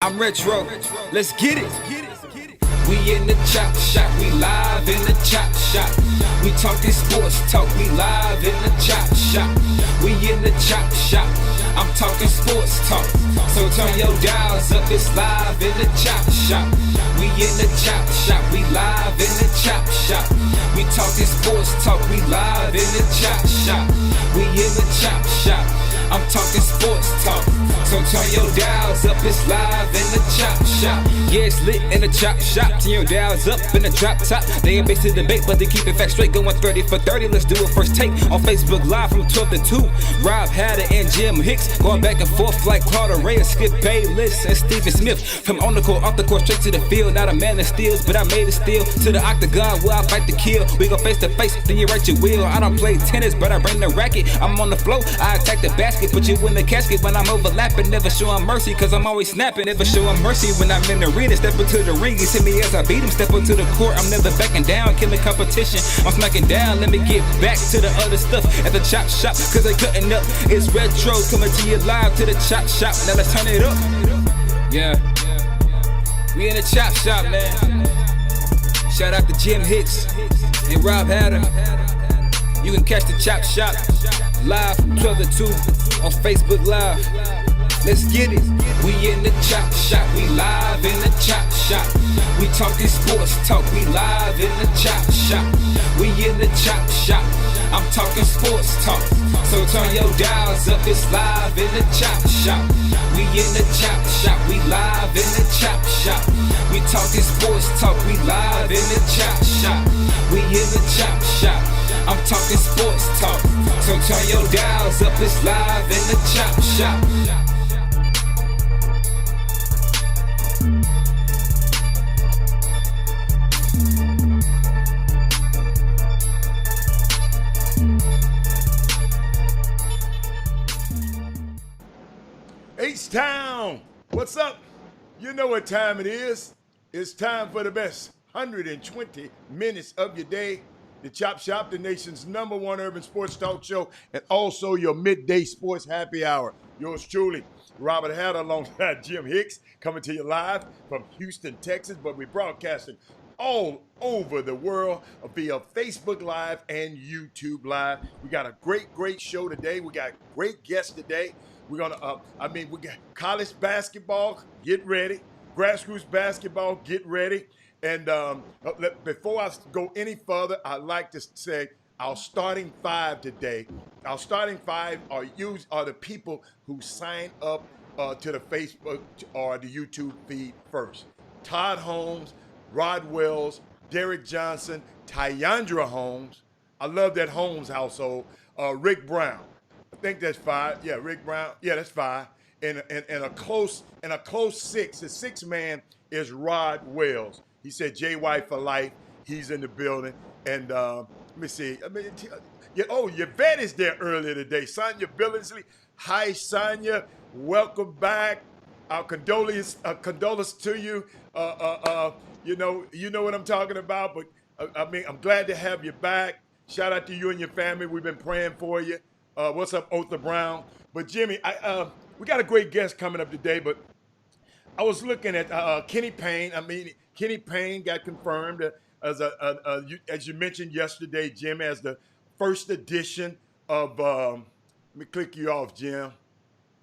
I'm retro, let's get it. We in the chop shop, we live in the chop shop. We talking sports talk, we live in the chop shop. We in the chop shop, I'm talking sports talk. So turn your dials up, it's live in the chop shop. We in the chop shop, we live in the chop shop. We talking sports talk, we live in the chop shop. We in the chop shop, I'm talking sports talk. So turn your dials up, it's live in the chop shop. Yeah, it's lit in the chop shop. Turn your dials up in the drop top. They ain't based to debate, but they keep it fact straight. Going 30 for 30, let's do a first take. On Facebook Live from 12 to 2. Rob Hatter and Jim Hicks going back and forth like Carter Ray, Skip Bayless and Stephen Smith. From on the court, off the court, straight to the field. Not a man that steals, but I made it steal. To the octagon where I fight to kill. We go face to face, then you write your will. I don't play tennis, but I bring the racket. I'm on the floor, I attack the basket. Put you in the casket when I'm overlapping. Never showing mercy, cause I'm always snapping. Never showing mercy when I'm in the arena. Step into the ring, you see me as I beat him. Step into the court, I'm never backing down. Killing competition, I'm smacking down. Let me get back to the other stuff at the chop shop, cause they cutting up. It's retro, coming to you live to the chop shop. Now let's turn it up. Yeah, we in the chop shop, man. Shout out to Jim Hicks and Rob Hatter. You can catch the chop shop live from 12 to 2 on Facebook Live. Let's get it. We in the chop shop, we live in the chop shop. We talking sports talk, we live in the chop shop. We in the chop shop, I'm talking sports talk. So turn your dials up, it's live in the chop shop. We in the chop shop, we live in the chop shop. We talking sports talk, we live in the chop shop. We in the chop shop, I'm talking sports talk. So turn your dials up, it's live in the chop shop. H-Town, what's up? You know what time it is. It's time for the best 120 minutes of your day. The Chop Shop, the nation's #1 urban sports talk show, and also your midday sports happy hour. Yours truly, Robert Hatter, alongside Jim Hicks, coming to you live from Houston, Texas, but we're broadcasting all over the world via Facebook Live and YouTube Live. We got a great show today. We got great guests today. We're gonna, we got college basketball, get ready. Grassroots basketball, get ready. And before I go any further, I'd like to say our starting five today. Our starting five are the people who sign up to the Facebook or the YouTube feed first. Todd Holmes, Rod Wells, Derek Johnson, Tyandra Holmes. I love that Holmes household. Rick Brown. I think that's five. Yeah, Rick Brown. Yeah, that's five. And a close six. The sixth man is Rod Wells. He said JY for life. He's in the building. And let me see. Yvette is there earlier today. Sonia Billingsley. Hi, Sonia. Welcome back. Our condolences to you. You know what I'm talking about. But I'm glad to have you back. Shout out to you and your family. We've been praying for you. What's up, Otha Brown? But Jimmy, we got a great guest coming up today. But I was looking at Kenny Payne. Kenny Payne got confirmed as you mentioned yesterday, Jim, as the first edition of. Let me click you off, Jim.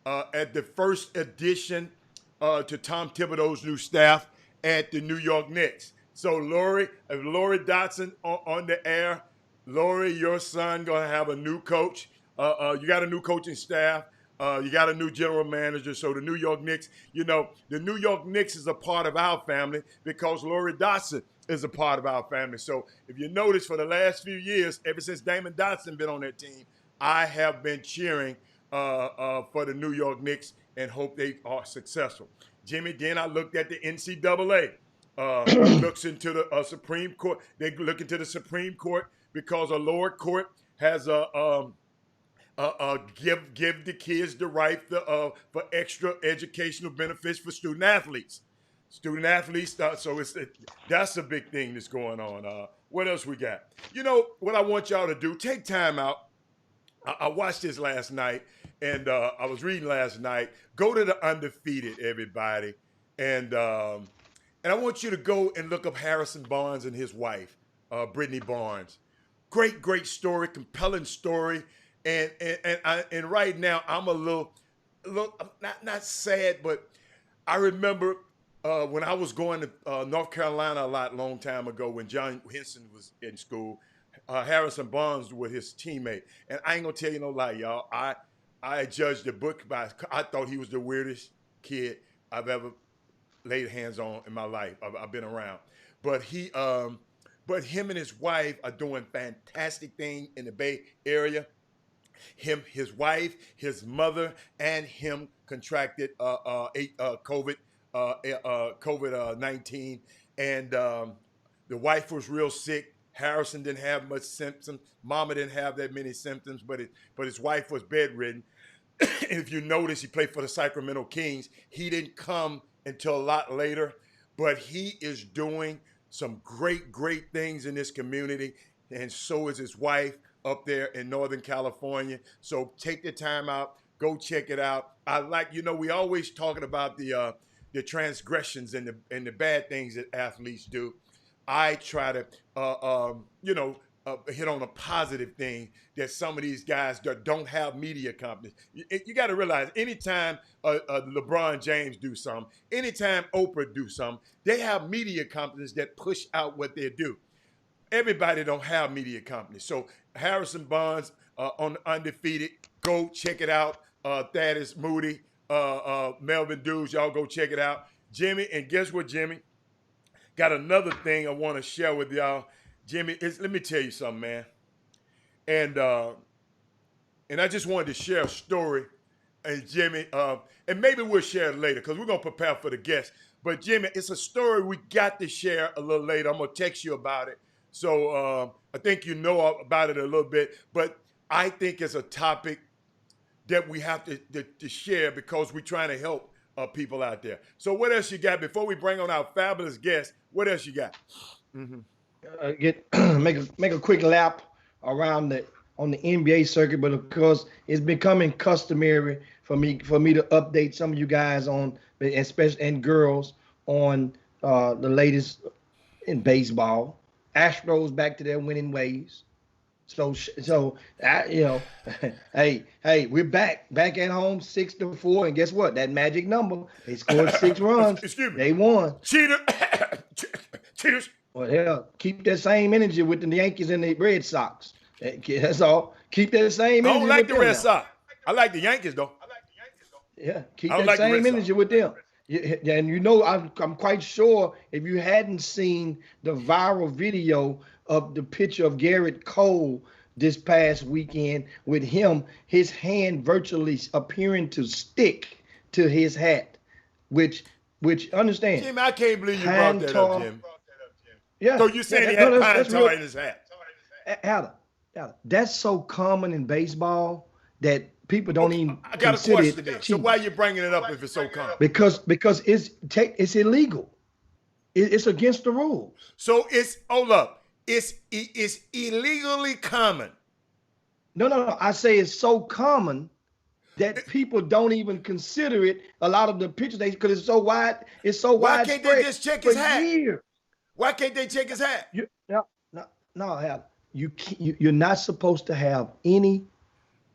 At the first edition to Tom Thibodeau's new staff at the New York Knicks. So Lori Dotson on the air. Lori, your son gonna have a new coach. You got a new coaching staff. You got a new general manager. So the New York Knicks, the New York Knicks is a part of our family because Lori Dotson is a part of our family. So if you notice, for the last few years, ever since Damon Dotson been on that team, I have been cheering for the New York Knicks and hope they are successful. Jimmy, then I looked at the NCAA. Looks into the Supreme Court. They look into the Supreme Court because a lower court has give the kids the right for extra educational benefits for student athletes. So that's a big thing that's going on. What else we got? What I want y'all to do, take time out. I watched this last night, and I was reading last night. Go to the Undefeated, everybody. And I want you to go and look up Harrison Barnes and his wife, Brittany Barnes. Great story, compelling story. And right now I'm a little not sad, but I remember when I was going to North Carolina a long time ago when John Henson was in school. Harrison Barnes was his teammate, and I ain't gonna tell you no lie, y'all. I judged the book by. I thought he was the weirdest kid I've ever laid hands on in my life. I've been around, but him and his wife are doing fantastic things in the Bay Area. His wife, his mother, and him contracted COVID, COVID-19, and the wife was real sick. Harrison didn't have much symptoms. Mama didn't have that many symptoms, but his wife was bedridden. And if you notice, he played for the Sacramento Kings. He didn't come until a lot later, but he is doing some great things in this community, and so is his wife up there in Northern California. So take the time out, go check it out. I like, we always talking about the transgressions and the bad things that athletes do. I try to, hit on a positive thing that some of these guys that don't have media companies. You got to realize, anytime LeBron James do something, anytime Oprah do something, they have media companies that push out what they do. Everybody don't have media companies. So Harrison Barnes on Undefeated, go check it out. Thaddeus Moody, Melvin Dews, y'all go check it out. Jimmy, and guess what, Jimmy? Got another thing I want to share with y'all. Jimmy, let me tell you something, man. And I just wanted to share a story. And Jimmy, and maybe we'll share it later because we're going to prepare for the guests. But Jimmy, it's a story we got to share a little later. I'm going to text you about it. So I think you know about it a little bit. But I think it's a topic that we have to share because we're trying to help people out there. So what else you got before we bring on our fabulous guest? What else you got? Mm-hmm. Make a quick lap around on the NBA circuit, but of course it's becoming customary for me to update some of you guys on, especially and girls, on the latest in baseball. Astros back to their winning ways. So hey, we're back at home 6-4, and guess what? That magic number, they scored 6 runs. Excuse me. They won. Cheaters. Well, hell, keep that same energy with the Yankees and the Red Sox. That's all. Keep that same energy. I don't like with the Red them Sox. I like the Yankees, though. Yeah, keep that same energy with them. Yeah, and I'm quite sure if you hadn't seen the viral video of the picture of Garrett Cole this past weekend with his hand virtually appearing to stick to his hat, which understand. Jim, I can't believe you brought that up, Jim. Yeah. So you saying he had pine tar in his hat? Adam, that's so common in baseball that people don't even I got a question there. So why are you bringing it up if it's so common? Because it's illegal. It's against the rules. So hold up. It's illegally common. No. I say it's so common that people don't even consider it. A lot of the pictures because it's so wide. It's so Why widespread. can't they just check his hat? Years. Why can't they check his hat? No, Hal. You're not supposed to have any.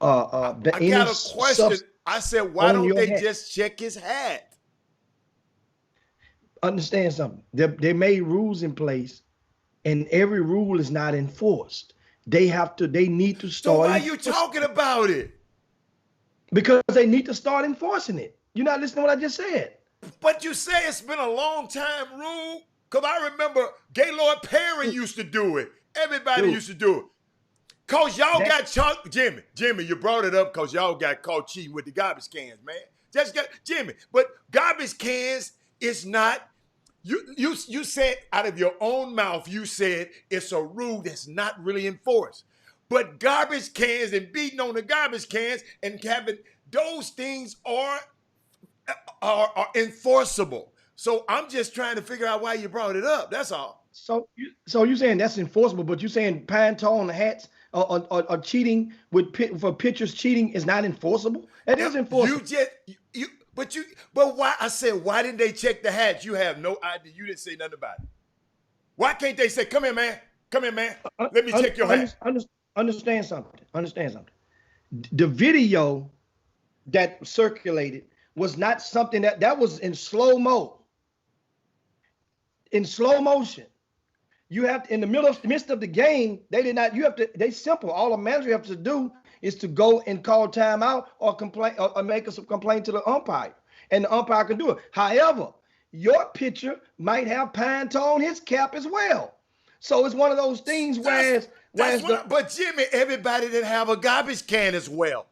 I got a question. I said, why don't they just check his hat? Understand something. They made rules in place, and every rule is not enforced. They need to start. So why are you talking about it? Because they need to start enforcing it. You're not listening to what I just said. But you say it's been a long time rule. Because I remember Gaylord Perry used to do it. Everybody used to do it. Because y'all got caught. Jimmy, you brought it up because y'all got caught cheating with the garbage cans, man. Jimmy, but garbage cans is not, you said out of your own mouth, you said it's a rule that's not really enforced. But garbage cans and beating on the garbage cans and having those things are enforceable. So I'm just trying to figure out why you brought it up. That's all. So you're saying that's enforceable, but you're saying pine tar on the hats or cheating for pitchers cheating is not enforceable? That is enforceable. But why? I said, why didn't they check the hatch? You have no idea. You didn't say nothing about it. Why can't they say, come here, man. Come here, man. Let me check your hat. Understand something. Understand something. The video that circulated was not something that was in slow-mo. In slow motion. You have to, in the midst of the game, they simple. All the manager has to do is to go and call timeout or complain or make a complaint to the umpire. And the umpire can do it. However, your pitcher might have pine tar on his cap as well. So it's one of those things but Jimmy, everybody didn't have a garbage can as well.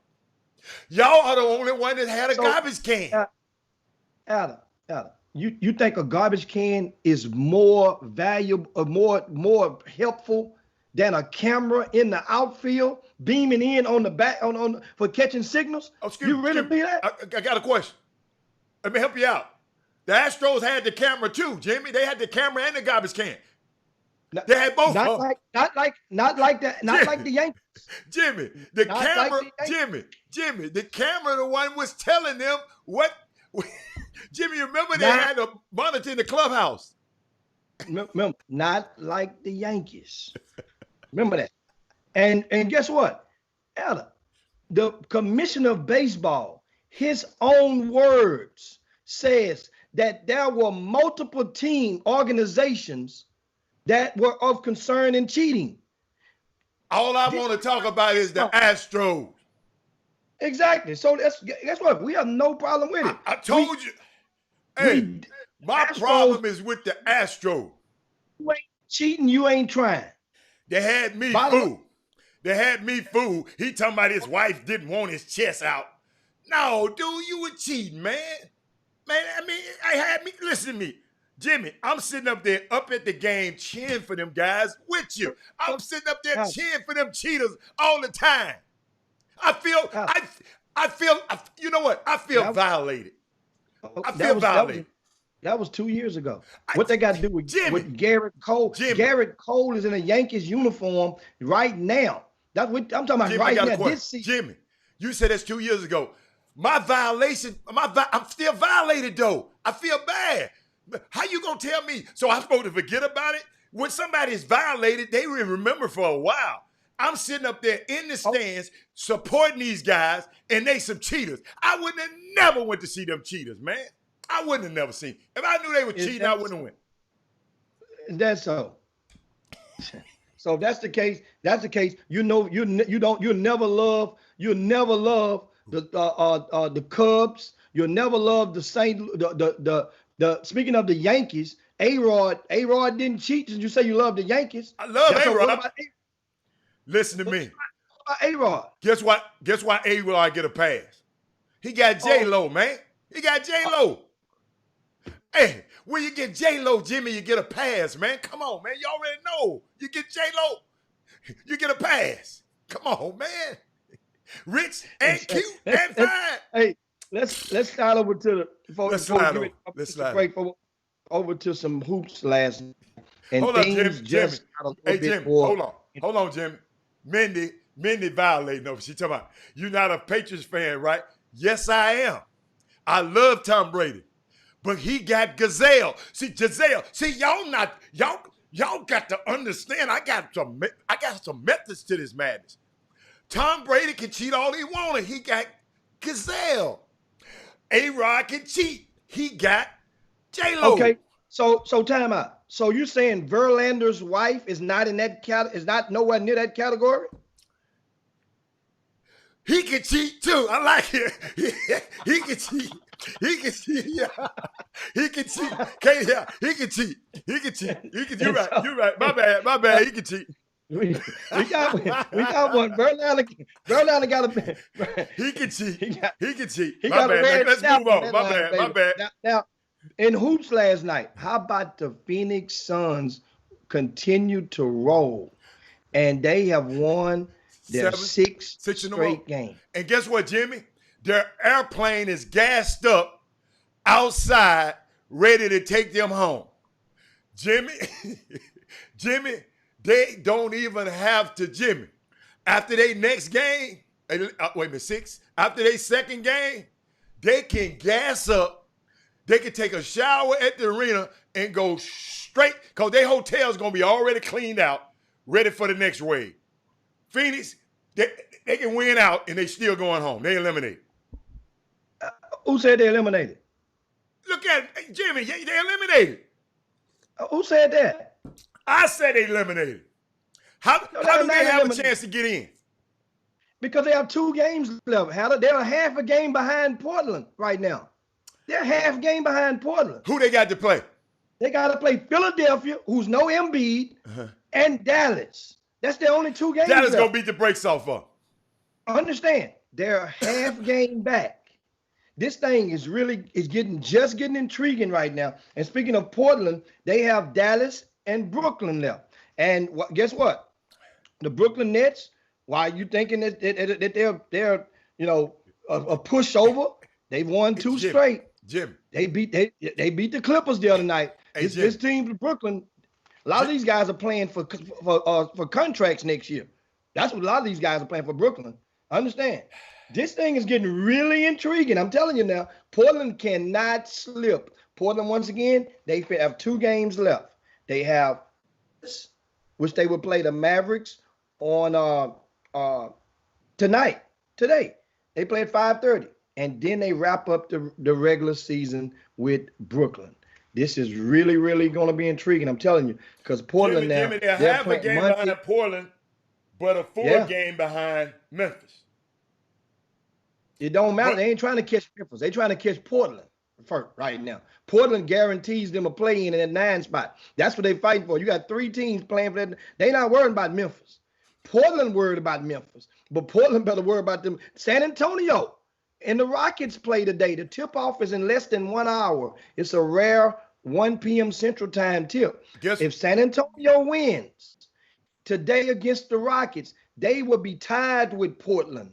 Y'all are the only one that had a garbage can. Adam, you think a garbage can is more valuable or more helpful than a camera in the outfield beaming in on the back for catching signals? You really believe that? I got a question. Let me help you out. The Astros had the camera too, Jimmy. They had the camera and the garbage can. They had both. Not like the Yankees. Jimmy, the camera, the one was telling them what. Jimmy, you remember they had a monitor in the clubhouse. Remember, not like the Yankees. Remember that. And guess what? Ella, the commissioner of baseball, his own words says that there were multiple team organizations that were of concern in cheating. All I want to talk about is the Astros. Exactly. So guess what? We have no problem with it. I told you. Hey, my problem is with the Astros. You ain't cheating, you ain't trying. They had me fooled. He talking about his wife didn't want his chest out. No, dude, you were cheating, man. Man, I mean, listen to me. Jimmy, I'm sitting up there up at the game cheering for them guys with you. I'm sitting up there cheering for them cheaters all the time. I feel, you know what? I feel violated. I feel violated. That was 2 years ago. What they got to do with Garrett Cole? Garrett Cole is in a Yankees uniform right now. That's what I'm talking about right now. This season. Jimmy, you said that's 2 years ago. I'm still violated though. I feel bad. How you gonna tell me? So I'm supposed to forget about it? When somebody's violated, they will remember for a while. I'm sitting up there in the stands supporting these guys, and they some cheaters. I wouldn't have never went to see them cheaters, man. I wouldn't have never seen. If I knew they were cheating, I wouldn't have went. That's so. So if that's the case. You know, you'll never love the Cubs. You'll never love the speaking of the Yankees, A-Rod didn't cheat. Did you say you love the Yankees? I love A-Rod. Listen to me. A-Rod. Guess why A-Rod get a pass? He got J-Lo, man. He got J-Lo. Hey, when you get J-Lo, Jimmy, you get a pass, man. Come on, man. You already know. You get J-Lo, you get a pass. Come on, man. Rich and cute and fine. Hey, let's slide over to the over to some hoops last night. And hold on, Jimmy. Hey, Jimmy, hold on, Jimmy. Mindy violating over. She talking about, you're not a Patriots fan, right? Yes, I am. I love Tom Brady. But he got Giselle. See, y'all got to understand, I got some methods to this madness. Tom Brady can cheat all he wanted. He got Giselle. A-Rod can cheat. He got J-Lo. Okay, so time out. So you're saying Verlander's wife is not in that is not nowhere near that category? He can cheat too. I like it. He can cheat. He can cheat. Yeah. He can cheat. He can cheat. You're right. My bad. He can cheat. We got one. Verlander got a. He can cheat. He can cheat. My bad. Let's move on. My bad. Now, in hoops last night, how about the Phoenix Suns continue to roll, and they have won their six straight games. And guess what, Jimmy? Their airplane is gassed up outside, ready to take them home. Jimmy, they don't even have to, Jimmy. After their next game, 6, after their second game, they can gas up. They can take a shower at the arena and go straight, because their hotel's going to be already cleaned out, ready for the next wave. Phoenix, they can win out and they still going home. They eliminated. Who said they eliminated? Look at it, Jimmy. They eliminated. Who said that? I said they eliminated. How do they have a chance to get in? Because they have 2 games left. They're half a game behind Portland right now. They're half game behind Portland. Who they got to play? They got to play Philadelphia, who's no Embiid, and Dallas. That's their only 2 games Dallas left. going to beat the brakes off of. Understand, they're half game back. This thing is getting intriguing right now. And speaking of Portland, they have Dallas and Brooklyn left. And guess what? The Brooklyn Nets, why are you thinking that they're a pushover? They've won 2 straight. Jim. They beat the Clippers the other night. Hey, this team, Brooklyn, a lot of these guys are playing for contracts next year. That's what a lot of these guys are playing for Brooklyn. Understand? This thing is getting really intriguing. I'm telling you now, Portland cannot slip. Portland, once again, they have 2 games left. They have, which they will play the Mavericks on today. They play at 5:30. And then they wrap up the regular season with Brooklyn. This is really, really going to be intriguing. I'm telling you, because Portland Jimmy, they're half a game behind Portland, but a 4 game behind Memphis. It don't matter. They ain't trying to catch Memphis. They're trying to catch Portland first right now. Portland guarantees them a play in that 9 spot. That's what they're fighting for. You got 3 teams playing for that. They're not worried about Memphis. Portland worried about Memphis, but Portland better worry about them. San Antonio. And the Rockets play today. The tip-off is in less than 1 hour. It's a rare 1 p.m. Central Time tip. If San Antonio wins today against the Rockets, they will be tied with Portland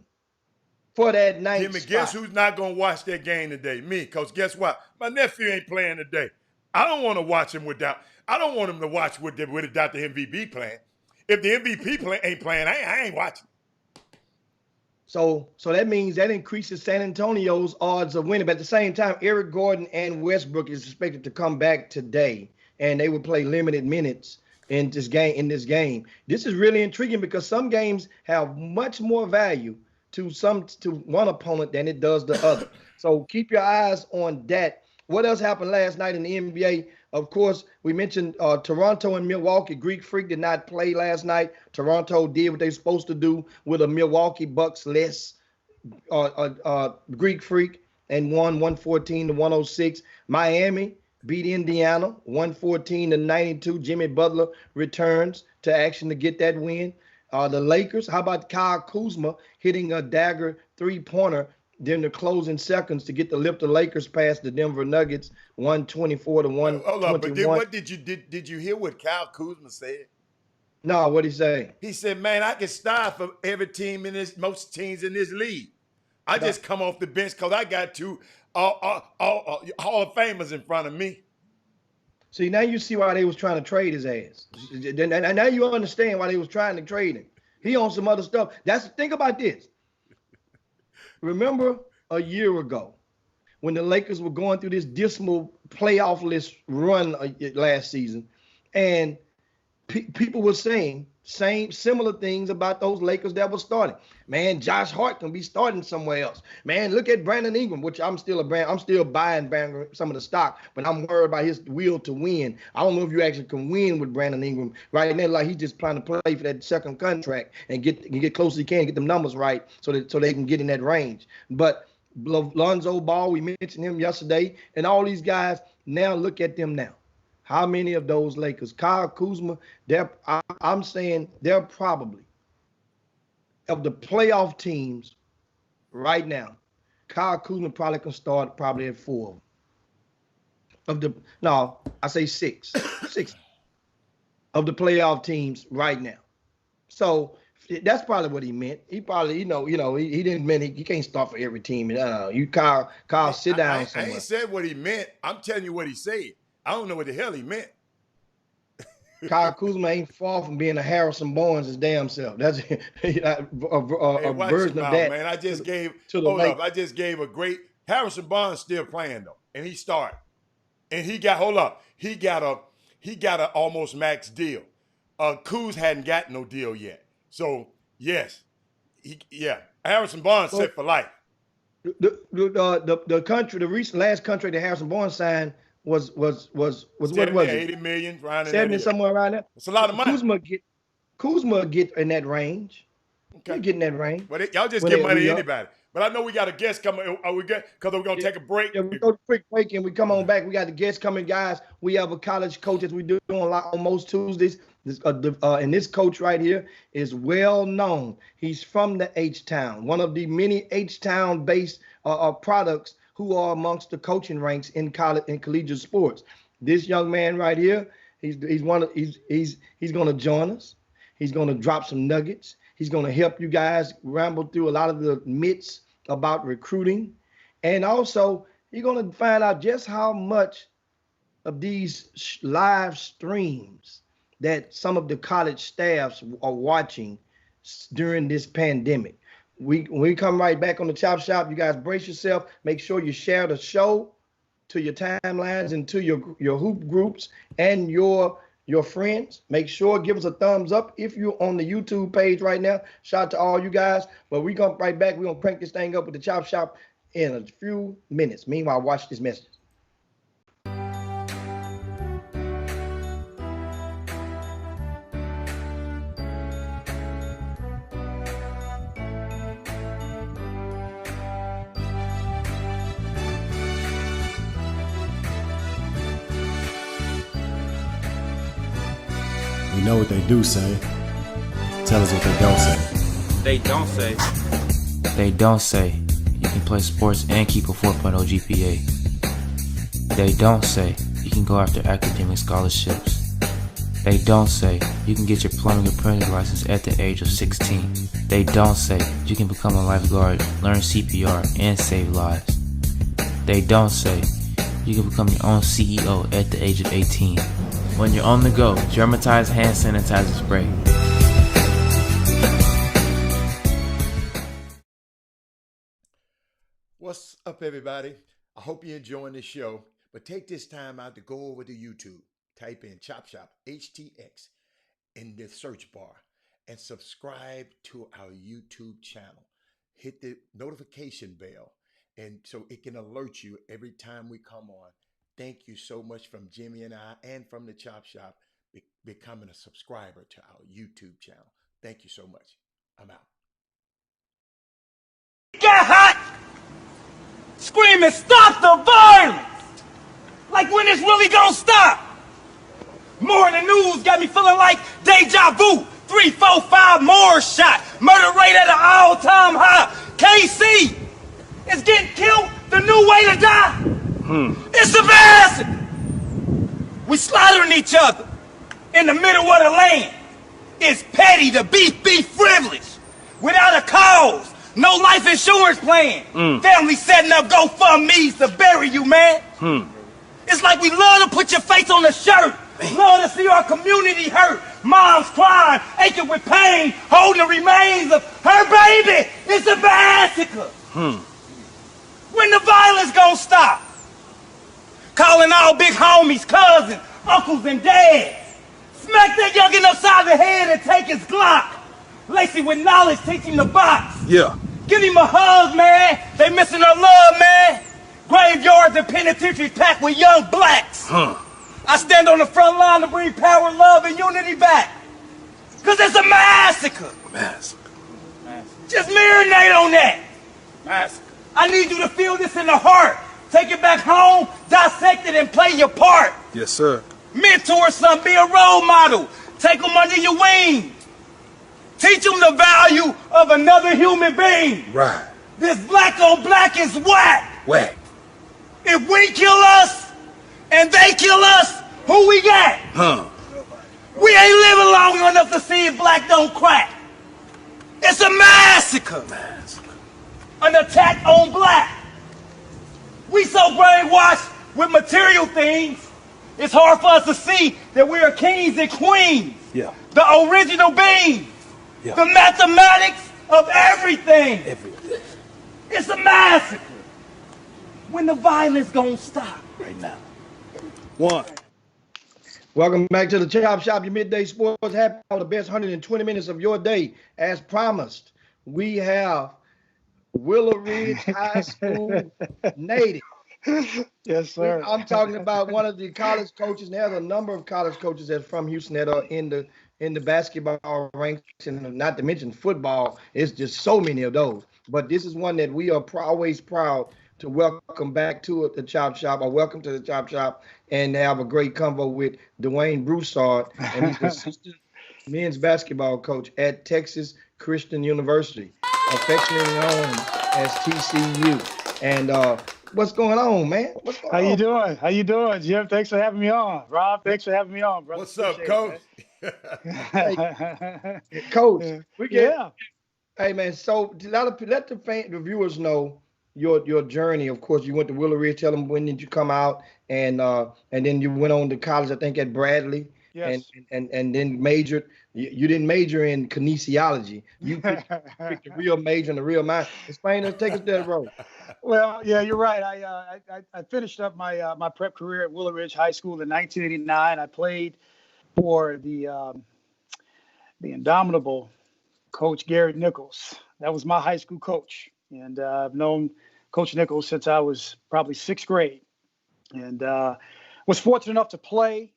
for that 9th Jimmy, spot. guess who's not going to watch that game today? Me, because guess what? My nephew ain't playing today. I don't want to watch him without. I don't want him to watch without the MVP playing. If the MVP ain't playing, I ain't watching. So that means that increases San Antonio's odds of winning. But at the same time, Eric Gordon and Westbrook is expected to come back today, and they will play limited minutes in this game. This is really intriguing because some games have much more value to one opponent than it does the other. So keep your eyes on that. What else happened last night in the NBA? Of course, we mentioned Toronto and Milwaukee. Greek Freak did not play last night. Toronto did what they were supposed to do with a Milwaukee Bucks less Greek Freak and won 114-106. Miami beat Indiana 114-92. Jimmy Butler returns to action to get that win. The Lakers, how about Kyle Kuzma hitting a dagger 3-pointer during the closing seconds to get the lift the Lakers past the Denver Nuggets 124-121. Hold on, but what did you hear what Kyle Kuzma said? No, what'd he say? He said, "Man, I can start for every team most teams in this league. I just come off the bench because I got 2 Hall of Famers in front of me." See, now you see why they was trying to trade his ass. And now you understand why they was trying to trade him. He on some other stuff. Think about this. Remember a year ago when the Lakers were going through this dismal playoff-less run last season, and people were saying similar things about those Lakers that were starting. Man, Josh Hart can be starting somewhere else. Man, look at Brandon Ingram, which I'm still buying some of the stock, but I'm worried about his will to win. I don't know if you actually can win with Brandon Ingram right now. Like he's just trying to play for that second contract and get close as he can, get them numbers right so they can get in that range. But Lonzo Ball, we mentioned him yesterday, and all these guys. Now look at them now. How many of those Lakers? Kyle Kuzma, I'm saying they're probably, of the playoff teams right now, Kyle Kuzma probably can start probably at 4 of them. I say 6. 6 of the playoff teams right now. So that's probably what he meant. He probably, he didn't mean he can't start for every team. Kyle, sit down somewhere. I ain't said what he meant. I'm telling you what he said. I don't know what the hell he meant. Kyle Kuzma ain't far from being a Harrison Barnes his damn self. That's a version of that. Man, I just gave a great Harrison Barnes still playing though, and he started. And he got a almost max deal. Kuz hadn't got no deal yet. So yes, Harrison Barnes set for life. The country, the recent last country that Harrison Barnes signed was what was it? 80 million, around 70 somewhere around there. It's a lot of money. Kuzma get in that range. Okay. You get in that range. But y'all just give money to anybody. But I know we got a guest coming. Are we good? Because we're going to take a break. Yeah, we go to a quick break and we come on back. We got the guests coming, guys. We have a college coach as we do a lot on most Tuesdays. And this coach right here is well known. He's from the H-Town, one of the many H-Town based products who are amongst the coaching ranks in college and collegiate sports. This young man right here, he's going to join us. He's going to drop some nuggets. He's going to help you guys ramble through a lot of the myths about recruiting. And also, you're going to find out just how much of these live streams that some of the college staffs are watching during this pandemic. When we come right back on the Chop Shop, you guys brace yourself. Make sure you share the show to your timelines and to your hoop groups and your friends. Make sure give us a thumbs up if you're on the YouTube page right now. Shout out to all you guys. But we come right back. We're gonna crank this thing up with the Chop Shop in a few minutes. Meanwhile, watch this message. We know what they do say. Tell us what they don't say. They don't say. They don't say you can play sports and keep a 4.0 GPA. They don't say you can go after academic scholarships. They don't say you can get your plumbing or printing license at the age of 16. They don't say you can become a lifeguard, learn CPR, and save lives. They don't say you can become your own CEO at the age of 18. When you're on the go, Germatized hand sanitizer spray. What's up, everybody? I hope you're enjoying this show, but take this time out to go over to YouTube, type in Chop Shop HTX in the search bar, and subscribe to our YouTube channel. Hit the notification bell, and so it can alert you every time we come on. Thank you so much from Jimmy and I, and from the Chop Shop, becoming a subscriber to our YouTube channel. Thank you so much. I'm out. Get hot! Screaming, stop the violence! Like when it's really gonna stop? More in the news got me feeling like deja vu. 3, 4, 5 more shot. Murder rate at an all-time high. KC is getting killed. The new way to die. It's a massacre. We slaughtering each other in the middle of the land. It's petty to be frivolous without a cause. No life insurance plan. Family setting up GoFundMe's to bury you, man. It's like we love to put your face on the shirt. Love to see our community hurt. Moms crying, aching with pain, holding the remains of her baby. It's a massacre. When the violence gonna stop? Calling all big homies, cousins, uncles, and dads. Smack that youngin' upside the head and take his Glock. Lacey with knowledge, teach him the box. Yeah. Give him a hug, man. They missing our love, man. Graveyards and penitentiaries packed with young blacks. I stand on the front line to bring power, love, and unity back. Cause it's a massacre. Massacre. Just marinate on that. Massacre. I need you to feel this in the heart. Take it back home, dissect it, and play your part. Yes, sir. Mentor some, be a role model. Take them under your wing. Teach them the value of another human being. Right. This black on black is whack. Whack. If we kill us and they kill us, who we got? We ain't living long enough to see if black don't crack. It's a massacre. An attack on black. We so brainwashed with material things, it's hard for us to see that we are kings and queens. Yeah. The original beings. Yeah. The mathematics of everything. Everything. It's a massacre. when the violence gonna stop? Right now. One. Welcome back to the Chop Shop, your midday sports happy hour, the best 120 minutes of your day. As promised, we have Willow Ridge High School native. Yes, sir. I'm talking about one of the college coaches. There's a number of college coaches that's from Houston that are in the basketball ranks, and not to mention football. It's just so many of those. But this is one that we are always proud to welcome back to the Chop Shop, or welcome to the Chop Shop, and have a great convo with Dwayne Broussard, and he's the assistant men's basketball coach at Texas Christian University, affectionately known as TCU. And what's going on, man? What's going on? How you doing? How you doing, Jim? Thanks for having me on. Rob, thanks for having me on, brother. What's up, Coach? Coach, Yeah. Hey, man, so let the viewers know your journey. Of course, you went to Willow Ridge. Tell them, when did you come out, and then you went on to college, I think, at Bradley. Yes. And then majored. You didn't major in kinesiology. You picked the real major and the real mind. Explain us, take us there, bro. Well, yeah, you're right. I finished up my my prep career at Willow Ridge High School in 1989. I played for the indomitable Coach Garrett Nichols. That was my high school coach, and I've known Coach Nichols since I was probably sixth grade, and was fortunate enough to play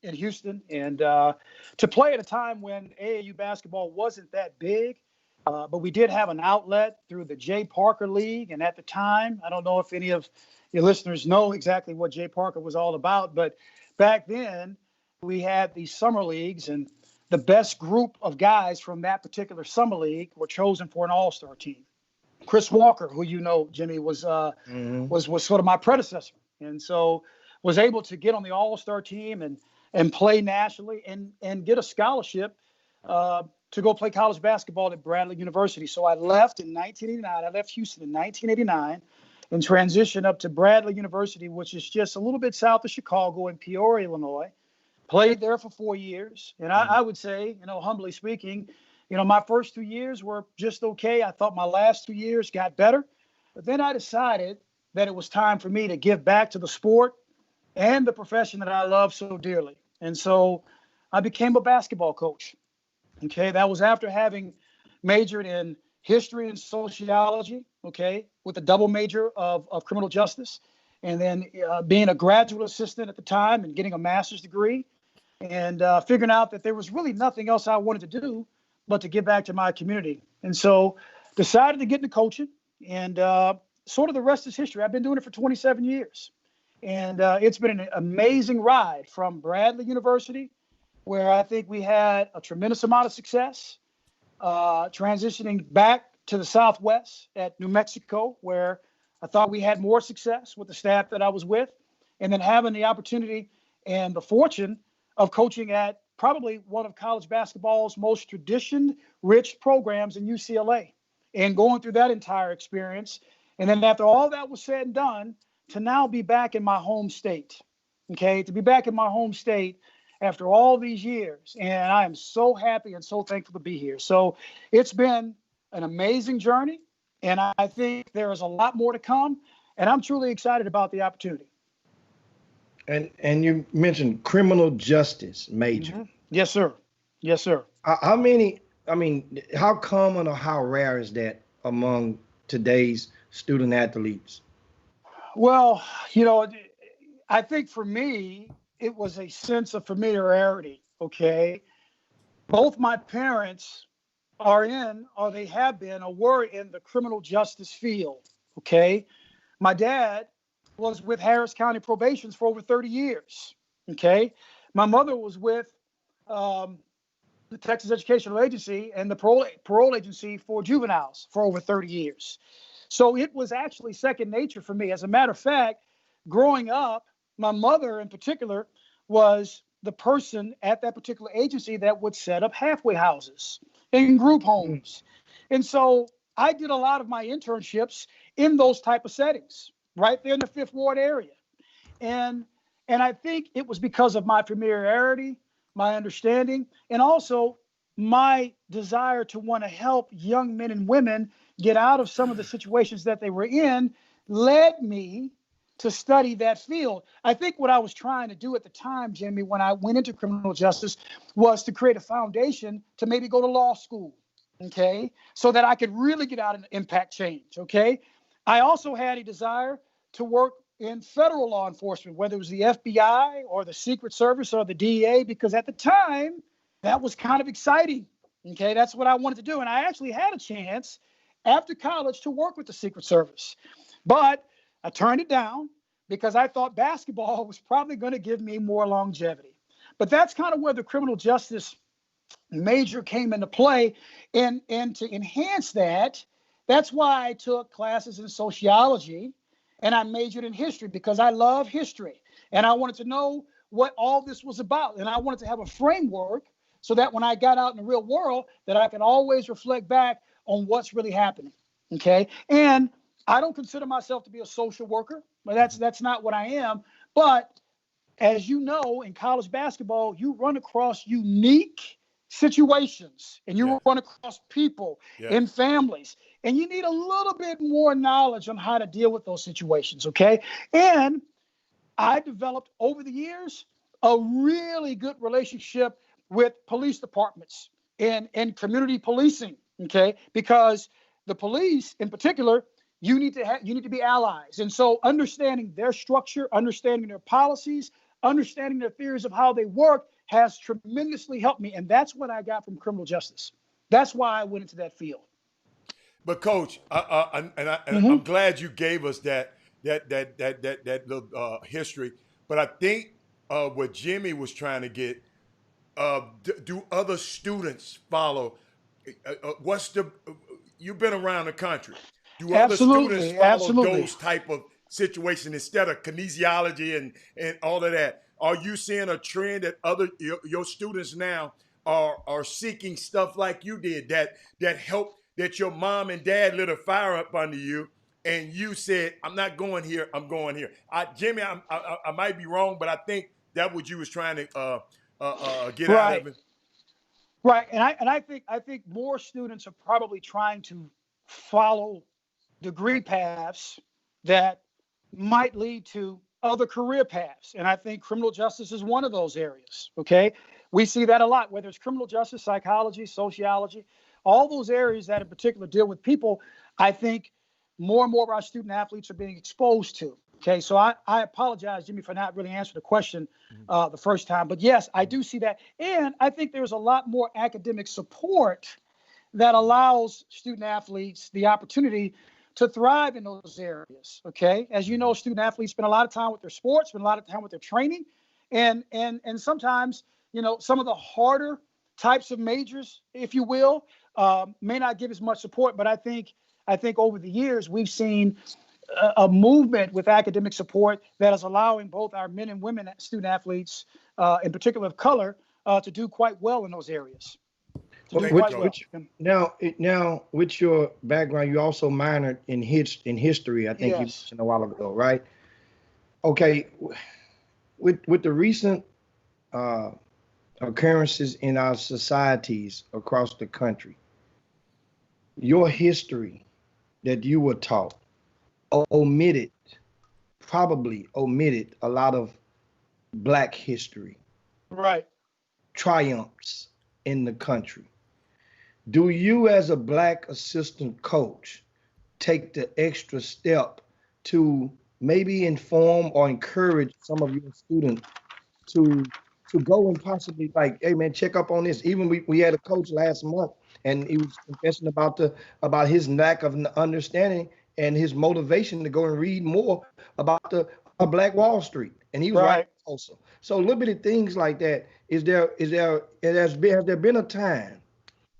in Houston, and to play at a time when AAU basketball wasn't that big, but we did have an outlet through the Jay Parker League. And at the time, I don't know if any of your listeners know exactly what Jay Parker was all about, but back then we had these summer leagues, and the best group of guys from that particular summer league were chosen for an all-star team. Chris Walker, who you know, Jimmy, was sort of my predecessor, and so was able to get on the all-star team and play nationally and get a scholarship to go play college basketball at Bradley University. So I left in 1989. I left Houston in 1989 and transitioned up to Bradley University, which is just a little bit south of Chicago in Peoria, Illinois. Played there for 4 years. And I would say, humbly speaking, my first 2 years were just okay. I thought my last 2 years got better. But then I decided that it was time for me to give back to the sport and the profession that I love so dearly. And so I became a basketball coach. Okay, that was after having majored in history and sociology, okay, with a double major of criminal justice, and then being a graduate assistant at the time and getting a master's degree, and figuring out that there was really nothing else I wanted to do but to give back to my community. And so decided to get into coaching, and sort of the rest is history. I've been doing it for 27 years. And it's been an amazing ride from Bradley University, where I think we had a tremendous amount of success, transitioning back to the Southwest at New Mexico, where I thought we had more success with the staff that I was with, and then having the opportunity and the fortune of coaching at probably one of college basketball's most tradition-rich programs in UCLA, and going through that entire experience. And then after all that was said and done, to now be back in my home state, okay, to be back in my home state after all these years. And I am so happy and so thankful to be here. So it's been an amazing journey, and I think there is a lot more to come, and I'm truly excited about the opportunity. And you mentioned criminal justice major. Mm-hmm. Yes, sir. Yes, sir. How common or how rare is that among today's student athletes? Well, I think for me, it was a sense of familiarity, okay? Both my parents are in, or they have been, or were in the criminal justice field, okay? My dad was with Harris County Probations for over 30 years, okay? My mother was with the Texas Educational Agency and the parole agency for juveniles for over 30 years. So it was actually second nature for me. As a matter of fact, growing up, my mother in particular was the person at that particular agency that would set up halfway houses and group homes. And so I did a lot of my internships in those type of settings, right there in the Fifth Ward area. And I think it was because of my familiarity, my understanding, and also my desire to want to help young men and women get out of some of the situations that they were in led me to study that field. I think what I was trying to do at the time, Jimmy, when I went into criminal justice, was to create a foundation to maybe go to law school, okay, so that I could really get out and impact change, okay? I also had a desire to work in federal law enforcement, whether it was the FBI or the Secret Service or the DEA, because at the time, that was kind of exciting, okay? That's what I wanted to do. And I actually had a chance after college to work with the Secret Service. But I turned it down because I thought basketball was probably going to give me more longevity. But that's kind of where the criminal justice major came into play. And to enhance that, that's why I took classes in sociology and I majored in history, because I love history. And I wanted to know what all this was about. And I wanted to have a framework so that when I got out in the real world, that I could always reflect back on what's really happening. Okay. And I don't consider myself to be a social worker, but that's not what I am. But as you know, in college basketball, you run across unique situations and you run across people in families, and you need a little bit more knowledge on how to deal with those situations. Okay. And I developed over the years a really good relationship with police departments and community policing. Okay. Because the police in particular, you need to be allies. And so understanding their structure, understanding their policies, understanding their theories of how they work has tremendously helped me. And that's what I got from criminal justice. That's why I went into that field. But Coach, I'm glad you gave us that little history. But I think what Jimmy was trying to get, do other students follow? You've been around the country. Do other students follow those type of situations instead of kinesiology and all of that? Are you seeing a trend that your students now are seeking stuff like you did, that helped, that your mom and dad lit a fire up under you and you said, I'm not going here, I'm going here? Jimmy, I might be wrong, but I think that's what you was trying to get out of it. Right. And I think more students are probably trying to follow degree paths that might lead to other career paths. And I think criminal justice is one of those areas. Okay. We see that a lot, whether it's criminal justice, psychology, sociology, all those areas that in particular deal with people. I think more and more of our student athletes are being exposed to. Okay. So I apologize, Jimmy, for not really answering the question the first time. But yes, I do see that. And I think there's a lot more academic support that allows student athletes the opportunity to thrive in those areas. Okay. As you know, student athletes spend a lot of time with their sports, spend a lot of time with their training. And sometimes, some of the harder types of majors, if you will, may not give as much support. But I think over the years, we've seen a movement with academic support that is allowing both our men and women student athletes, in particular of color, to do quite well in those areas. Now, with your background, you also minored in history. I think you mentioned a while ago, right? Okay, with the recent occurrences in our societies across the country, your history that you were taught probably omitted a lot of Black history, right? Triumphs in the country. Do you, as a Black assistant coach, take the extra step to maybe inform or encourage some of your students to go and possibly hey man, check up on this? Even we had a coach last month and he was confessing about his lack of understanding and his motivation to go and read more about the Black Wall Street. And he was right also. So little bitty things like that. Has there been a time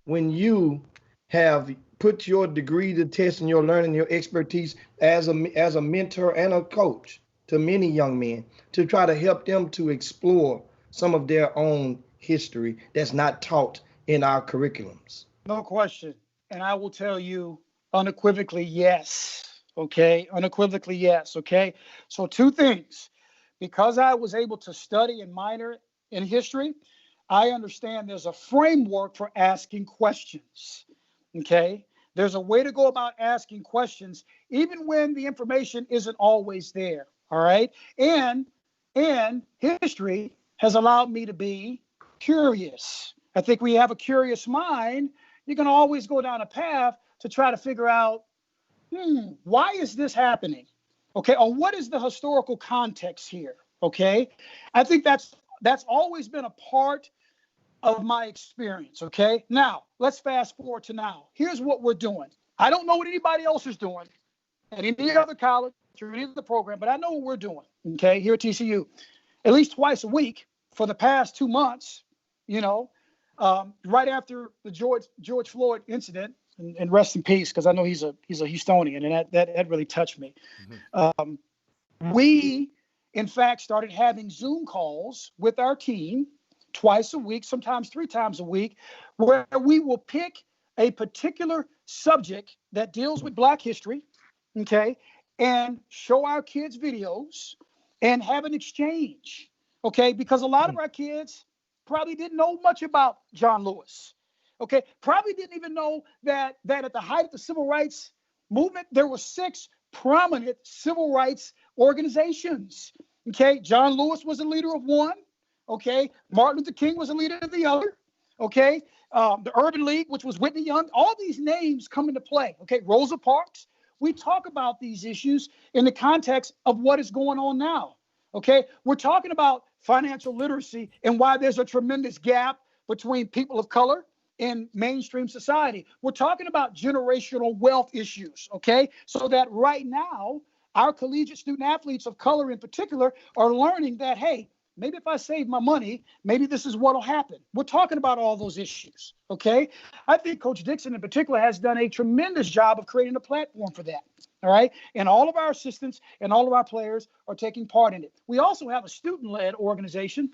when you have put your degree to test and your learning, your expertise as a mentor and a coach to many young men to try to help them to explore some of their own history that's not taught in our curriculums? No question. And I will tell you unequivocally, yes. Okay. Unequivocally, yes. Okay. So two things. Because I was able to study and minor in history, I understand there's a framework for asking questions. Okay. There's a way to go about asking questions, even when the information isn't always there. All right. And history has allowed me to be curious. I think when you have a curious mind, you can always go down a path to try to figure out, why is this happening? Okay. Or what is the historical context here? Okay. I think that's always been a part of my experience. Okay. Now let's fast forward to now. Here's what we're doing. I don't know what anybody else is doing at any other college or any other program, but I know what we're doing. Okay. Here at TCU, at least twice a week for the past 2 months, right after the George Floyd incident, and rest in peace, because I know he's a Houstonian, and that really touched me. We, in fact, started having Zoom calls with our team twice a week, sometimes 3 times a week, where we will pick a particular subject that deals with Black history, okay, and show our kids videos and have an exchange, okay, because a lot of our kids probably didn't know much about John Lewis, okay, probably didn't even know that at the height of the civil rights movement, there were 6 prominent civil rights organizations, okay. John Lewis was a leader of one, okay. Martin Luther King was a leader of the other, okay. The Urban League, which was Whitney Young, all these names come into play, okay. Rosa Parks. We talk about these issues in the context of what is going on now, okay. We're talking about financial literacy and why there's a tremendous gap between people of color in mainstream society. We're talking about generational wealth issues, okay? So that right now, our collegiate student athletes of color in particular are learning that, hey, maybe if I save my money, maybe this is what'll happen. We're talking about all those issues, okay? I think Coach Dixon in particular has done a tremendous job of creating a platform for that, all right? And all of our assistants and all of our players are taking part in it. We also have a student-led organization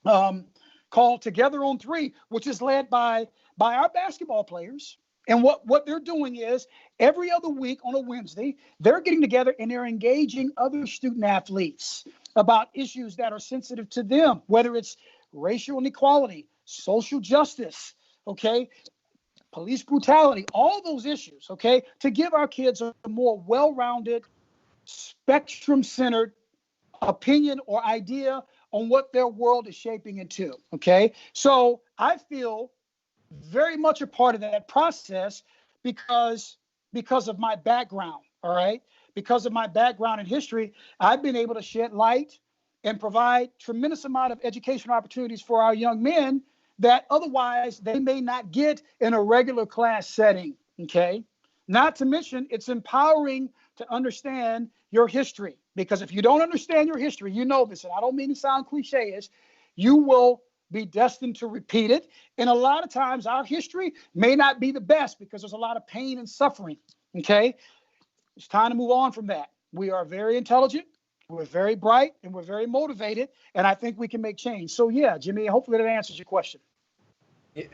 called Together on 3, which is led by our basketball players. And what they're doing is every other week on a Wednesday, they're getting together and they're engaging other student athletes about issues that are sensitive to them, whether it's racial inequality, social justice, okay, police brutality, all those issues, okay, to give our kids a more well-rounded, spectrum-centered opinion or idea on what their world is shaping into, okay? So I feel very much a part of that process because of my background, all right? Because of my background in history, I've been able to shed light and provide tremendous amount of educational opportunities for our young men that otherwise they may not get in a regular class setting, okay? Not to mention, it's empowering to understand your history, because if you don't understand your history, you know this, and I don't mean to sound cliche-ish, you will be destined to repeat it. And a lot of times our history may not be the best because there's a lot of pain and suffering, okay? It's time to move on from that. We are very intelligent, we're very bright, and we're very motivated, and I think we can make change. So yeah, Jimmy, hopefully that answers your question.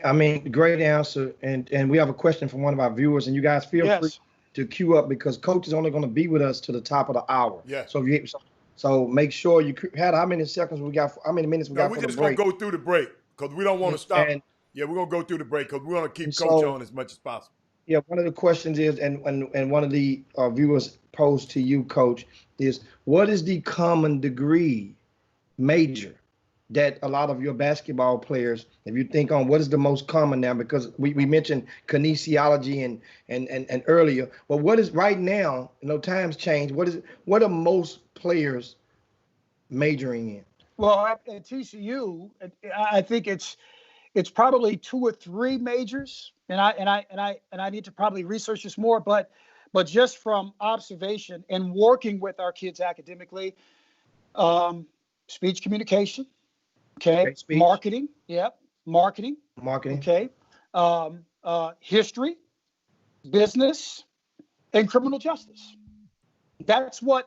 I mean, great answer. And we have a question from one of our viewers, and you guys feel free to queue up because Coach is only going to be with us to the top of the hour. Yeah. So make sure you had how many seconds we got? How many minutes we got for the break? We're just going to go through the break because we don't want to stop. We're going to go through the break because we want to keep Coach on as much as possible. Yeah, one of the questions is, and one of the viewers posed to you, Coach, is what is the common degree major that a lot of your basketball players, if you think on what is the most common now, because we mentioned kinesiology and earlier, but what is right now, times change, what are most players majoring in? Well, at TCU, I think it's probably 2 or 3 majors, and I need to probably research this more, but just from observation and working with our kids academically, speech communication, okay, marketing, marketing, okay, history, business, and criminal justice. That's what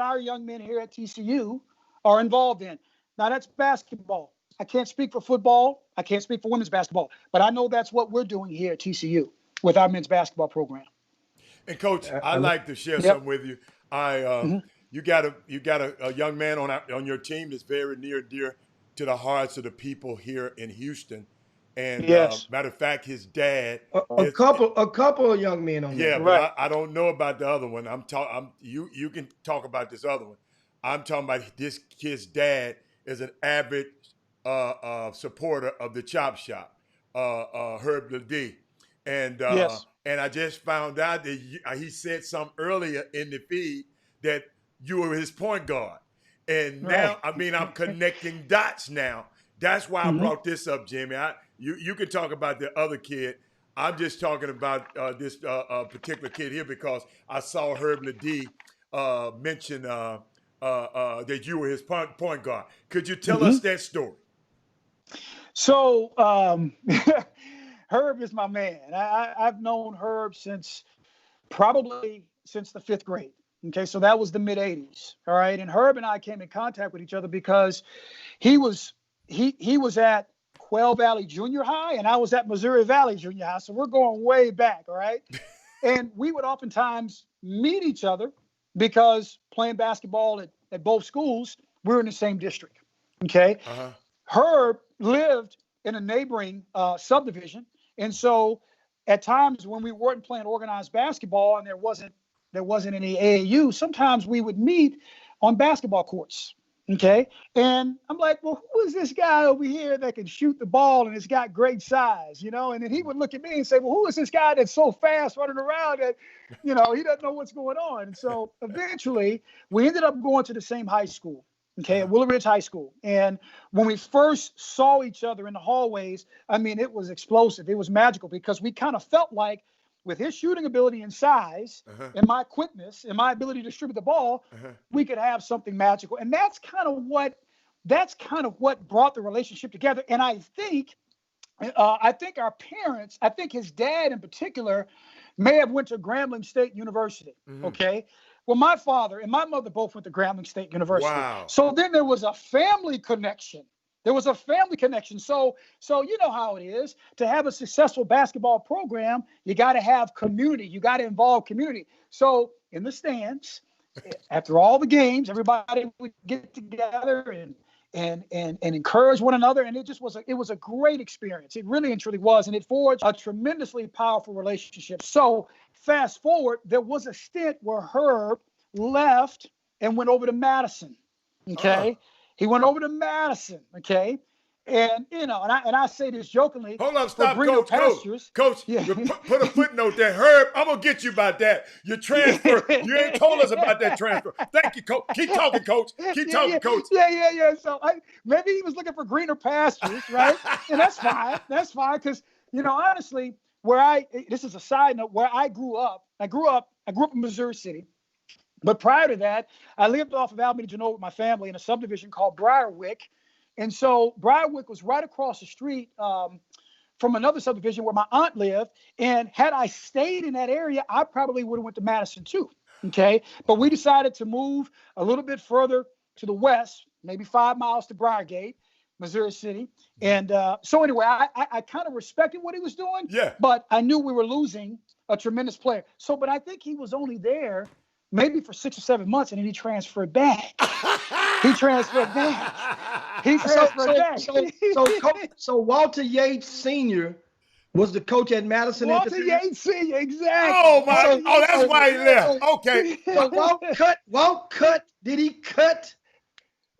our young men here at TCU are involved in. Now that's basketball. I can't speak for football. I can't speak for women's basketball, but I know that's what we're doing here at TCU with our men's basketball program. And Coach, I'd like to share something with you. You got a young man on your team that's very near and dear to the hearts of the people here in Houston, And Yes. matter of fact, his dad A couple of young men on yeah, there. but Right. I don't know about the other one. You can talk about this other one. I'm talking about this kid's dad is an avid supporter of the Chop Shop, Herb Ledee. Yes. And I just found out that he said something earlier in the feed that you were his point guard. And Right. now, I mean, I'm connecting dots now. That's why I Mm-hmm. brought this up, Jimmy. You can talk about the other kid. I'm just talking about this particular kid here because I saw Herb Ledee mention that you were his point guard. Could you tell us that story? So Herb is my man. I've known Herb probably since the 5th grade. Okay, so that was the mid 80s. All right, and Herb and I came in contact with each other because he was at Quail Valley Junior High and I was at Missouri Valley Junior High. So we're going way back. All right, and we would oftentimes meet each other because playing basketball at both schools, we're in the same district. Okay. Uh-huh. Herb lived in a neighboring subdivision. And so at times when we weren't playing organized basketball and there wasn't any AAU, sometimes we would meet on basketball courts. Okay. And I'm like, well, who is this guy over here that can shoot the ball and has got great size, you know? And then he would look at me and say, well, who is this guy that's so fast running around that, you know, he doesn't know what's going on. And so eventually we ended up going to the same high school. Okay, at Willow Ridge High School. And when we first saw each other in the hallways, I mean, it was explosive. It was magical because we kind of felt like with his shooting ability and size and my quickness and my ability to distribute the ball, we could have something magical. And that's kind of what brought the relationship together. And I think our parents, I think his dad in particular, may have went to Grambling State University. Okay. Well, my father and my mother both went to Grambling State University. Wow. So then there was a family connection. So you know how it is. To have a successful basketball program, you got to have community. You got to involve community. So in the stands, after all the games, everybody would get together and encourage one another. And it was a great experience. It really and truly was. And it forged a tremendously powerful relationship. So fast forward, there was a stint where Herb left and went over to Madison. Okay. He went over to Madison. Okay. And, you know, and I say this jokingly. Hold up, stop, Coach. Coach, Yeah. put a footnote there. Herb, I'm going to get you about that. Your transfer. You ain't told us about that transfer. Thank you, Coach. Keep talking, Coach. Keep talking, Coach. Yeah. So maybe he was looking for greener pastures, right? And that's fine. Because, you know, honestly, this is a side note, where I grew up in Missouri City. But prior to that, I lived off of Alameda Genoa with my family in a subdivision called Briarwick. And so Briarwick was right across the street from another subdivision where my aunt lived. And had I stayed in that area, I probably would have went to Madison too. Okay. But we decided to move a little bit further to the west, maybe 5 miles to Briargate, Missouri City. And so anyway, I kind of respected what he was doing. Yeah. But I knew we were losing a tremendous player. But I think he was only there maybe for 6 or 7 months, and then he transferred back. So Walter Yates Sr. was the coach at Madison. Walter Yates Sr. Exactly. Oh, that's why he left. Okay. So Walt cut. Did he cut?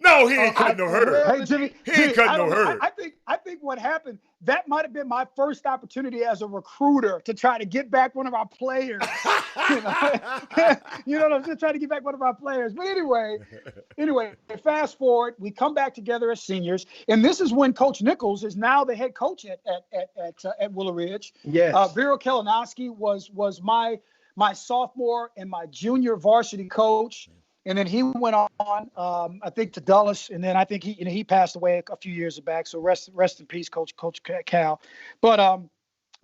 No, he ain't cutting no Herb. Hey, Jimmy, He ain't cutting no Herb. I think what happened, that might have been my first opportunity as a recruiter to try to get back one of our players. You know what I'm saying? Trying to get back one of our players. But anyway, fast forward, we come back together as seniors, and this is when Coach Nichols is now the head coach at Willow Ridge. Yes. Vero Kalinowski was my sophomore and my junior varsity coach. And then he went on, I think, to Dulles, and then I think he passed away a few years back. So rest in peace, Coach Cal. But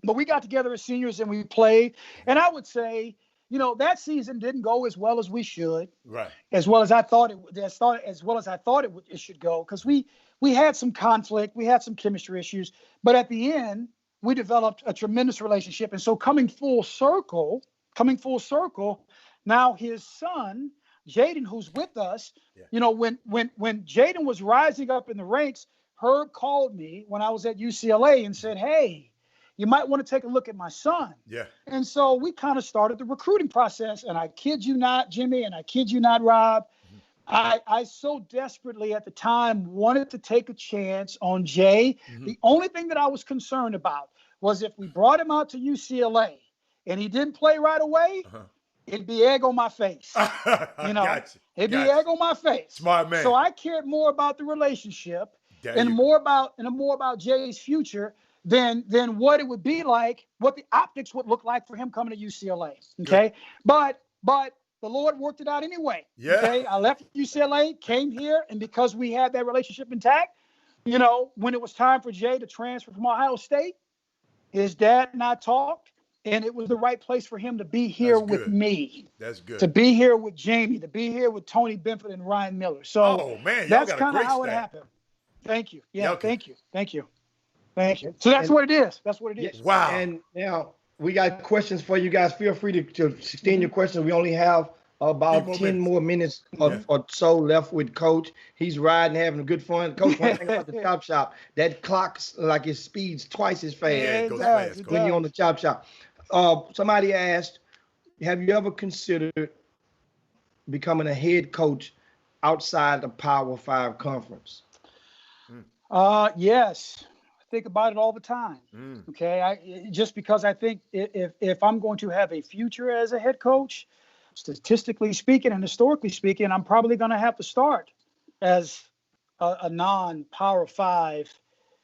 we got together as seniors and we played. And I would say, you know, that season didn't go as well as we should, right? As well as I thought it should go, because we had some conflict, we had some chemistry issues, but at the end we developed a tremendous relationship. And so coming full circle, now his son Jaden, who's with us, you know, when Jaden was rising up in the ranks, Herb called me when I was at UCLA and said, hey, you might want to take a look at my son. Yeah. And so we kind of started the recruiting process. And I kid you not, Jimmy, and I kid you not, Rob, I so desperately at the time wanted to take a chance on Jay. The only thing that I was concerned about was if we brought him out to UCLA and he didn't play right away, it'd be egg on my face. You know, Gotcha. it'd be egg on my face. Smart man. So I cared more about the relationship and more about Jay's future than what it would be like, what the optics would look like for him coming to UCLA. Okay. Good. But the Lord worked it out anyway. Yeah. Okay. I left UCLA, came here, and because we had that relationship intact, you know, when it was time for Jay to transfer from Ohio State, his dad and I talked, and it was the right place for him to be here with me. That's good. To be here with Jamie, to be here with Tony Benford and Ryan Miller. So that's kind of how it happened. Thank you. Yeah, thank you. So that's what it is. That's what it is. Wow. And now we got questions for you guys. Feel free to extend your questions. We only have about 10 more minutes or so left with Coach. He's riding, having a good fun. Coach, one thing about the Chop Shop, that clock's like it speeds twice as fast. Yeah, it goes fast, when you're on the Chop Shop. Somebody asked, have you ever considered becoming a head coach outside the Power 5 conference? Yes. Think about it all the time. Okay. Just because I think if I'm going to have a future as a head coach, statistically speaking and historically speaking, I'm probably going to have to start as a non-Power 5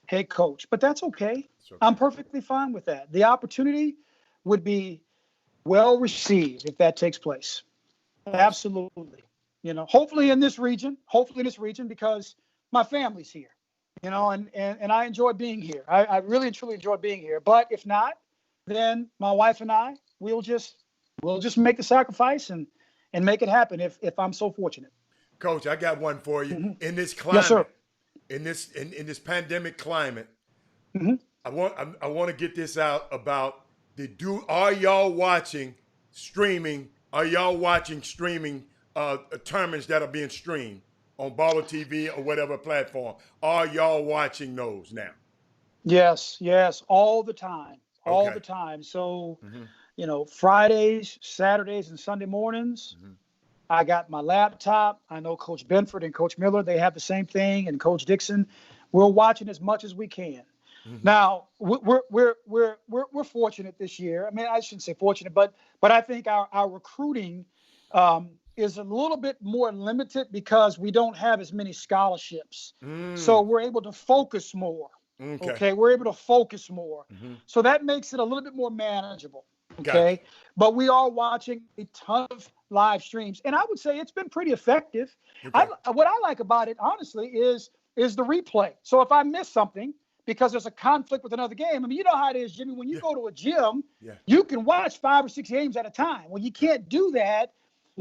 head coach, but that's okay. I'm perfectly fine with that. The opportunity would be well received if that takes place. Absolutely. You know, hopefully in this region, because my family's here. You know, and I enjoy being here. I really and truly enjoy being here. But if not, then my wife and I, we'll just make the sacrifice and make it happen if I'm so fortunate. Coach, I got one for you. In this climate, yes, sir. in this pandemic climate, I want to get this out about are y'all watching streaming? Are y'all watching streaming tournaments that are being streamed on Baller TV or whatever platform? Are y'all watching those now? Yes, all the time. All the time. So, you know, Fridays, Saturdays, and Sunday mornings, I got my laptop. I know Coach Benford and Coach Miller, they have the same thing, and Coach Dixon. We're watching as much as we can. Now, we're fortunate this year. I mean, I shouldn't say fortunate, but I think our recruiting is a little bit more limited because we don't have as many scholarships. So we're able to focus more. Okay. We're able to focus more. So that makes it a little bit more manageable. Okay. Gotcha. But we are watching a ton of live streams. And I would say it's been pretty effective. What I like about it, honestly, is the replay. So if I miss something because there's a conflict with another game, I mean, you know how it is, Jimmy, when you go to a gym, you can watch 5 or 6 games at a time. Well, you can't do that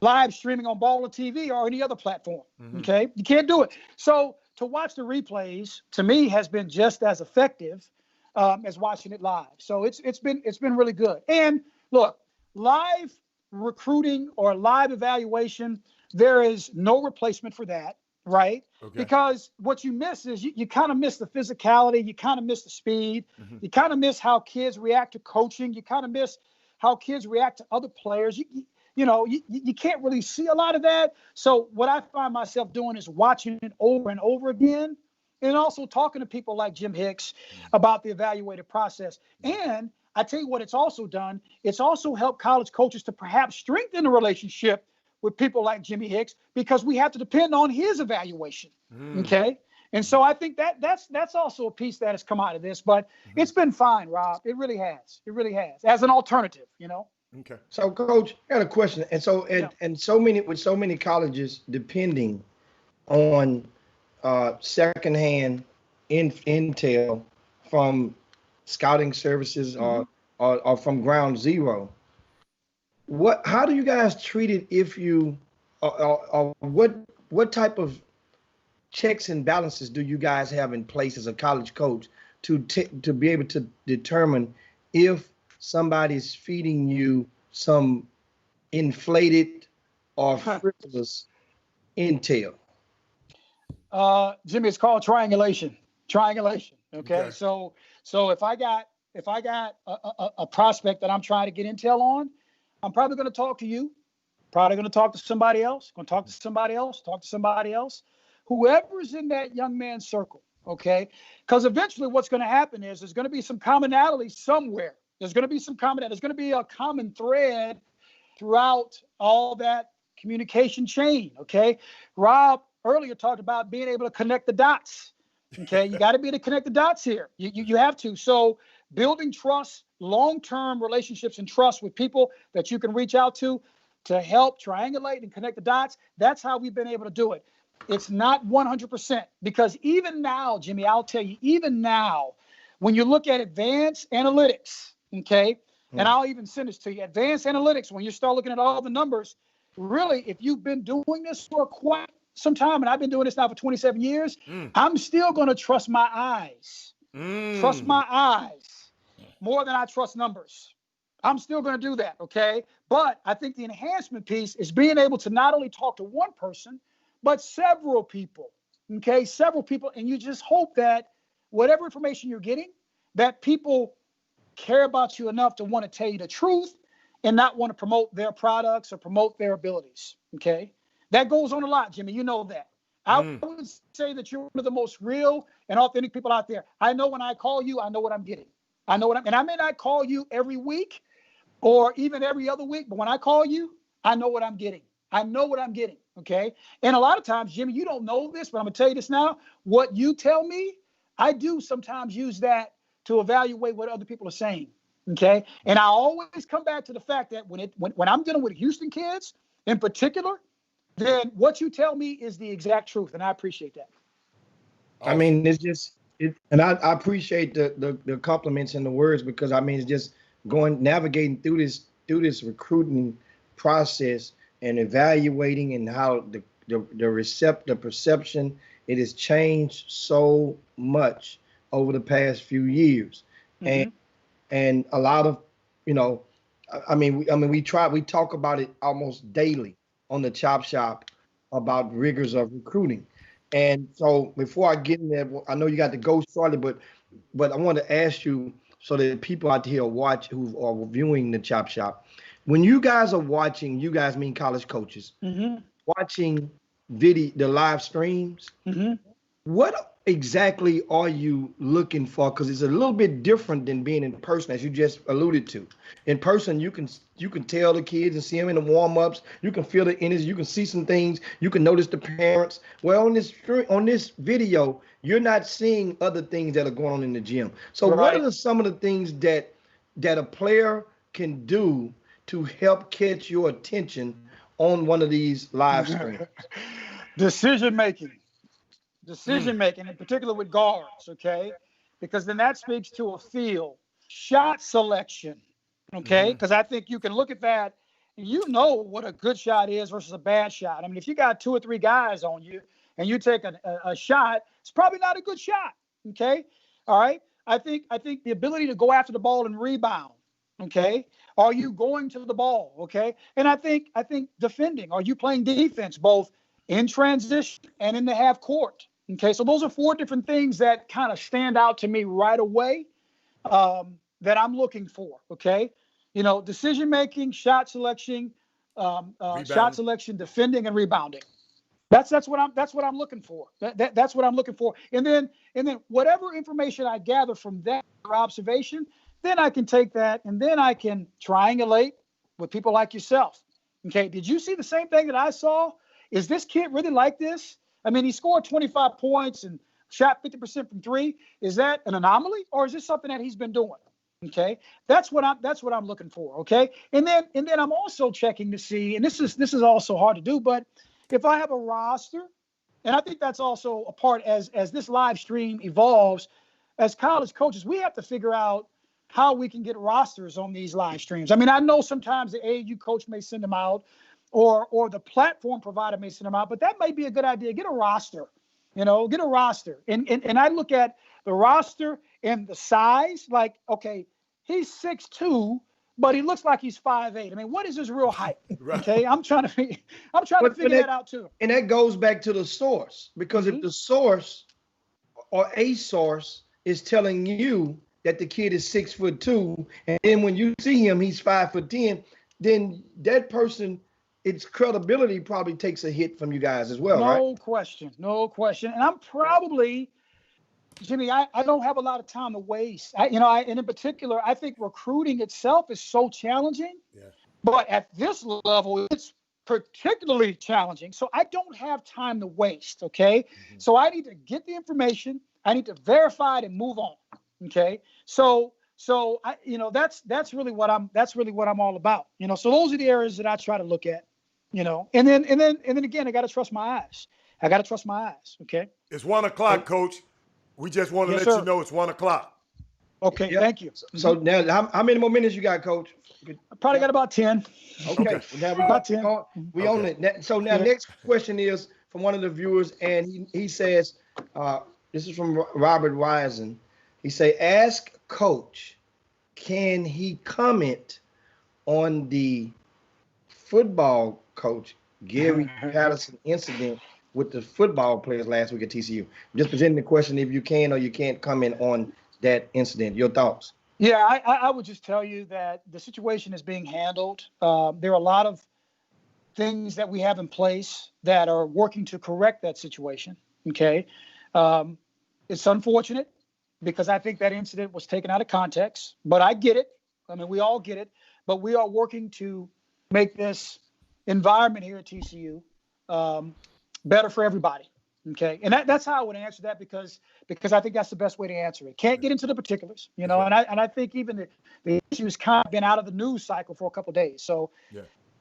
live streaming on Baller TV or any other platform. Okay. You can't do it. So to watch the replays, to me, has been just as effective as watching it live. So it's been really good. And look, live recruiting or live evaluation, there is no replacement for that, right? Because what you miss is you kind of miss the physicality, you kind of miss the speed, you kind of miss how kids react to coaching, you kind of miss how kids react to other players. You can't really see a lot of that. So what I find myself doing is watching it over and over again, and also talking to people like Jim Hicks about the evaluative process. And I tell you what it's also done. It's also helped college coaches to perhaps strengthen the relationship with people like Jimmy Hicks because we have to depend on his evaluation. Okay. And so I think that's also a piece that has come out of this, but it's been fine, Rob. It really has. It really has, as an alternative, you know? Okay. So, Coach, I got a question. And so, and so many colleges depending on secondhand intel from scouting services or from ground zero. How do you guys treat it if you, or what type of checks and balances do you guys have in place as a college coach to be able to determine if somebody's feeding you some inflated or frivolous intel? Jimmy, it's called triangulation. Triangulation. Okay. So if I got a prospect that I'm trying to get intel on, I'm probably going to talk to you. Probably going to talk to somebody else. Going to talk to somebody else. Talk to somebody else. Whoever's in that young man's circle. Okay. Because eventually, what's going to happen is there's going to be some commonality somewhere. There's going to be some common. There's going to be a common thread throughout all that communication chain. Okay. Rob earlier talked about being able to connect the dots. Okay. You got to be able to connect the dots here. You have to. So building trust, long-term relationships and trust with people that you can reach out to help triangulate and connect the dots. That's how we've been able to do it. It's not 100% because even now, Jimmy, I'll tell you, even now, when you look at advanced analytics, okay, and I'll even send this to you, advanced analytics, when you start looking at all the numbers, really, if you've been doing this for quite some time, and I've been doing this now for 27 years, I'm still going to trust my eyes. Trust my eyes more than I trust numbers. I'm still going to do that, okay? But I think the enhancement piece is being able to not only talk to one person, but several people, okay? Several people, and you just hope that whatever information you're getting, that people care about you enough to want to tell you the truth and not want to promote their products or promote their abilities, okay? That goes on a lot, Jimmy. You know that. I would say that you're one of the most real and authentic people out there. I know when I call you, I know what I'm getting. I know and I may not call you every week, or even every other week, but when I call you, I know what I'm getting. I know what I'm getting, okay? And a lot of times, Jimmy, you don't know this, but I'm going to tell you this now. What you tell me, I do sometimes use that to evaluate what other people are saying, okay? And I always come back to the fact that when I'm dealing with Houston kids in particular, then what you tell me is the exact truth, and I appreciate that. Awesome. I mean, it's just, and I appreciate the compliments and the words because, I mean, it's just navigating through this recruiting process and evaluating and how the perception, it has changed so much over the past few years. And a lot of, we talk about it almost daily on the Chop Shop about rigors of recruiting. And so before I get in there, I know you got to go shortly, but I want to ask you, so that people out here who are viewing the Chop Shop, when you guys are watching, you guys mean college coaches, watching the live streams, what exactly are you looking for? Because it's a little bit different than being in person, as you just alluded to. In person, you can tell the kids and see them in the warm-ups. You can feel the energy. You can see some things. You can notice the parents. Well, on this video, you're not seeing other things that are going on in the gym. So what are some of the things that a player can do to help catch your attention on one of these live streams? Decision making, in particular with guards, okay? Because then that speaks to a feel. Shot selection, okay? Because I think you can look at that and you know what a good shot is versus a bad shot. I mean, if you got 2 or 3 guys on you and you take a shot, it's probably not a good shot, okay? All right? I think the ability to go after the ball and rebound, okay? Are you going to the ball, okay? And I think defending. Are you playing defense both in transition and in the half court? Okay, so those are 4 different things that kind of stand out to me right away that I'm looking for. Okay, decision making, shot selection, defending, and rebounding. That's what I'm looking for. That's what I'm looking for. And then whatever information I gather from that observation, then I can take that and then I can triangulate with people like yourself. Okay, did you see the same thing that I saw? Is this kid really like this? I mean, he scored 25 points and shot 50% from 3. Is that an anomaly, or is this something that he's been doing? Okay, that's what I'm looking for. Okay, and then I'm also checking to see, and this is also hard to do, but if I have a roster, and I think that's also a part as this live stream evolves, as college coaches, we have to figure out how we can get rosters on these live streams. I mean, I know sometimes the AAU coach may send them out, or the platform provider may send them out, but that might be a good idea. Get a roster, get a roster. And I look at the roster and the size, like, okay, he's 6'2", but he looks like he's 5'8". I mean, what is his real height? Right. Okay, I'm trying to figure that out too. And that goes back to the source, because if the source or a source is telling you that the kid is 6'2", and then when you see him, he's 5'10", then that person, its credibility probably takes a hit from you guys as well, right? No question. And I'm probably, Jimmy, I don't have a lot of time to waste. And in particular, I think recruiting itself is so challenging. Yeah. But at this level, it's particularly challenging. So I don't have time to waste. Okay. Mm-hmm. So I need to get the information. I need to verify it and move on. Okay. So I, that's really what I'm all about. So those are the areas that I try to look at. And then again, I got to trust my eyes. Okay. It's 1 o'clock, Coach. We just want to let you know it's 1 o'clock. Okay, yep. Thank you. So now, how many more minutes you got, Coach? I probably got about 10. Okay. Now we got 10. We own it. So now, next question is from one of the viewers, and he says, this is from Robert Wisen. He say, ask Coach, can he comment on the football coach Gary Patterson incident with the football players last week at TCU? I'm just presenting the question if you can or you can't comment on that incident. Your thoughts? Yeah, I would just tell you that the situation is being handled. There are a lot of things that we have in place that are working to correct that situation. Okay. It's unfortunate because I think that incident was taken out of context, but I get it. I mean, we all get it, but we are working to make this environment here at TCU better for everybody. Okay. And that's how I would answer that because I think that's the best way to answer it. Can't get into the particulars, and I think even the issue's kind of been out of the news cycle for a couple of days. So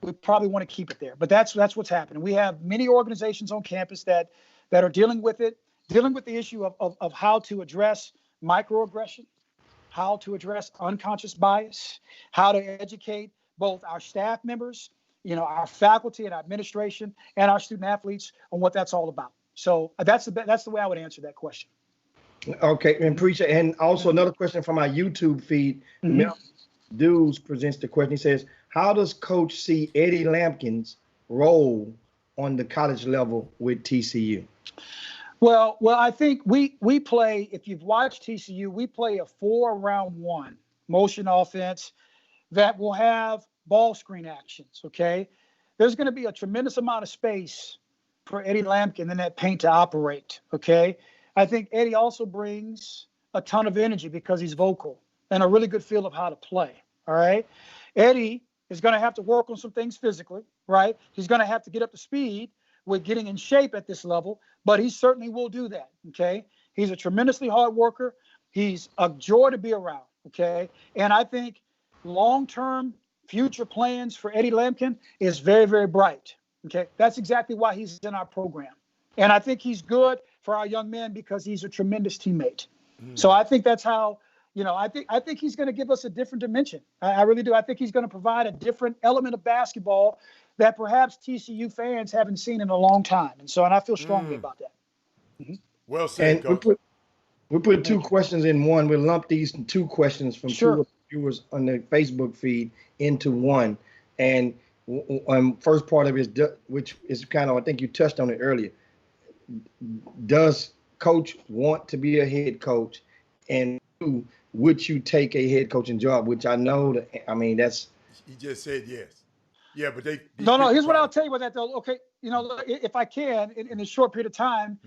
we probably want to keep it there, but that's what's happening. We have many organizations on campus that are dealing with it, dealing with the issue of how to address microaggression, how to address unconscious bias, how to educate both our staff members, our faculty and our administration and our student athletes on what that's all about. So that's the way I would answer that question. Okay, and appreciate. And also another question from our YouTube feed. Mm-hmm. Dudes presents the question. He says, "How does Coach see Eddie Lampkin's role on the college level with TCU?" Well, I think we play. If you've watched TCU, we play a 4-round-1 motion offense that will have ball screen actions. Okay, there's going to be a tremendous amount of space for Eddie Lampkin in that paint to operate. Okay. I think Eddie also brings a ton of energy because he's vocal and a really good feel of how to play. All right. Eddie is going to have to work on some things physically, right? He's going to have to get up to speed with getting in shape at this level, but he certainly will do that. Okay. He's a tremendously hard worker. He's a joy to be around. Okay. And I think long-term future plans for Eddie Lampkin is very, very bright. Okay, that's exactly why he's in our program. And I think he's good for our young men because he's a tremendous teammate. So I think that's how, I think he's going to give us a different dimension. I really do. I think he's going to provide a different element of basketball that perhaps TCU fans haven't seen in a long time. And I feel strongly about that. Mm-hmm. Well said, Coach. We put two questions in one. We lump these two questions from two viewers on the Facebook feed into one. And first part of it is, which is kind of, I think you touched on it earlier. Does Coach want to be a head coach? And would you take a head coaching job? Which I know that, that's. He just said yes. Yeah, but they. No. Here's what I'll tell you about that, though. Okay, if I can, in a short period of time,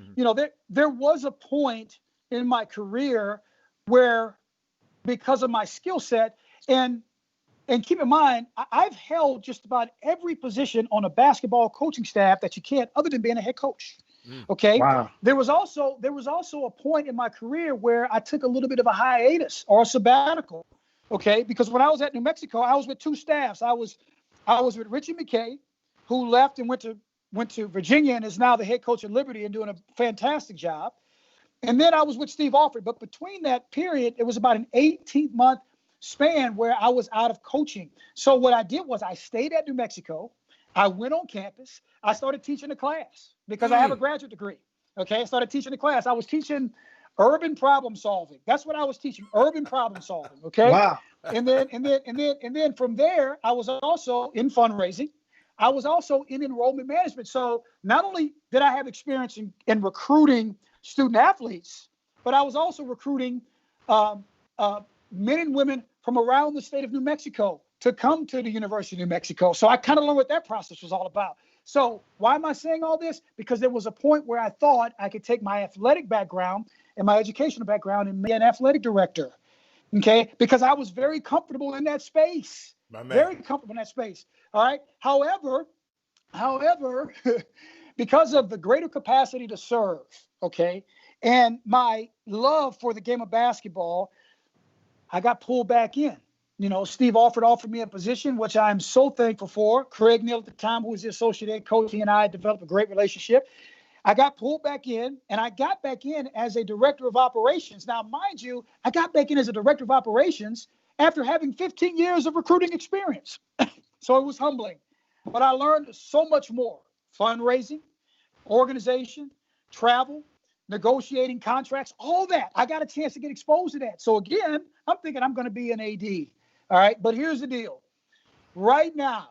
there was a point in my career where, because of my skill set, and keep in mind, I've held just about every position on a basketball coaching staff that you can, other than being a head coach. Okay. Wow. There was also a point in my career where I took a little bit of a hiatus or a sabbatical. Okay. Because when I was at New Mexico, I was with two staffs. I was with Richie McKay, who left and went to Virginia and is now the head coach at Liberty and doing a fantastic job. And then I was with Steve Alford. But between that period, it was about an 18-month span where I was out of coaching. So what I did was I stayed at New Mexico. I went on campus. I started teaching a class because I have a graduate degree. Okay. I started teaching a class. I was teaching urban problem solving. That's what I was teaching, urban problem solving. Okay. Wow. And then from there, I was also in fundraising. I was also in enrollment management. So not only did I have experience in recruiting student athletes, but I was also recruiting men and women from around the state of New Mexico to come to the University of New Mexico. So I kind of learned what that process was all about. So why am I saying all this? Because there was a point where I thought I could take my athletic background and my educational background and be an athletic director. Okay, because I was very comfortable in that space. Very comfortable in that space. All right. However, because of the greater capacity to serve, okay, and my love for the game of basketball, I got pulled back in. You know, Steve offered me a position, which I'm so thankful for. Craig Neal at the time, who was the associate head coach, he and I developed a great relationship. I got pulled back in, and I got back in as a director of operations. Now, mind you, I got back in as a director of operations after having 15 years of recruiting experience. So it was humbling. But I learned so much more: fundraising, organization, travel, negotiating contracts, all that. I got a chance to get exposed to that. So again, I'm thinking I'm going to be an AD. All right. But here's the deal. Right now,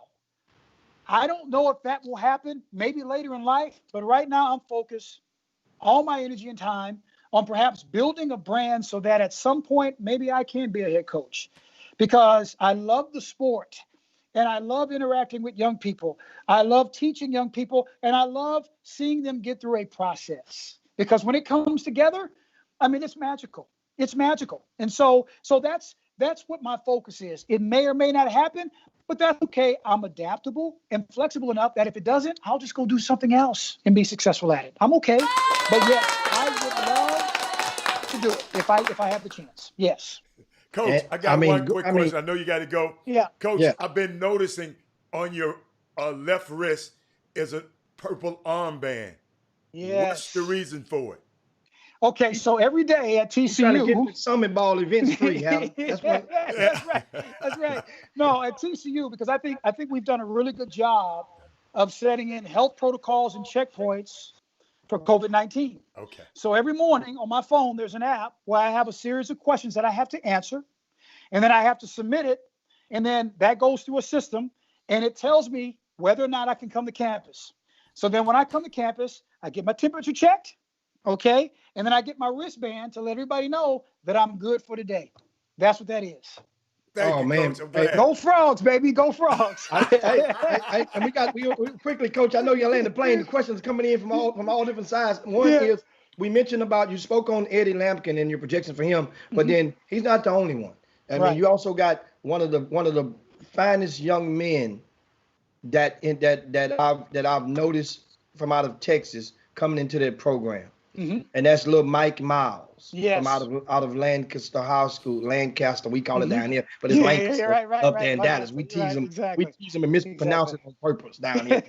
I don't know if that will happen, maybe later in life, but right now I'm focused all my energy and time on perhaps building a brand so that at some point, maybe I can be a head coach, because I love the sport and I love interacting with young people. I love teaching young people, and I love seeing them get through a process, because when it comes together, I mean, it's magical. It's magical. And so that's what my focus is. It may or may not happen, but that's okay. I'm adaptable and flexible enough that if it doesn't, I'll just go do something else and be successful at it. I'm okay. But yes, I would love to do it if I have the chance. Yes. Coach, I got one quick question. I know you got to go. Yeah. Coach, I've been noticing on your left wrist is a purple armband. Yes. What's the reason for it? Okay, so every day at TCU, trying to get the Summit Ball events free, Hal. That's right. That's right. No, at TCU, because I think we've done a really good job of setting in health protocols and checkpoints for COVID-19. Okay. So every morning on my phone, there's an app where I have a series of questions that I have to answer, and then I have to submit it, and then that goes through a system, and it tells me whether or not I can come to campus. So then when I come to campus, I get my temperature checked, okay? And then I get my wristband to let everybody know that I'm good for the day. That's what that is. Thank you, man. Coach. Hey, Go Frogs, baby. Go Frogs. And we quickly, Coach, I know you're landing the plane. The questions coming in from all different sides. One is, we mentioned about, you spoke on Eddie Lampkin and your projections for him, but then he's not the only one. I mean, you also got one of the finest young men that I've noticed from out of Texas coming into that program. And that's little Mike Miles from out of Lancaster High School. Lancaster, we call it down here, but it's Lancaster up there in Dallas. We tease him. We tease him and mispronounce it on purpose down here.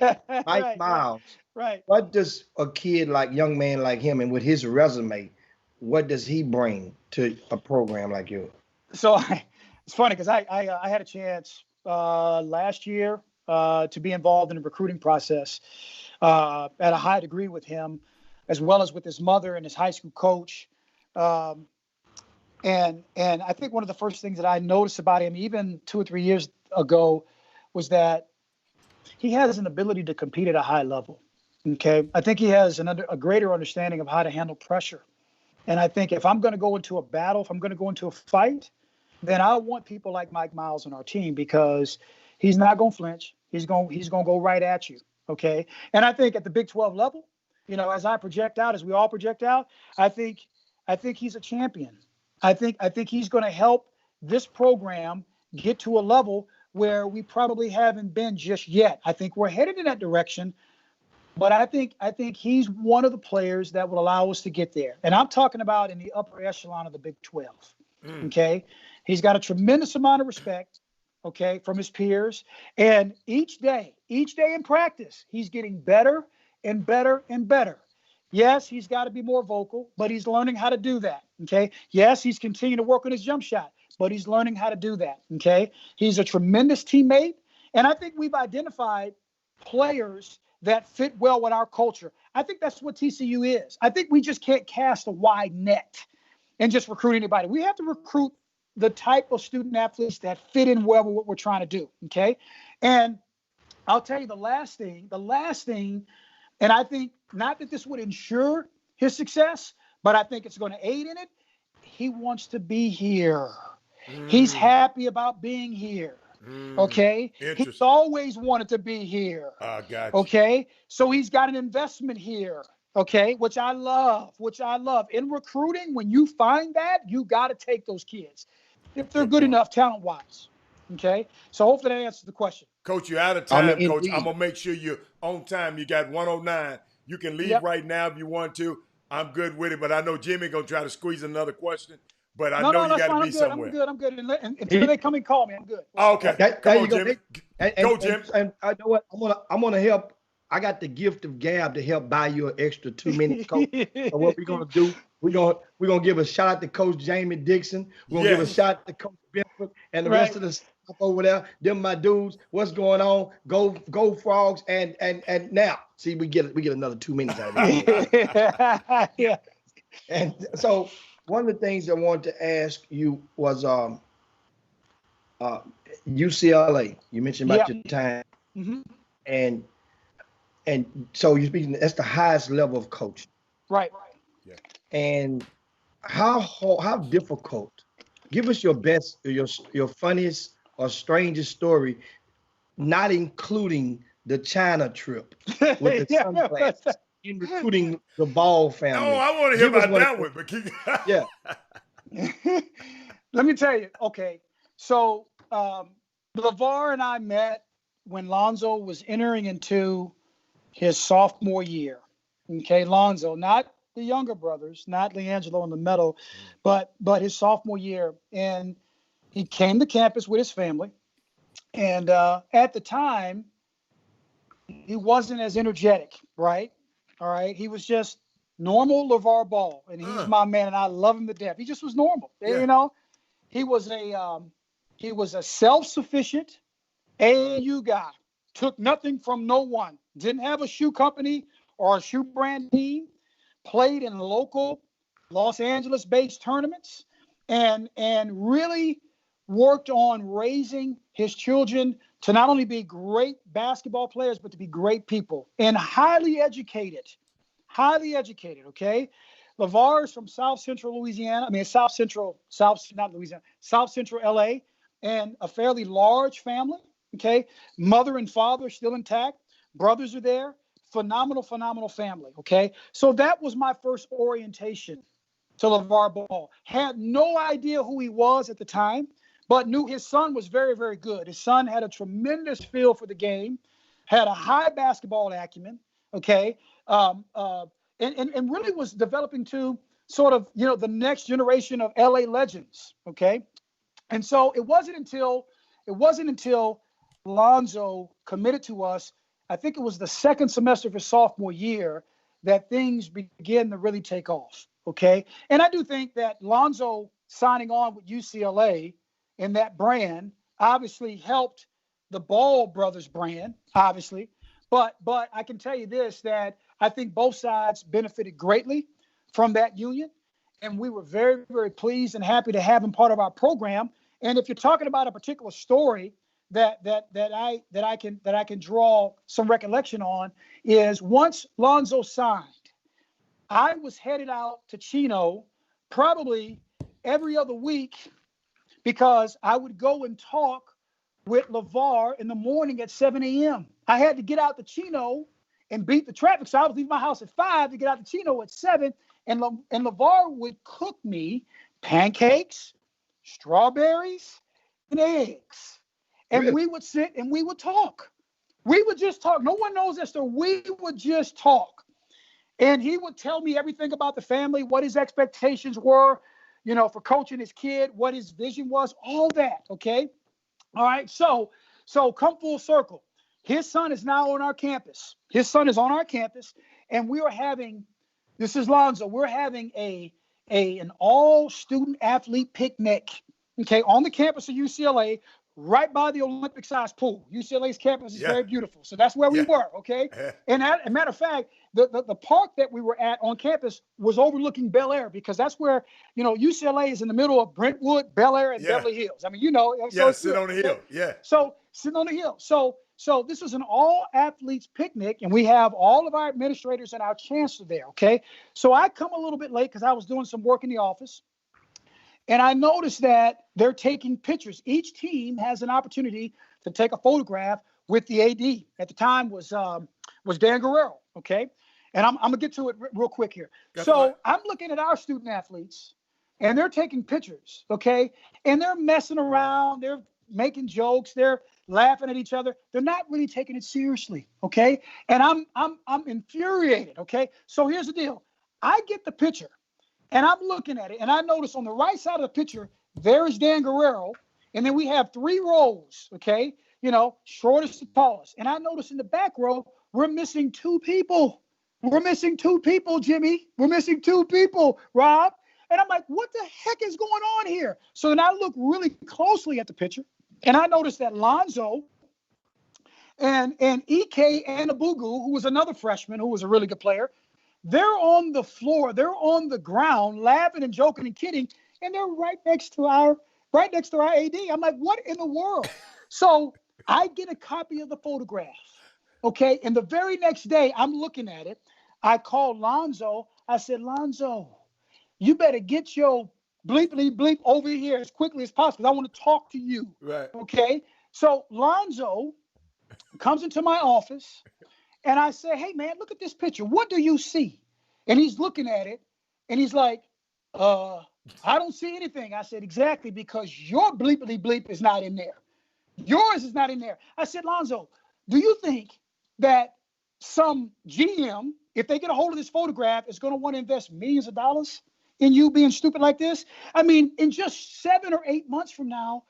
Mike Miles. Right. What does a kid young man like him, and with his resume, what does he bring to a program like yours? So it's funny because I had a chance last year to be involved in the recruiting process at a high degree with him, as well as with his mother and his high school coach. And I think one of the first things that I noticed about him, even 2 or 3 years ago, was that he has an ability to compete at a high level. Okay. I think he has a greater understanding of how to handle pressure. And I think if I'm going to go into a battle, if I'm going to go into a fight, then I want people like Mike Miles on our team, because he's not going to flinch. He's going to go right at you. Okay. And I think at the Big 12 level, as I project out, as we all project out, I think he's a champion. I think he's going to help this program get to a level where we probably haven't been just yet. I think we're headed in that direction, but I think he's one of the players that will allow us to get there. And I'm talking about in the upper echelon of the Big 12. Okay. He's got a tremendous amount of respect, okay, from his peers. And each day in practice, he's getting better and better and better. Yes, he's got to be more vocal, but he's learning how to do that. Okay. Yes, he's continuing to work on his jump shot, but he's learning how to do that. Okay. He's a tremendous teammate. And I think we've identified players that fit well with our culture. I think that's what TCU is. I think we just can't cast a wide net and just recruit anybody. We have to recruit the type of student athletes that fit in well with what we're trying to do. Okay. And I'll tell you the last thing, and I think not that this would ensure his success, but I think it's going to aid in it. He wants to be here. He's happy about being here. Okay. He's always wanted to be here. Gotcha. Okay. So he's got an investment here. Okay. Which I love. In recruiting, when you find that, you got to take those kids if they're good enough talent wise. Okay. So hopefully that answers the question. Coach, you're out of time, Coach. I'm going to make sure you're on time. You got 109. You can leave right now if you want to. I'm good with it, but I know Jimmy going to try to squeeze another question. But I know you got to be somewhere. I'm good. And until they come and call me, I'm good. Okay. Come on, Jimmy. Go, Jim. And I know what? I'm gonna help. I got the gift of gab to help buy you an extra 2 minutes, Coach. So what we're gonna do? We're gonna give a shout out to Coach Jamie Dixon. We're gonna give a shout out to Coach Benford and the rest of the stuff over there. Them my dudes. What's going on? Go Frogs. And now see we get another 2 minutes out of it. Yeah. And so. One of the things I wanted to ask you was UCLA. You mentioned about your time, and so you're speaking. That's the highest level of coaching, right? Yeah. And how difficult? Give us your best, your funniest or strangest story, not including the China trip with the sunglasses. In recruiting the Ball family. Oh, I want to hear about that one. But yeah. Let me tell you. Okay, so LeVar and I met when Lonzo was entering into his sophomore year. Okay, Lonzo, not the younger brothers, not LeAngelo and LaMelo, but his sophomore year, and he came to campus with his family, and at the time, he wasn't as energetic, right? All right. He was just normal LeVar Ball, and he's my man, and I love him to death. He just was normal. Yeah. You know, he was a self-sufficient AAU guy, took nothing from no one, didn't have a shoe company or a shoe brand team, played in local Los Angeles-based tournaments, and really worked on raising his children to not only be great basketball players, but to be great people and highly educated, okay? LeVar is from South Central LA, and a fairly large family, okay? Mother and father still intact. Brothers are there. Phenomenal family, okay? So that was my first orientation to LeVar Ball. Had no idea who he was at the time, but knew his son was very, very good. His son had a tremendous feel for the game, had a high basketball acumen, okay, and really was developing to sort of, the next generation of LA legends, okay? And so it wasn't until Lonzo committed to us, I think it was the second semester of his sophomore year, that things began to really take off, okay? And I do think that Lonzo signing on with UCLA and that brand obviously helped the Ball brothers brand, obviously. But I can tell you this, that I think both sides benefited greatly from that union. And we were very, very pleased and happy to have him part of our program. And if you're talking about a particular story that I can draw some recollection on, is once Lonzo signed, I was headed out to Chino probably every other week, because I would go and talk with LeVar in the morning at 7 a.m. I had to get out to Chino and beat the traffic. So I would leave my house at 5 to get out to Chino at 7. And LeVar would cook me pancakes, strawberries, and eggs. And really? We would sit and we would talk. We would just talk. No one knows this, so we would just talk. And he would tell me everything about the family, what his expectations were, for coaching his kid, what his vision was, all that, okay? All right, so come full circle. His son is now on our campus. And we are having, this is Lonzo, we're having an all-student athlete picnic, okay, on the campus of UCLA, right by the Olympic-sized pool. UCLA's campus is very beautiful. So that's where we were, okay? And as a matter of fact, the park that we were at on campus was overlooking Bel Air, because that's where, UCLA is in the middle of Brentwood, Bel Air, and Beverly Hills. I mean, so sit on the hill. Yeah. So sitting on the hill. So So this was an all athletes picnic, and we have all of our administrators and our chancellor there. Okay. So I come a little bit late because I was doing some work in the office, and I noticed that they're taking pictures. Each team has an opportunity to take a photograph with the AD. At the time was Dan Guerrero. Okay. And I'm going to get to it real quick here. I'm looking at our student athletes, and they're taking pictures. Okay. And they're messing around. They're making jokes. They're laughing at each other. They're not really taking it seriously. Okay. And I'm infuriated. Okay. So here's the deal. I get the picture and I'm looking at it, and I notice on the right side of the picture, there is Dan Guerrero. And then we have 3 rows. Okay. Shortest to tallest. And I notice in the back row, we're missing 2 people. We're missing 2 people, Jimmy. We're missing 2 people, Rob. And I'm like, what the heck is going on here? So then I look really closely at the picture, and I noticed that Lonzo and Ike Anabugu, who was another freshman who was a really good player, they're on the floor, they're on the ground, laughing and joking and kidding, and they're right next to our AD. I'm like, what in the world? So I get a copy of the photograph. Okay. And the very next day, I'm looking at it. I called Lonzo. I said, Lonzo, you better get your bleeply bleep over here as quickly as possible. I want to talk to you. Right. Okay. So Lonzo comes into my office, and I say, hey, man, look at this picture. What do you see? And he's looking at it, and he's like, I don't see anything. I said, exactly, because your bleeply bleep is not in there. Yours is not in there. I said, Lonzo, do you think that some GM, if they get a hold of this photograph, is going to want to invest millions of dollars in you being stupid like this? I mean, in just 7 or 8 months from now,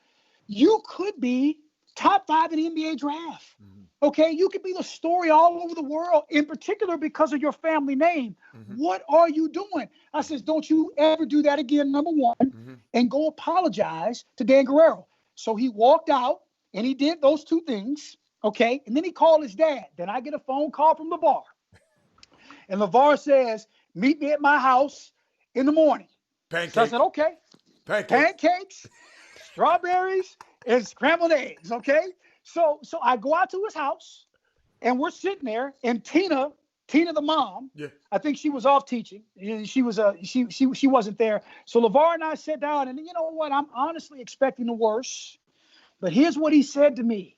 you could be top 5 in the NBA draft. Mm-hmm. Okay, you could be the story all over the world, in particular because of your family name. Mm-hmm. What are you doing? I says, don't you ever do that again, number one, mm-hmm. and go apologize to Dan Guerrero. So he walked out, and he did those 2 things. Okay. And then he called his dad. Then I get a phone call from LeVar. And LeVar says, meet me at my house in the morning. Pancakes. So I said, okay. Pancakes, strawberries, and scrambled eggs. Okay. So I go out to his house, and we're sitting there, and Tina, the mom, yeah. I think she was off teaching. She wasn't there. So LeVar and I sat down, and you know what? I'm honestly expecting the worst. But here's what he said to me.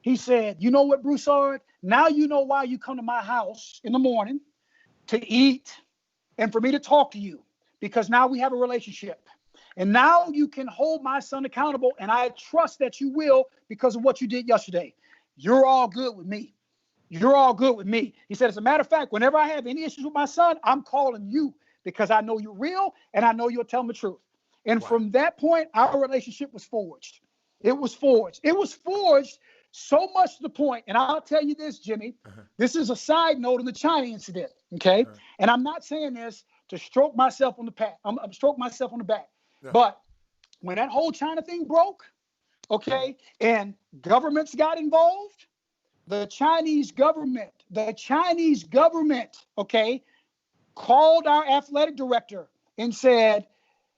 He said, you know what, Broussard? Now you know why you come to my house in the morning to eat and for me to talk to you, because now we have a relationship. And now you can hold my son accountable, and I trust that you will because of what you did yesterday. You're all good with me. You're all good with me. He said, as a matter of fact, whenever I have any issues with my son, I'm calling you because I know you're real and I know you'll tell me the truth. And wow. From that point, our relationship was forged. It was forged so much to the point, and I'll tell you this, Jimmy, this is a side note in the China incident, okay? And I'm not saying this to stroke myself on the back. I'm stroke myself on the back. Yeah. But when that whole China thing broke, okay, and governments got involved, the Chinese government, okay, called our athletic director and said,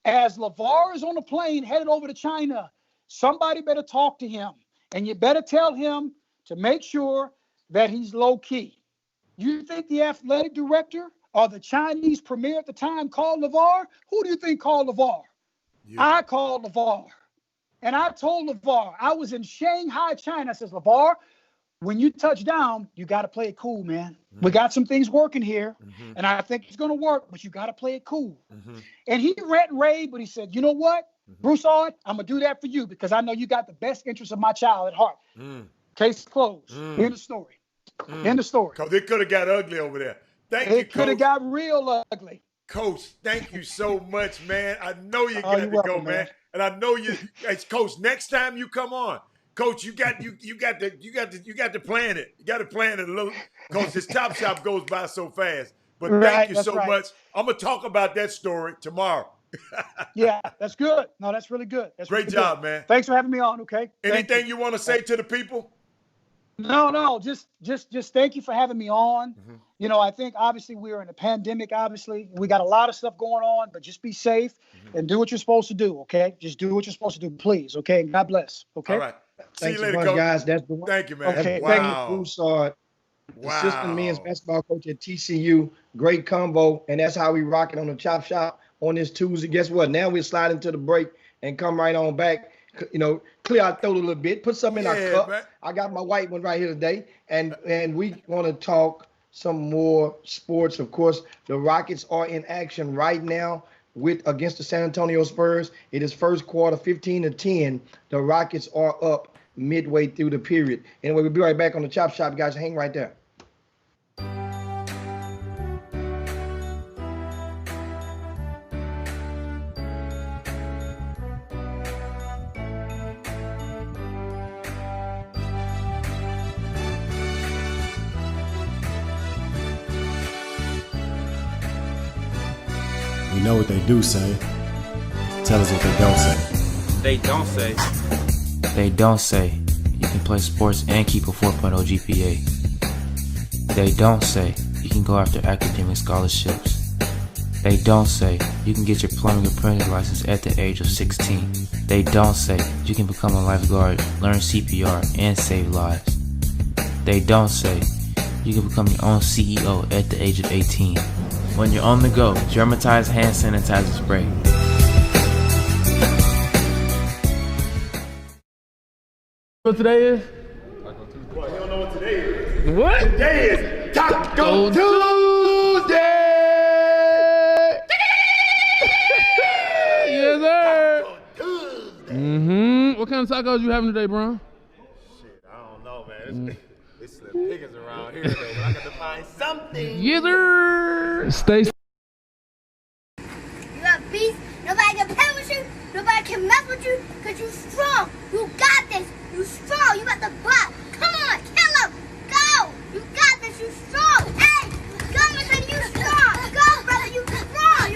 as LeVar is on the plane headed over to China, somebody better talk to him. And you better tell him to make sure that he's low key. You think the athletic director or the Chinese premier at the time called LeVar? Who do you think called LeVar? Yeah. I called LeVar. And I told LeVar, I was in Shanghai, China. I says, LeVar, when you touch down, you got to play it cool, man. Mm-hmm. We got some things working here, and I think it's going to work, but you got to play it cool. Mm-hmm. And he rant and raved, but he said, you know what? Broussard, I'm going to do that for you because I know you got the best interest of my child at heart. Case closed. End of story. End of story. Because it could have got ugly over there. It could have got real ugly. Coach, thank you so much, man. I know you got to go, man. And I know you, hey, Coach, next time you come on, Coach, you got to plan it. You got to plan it a little because this Top Shop goes by so fast. But thank you so much. I'm going to talk about that story tomorrow. Yeah, that's good. No, that's really good. That's great really job, good. Man. Thanks for having me on. Okay. Anything you want to say to the people? No. Just thank you for having me on. You know, I think obviously we're in a pandemic. Obviously, we got a lot of stuff going on, but just be safe and do what you're supposed to do. Okay. Just do what you're supposed to do, please. Okay. And God bless. Okay. All right. See you Thanks a later, bunch, Coach. guys. That's the one. Thank you, man. Okay, Wow. Broussard, assistant men's Wow. basketball coach at TCU. Great combo, and that's how we rock it on the Chop Shop on this Tuesday. Guess what? Now we're sliding to the break and come right on back. You know, clear our throat a little bit, put something in our Yeah, cup. man. I got my white one right here today, and we want to talk some more sports. Of course, the Rockets are in action right now against the San Antonio Spurs. It is first quarter, 15-10. The Rockets are up midway through the period. Anyway, we'll be right back on the Chop Shop, guys. Hang right there. We know what they do say. Tell us what they don't say. They don't say. They don't say you can play sports and keep a 4.0 GPA. They don't say you can go after academic scholarships. They don't say you can get your plumbing apprentice license at the age of 16. They don't say you can become a lifeguard, learn CPR, and save lives. They don't say you can become your own CEO at the age of 18. When you're on the go, Germatized hand sanitizer spray. What today is? Well, you don't know what today is. What? Today is Taco Tuesday. Yes, sir. Taco Tuesday. What kind of tacos you having today, bro? Shit, I don't know, man. It's slim pickings around here, though. But I got to find something. Yes, sir. Stay. You got beast. Nobody can play with you. Nobody can mess with you because you strong. You got this. You strong. You got the butt. Come on, kill him. Go. You got this. You strong. Hey, go, brother. You strong. Go, brother. You strong.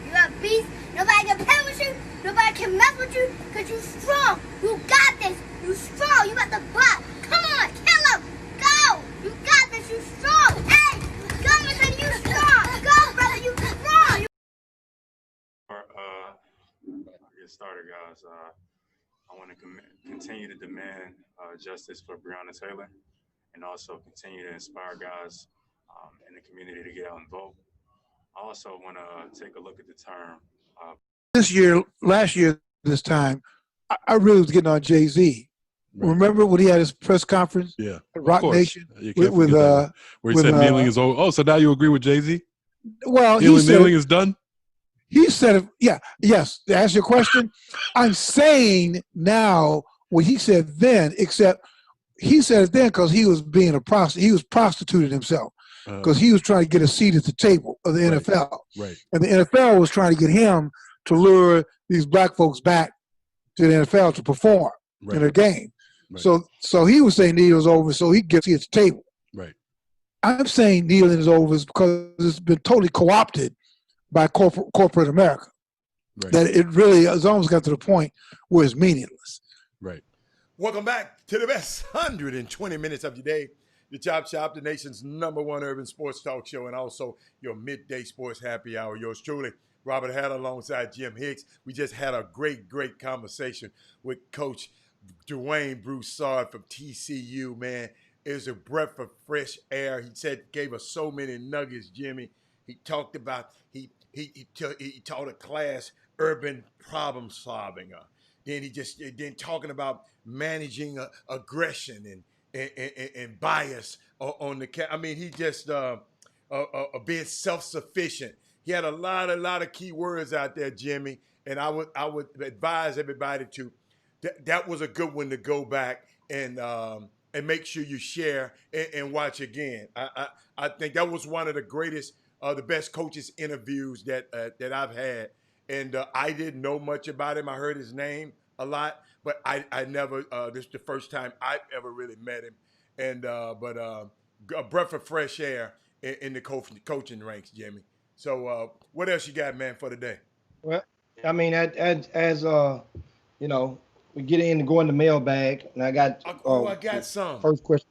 You got beast. Nobody can play with you. Nobody can mess with you because you strong. You got this. You strong. You got the butt. Come on, kill him. Go. You got this. You strong. Hey, go, brother. You strong. Go, brother. You strong. Get started, guys. I want to continue to demand justice for Breonna Taylor and also continue to inspire guys in the community to get out and vote. I also want to take a look at the term. Last year, this time, I really was getting on Jay-Z. Right. Remember when he had his press conference? Yeah. Rock Nation? With where he said kneeling is over. Oh, so now you agree with Jay-Z? Well, kneeling is done? He said, yes. To answer your question, I'm saying now what he said then, except he said it then because he was being a prostitute. He was prostituting himself because he was trying to get a seat at the table of the NFL. Right. And the NFL was trying to get him to lure these black folks back to the NFL to perform in a game. Right. So he was saying kneeling is over so he gets to the table. Right. I'm saying kneeling is over because it's been totally co-opted by corporate America. Right. That it really has almost got to the point where it's meaningless. Right. Welcome back to the best 120 minutes of your day. The Chop Shop, the nation's #1 urban sports talk show, and also your midday sports happy hour. Yours truly, Robert Hatter, alongside Jim Hicks. We just had a great conversation with Coach Dwayne Broussard from TCU, man. It was a breath of fresh air. He gave us so many nuggets, Jimmy. He talked about, he taught a class urban problem solving. Then talking about managing aggression and bias on the. I mean, he just being self-sufficient. He had a lot of key words out there, Jimmy. And I would advise everybody to. That was a good one to go back and make sure you share and watch again. I think that was one of the greatest, the best coaches interviews that I've had. And I didn't know much about him. I heard his name a lot, but I never. This is the first time I've ever really met him. And but a breath of fresh air in the coaching ranks, Jimmy. So what else you got, man, for today? Well, I mean, as you know, we get in and go in the mailbag, and I got I got some first question,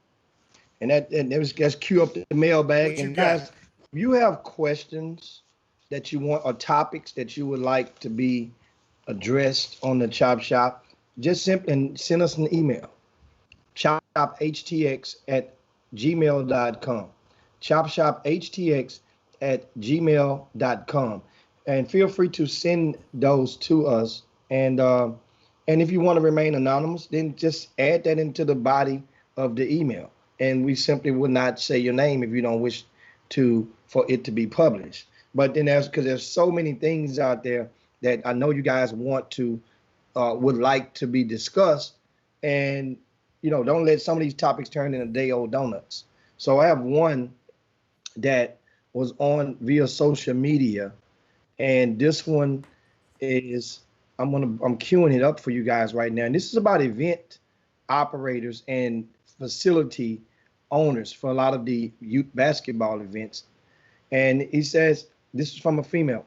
and let's cue up the mailbag. And guys, if you have questions that you want or topics that you would like to be addressed on the Chop Shop, just simply send us an email. chopshophtx@gmail.com. chopshophtx@gmail.com. And feel free to send those to us. And if you want to remain anonymous, then just add that into the body of the email. And we simply will not say your name if you don't wish for it to be published. But then because there's so many things out there that I know you guys want to would like to be discussed, and don't let some of these topics turn into day-old donuts. So I have one that was on via social media, and this one is I'm queuing it up for you guys right now. And this is about event operators and facility owners for a lot of the youth basketball events. And he says, this is from a female.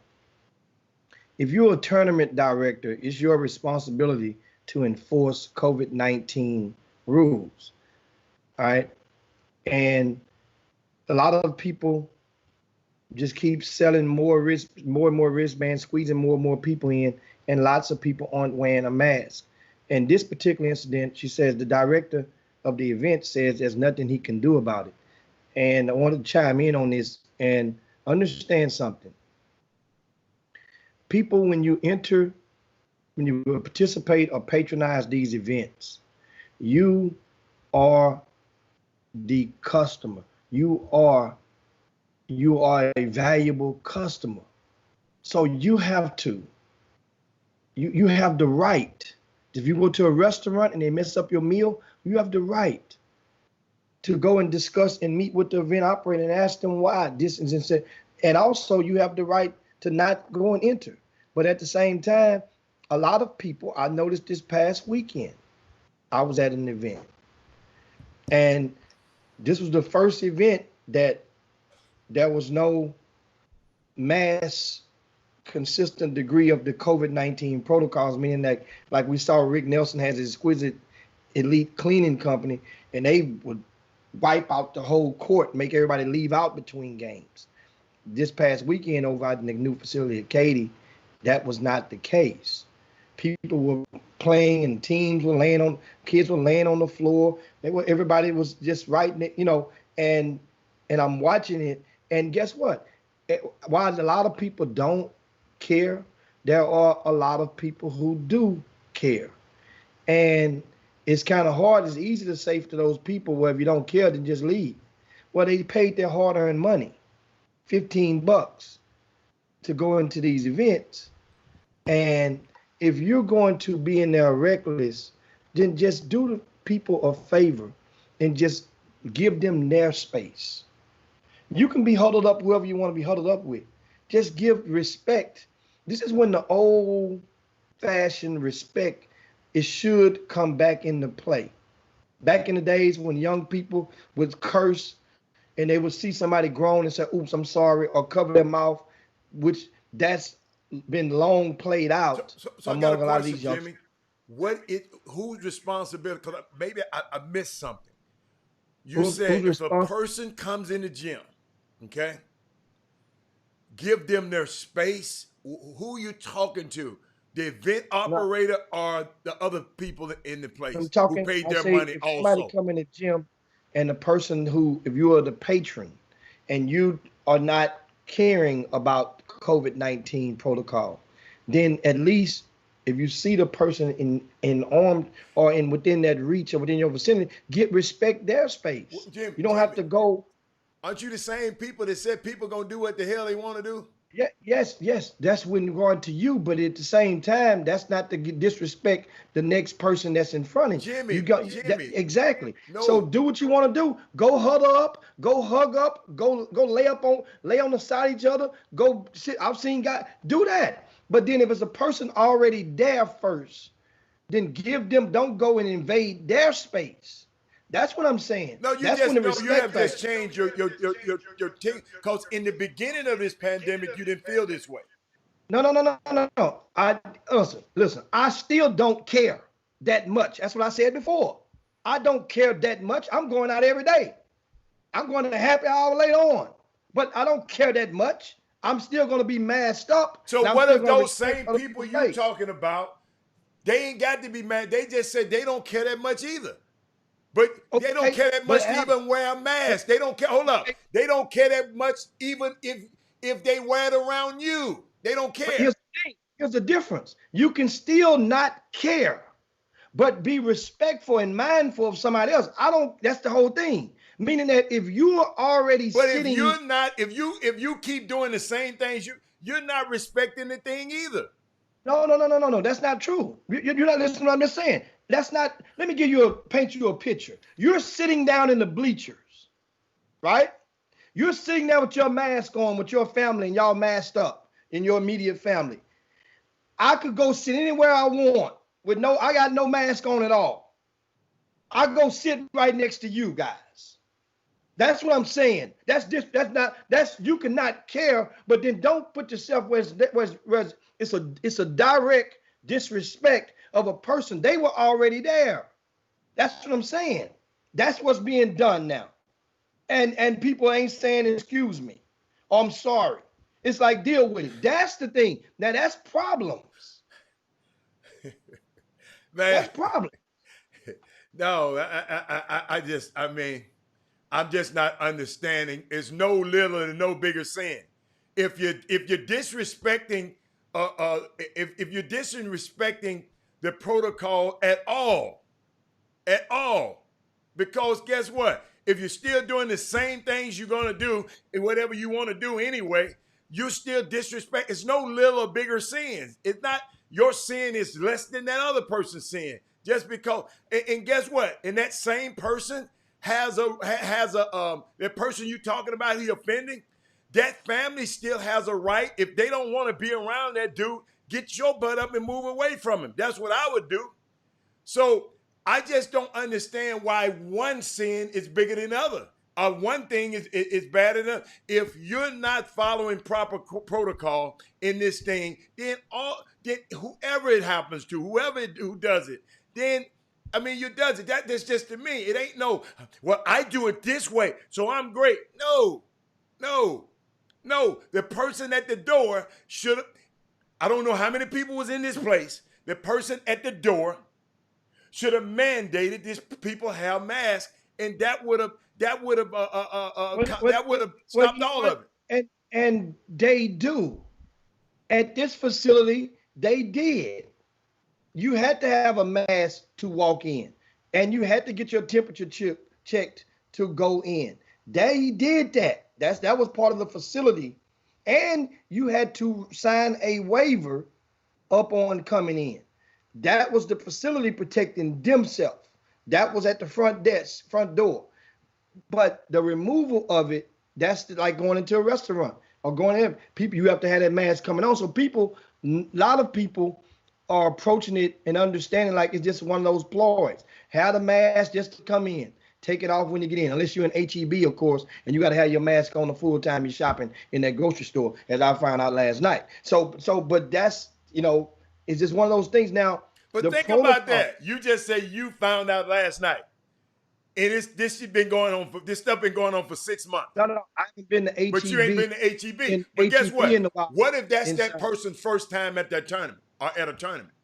If you're a tournament director, it's your responsibility to enforce COVID-19 rules. All right. And a lot of people just keep selling more and more wristbands, squeezing more and more people in, and lots of people aren't wearing a mask. And this particular incident, she says the director of the event says there's nothing he can do about it. And I want to chime in on this and understand something. People, when you participate or patronize these events, you are the customer. You are a valuable customer. So you have to, you have the right. If you go to a restaurant and they mess up your meal, you have the right to go and discuss and meet with the event operator and ask them why this is insane. And also you have the right to not go and enter. But at the same time, a lot of people, I noticed this past weekend, I was at an event. And this was the first event that there was no mass consistent degree of the COVID-19 protocols, meaning that, like we saw Rick Nelson has his exquisite elite cleaning company, and they would wipe out the whole court, make everybody leave out between games. This past weekend over at the new facility at Katy, that was not the case. People were playing and kids were laying on the floor. Everybody was just writing it, and I'm watching it. And guess what? While a lot of people don't care, there are a lot of people who do care. And it's kind of hard. It's easy to say to those people, well, if you don't care, then just leave. Well, they paid their hard-earned money, $15 to go into these events. And if you're going to be in there reckless, then just do the people a favor and just give them their space. You can be huddled up whoever you want to be huddled up with. Just give respect. This is when the old-fashioned respect, it should come back into play. Back in the days when young people would curse and they would see somebody groan and say, oops, I'm sorry, or cover their mouth, which that's been long played out so among a lot of these young Jimmy, whose responsibility? Because maybe I missed something. You said if a person comes in the gym, okay, give them their space. Who are you talking to? The event operator or the other people in the place who paid their money if also? Somebody come in the gym and the person who, if you are the patron and you are not caring about COVID-19 protocol, then at least if you see the person in armed or in within that reach or within your vicinity, respect their space. Well, Jim, you don't have to go. Aren't you the same people that said people gonna do what the hell they want to do? Yeah, yes. That's when regard to you, but at the same time, that's not to disrespect the next person that's in front of you. Jimmy. Exactly. No. So do what you want to do. Go huddle up. Go hug up. Go lay on the side of each other. Go sit. I've seen guys do that. But then if it's a person already there first, then give them. Don't go and invade their space. That's what I'm saying. No, you have to change your team, because in the beginning of this pandemic, you didn't feel this way. No. Listen. I still don't care that much. That's what I said before. I don't care that much. I'm going out every day. I'm going to the happy hour later on, but I don't care that much. I'm still going to be masked up. So what if those same people you talking about, they ain't got to be mad. They just said they don't care that much either. But they don't care that much to even wear a mask. They don't care. Hold up. They don't care that much even if they wear it around you. They don't care. Here's the thing. Here's the difference. You can still not care, but be respectful and mindful of somebody else. That's the whole thing. Meaning that if you are already sitting. But if you're not, if you keep doing the same things, you're not respecting the thing either. No. That's not true. You're not listening to what I'm just saying. That's not, let me paint you a picture. You're sitting down in the bleachers, right? You're sitting there with your mask on with your family and y'all masked up in your immediate family. I could go sit anywhere I want I got no mask on at all. I go sit right next to you guys. That's what I'm saying. You cannot care, but then don't put yourself where it's a direct disrespect of a person. They were already there. That's what I'm saying. That's what's being done now. And people ain't saying excuse me. Or I'm sorry. It's like, deal with it. That's the thing. Now that's problems. Man, that's problem. No, I'm just not understanding. It's no little and no bigger sin. If you're disrespecting if you're disrespecting the protocol at all, because guess what? If you're still doing the same things you're gonna do and whatever you want to do anyway, you still disrespect. It's no little or bigger sin. It's not your sin is less than that other person's sin. Just because, and guess what? And that same person has the person you talking about he offending, that family still has a right. If they don't want to be around that dude, get your butt up and move away from him. That's what I would do. So I just don't understand why one sin is bigger than the other. One thing is bad enough. If you're not following proper protocol in this thing, then whoever it happens to, who does it, then you does it. That's just to me. It ain't well, I do it this way, so I'm great. No. The person at the door should have. I don't know how many people was in this place. The person at the door should have mandated these people have masks, and that would have stopped all of it. And they do. At this facility, they did. You had to have a mask to walk in, and you had to get your temperature checked to go in. They did that. That was part of the facility, and you had to sign a waiver upon coming in. That was the facility protecting themselves. That was at the front door. But the removal of it, that's like going into a restaurant or going in. People, you have to have that mask coming on. So a lot of people are approaching it and understanding like it's just one of those ploys. Have the mask just to come in. Take it off when you get in, unless you're in HEB, of course, and you got to have your mask on the full time you're shopping in that grocery store, as I found out last night. But that's, it's just one of those things now. But think about that. You just say you found out last night. And this stuff been going on for 6 months. No. I haven't been to HEB. But you ain't been to HEB. But guess what? What if that's that person's first time at that tournament or at a tournament?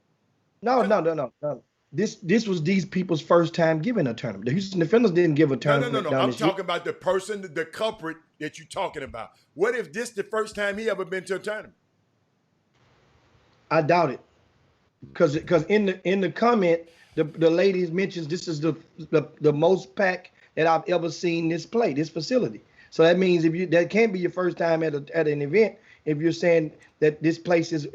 No. This was these people's first time giving a tournament. The Houston Defenders didn't give a tournament. No. I'm talking about the person, the culprit that you're talking about. What if this the first time he ever been to a tournament? I doubt it. Because in the comment, the ladies mentions this is the most packed that I've ever seen this facility. So that means that can't be your first time at an event if you're saying that this place is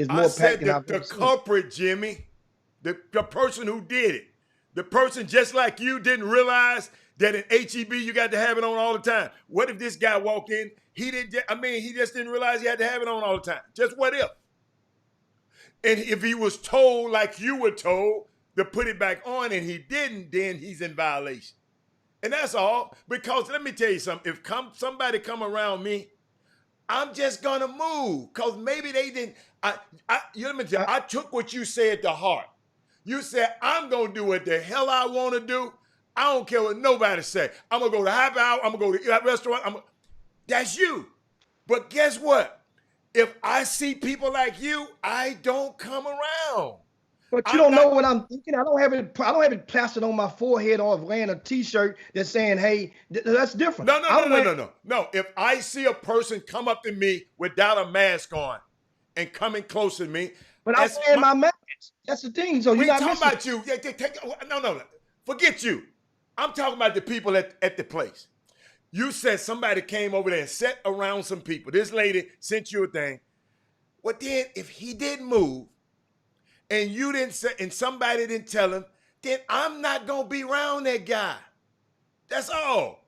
more packed than I've ever seen. The culprit, Jimmy, the person who did it, the person just like you didn't realize that in HEB you got to have it on all the time. What if this guy walked in? He just didn't realize he had to have it on all the time. Just what if? And if he was told like you were told to put it back on and he didn't, then he's in violation. And that's all. Because let me tell you something. If somebody come around me, I'm just going to move. Because maybe they didn't. I took what you said to heart. You said, I'm going to do what the hell I want to do. I don't care what nobody say. I'm going to go to happy hour. I'm going to go to a restaurant. That's you. But guess what? If I see people like you, I don't come around. But you don't know what I'm thinking. I don't have it plastered on my forehead or wearing a T-shirt that's saying, "Hey," that's different. No. If I see a person come up to me without a mask on and coming close to me, but I'm wearing my mask. That's the thing. So you're not talking about you. No. Forget you. I'm talking about the people at the place. You said somebody came over there and sat around some people. This lady sent you a thing. Well, then if he didn't move and you didn't say, and somebody didn't tell him, then I'm not gonna be around that guy. That's all.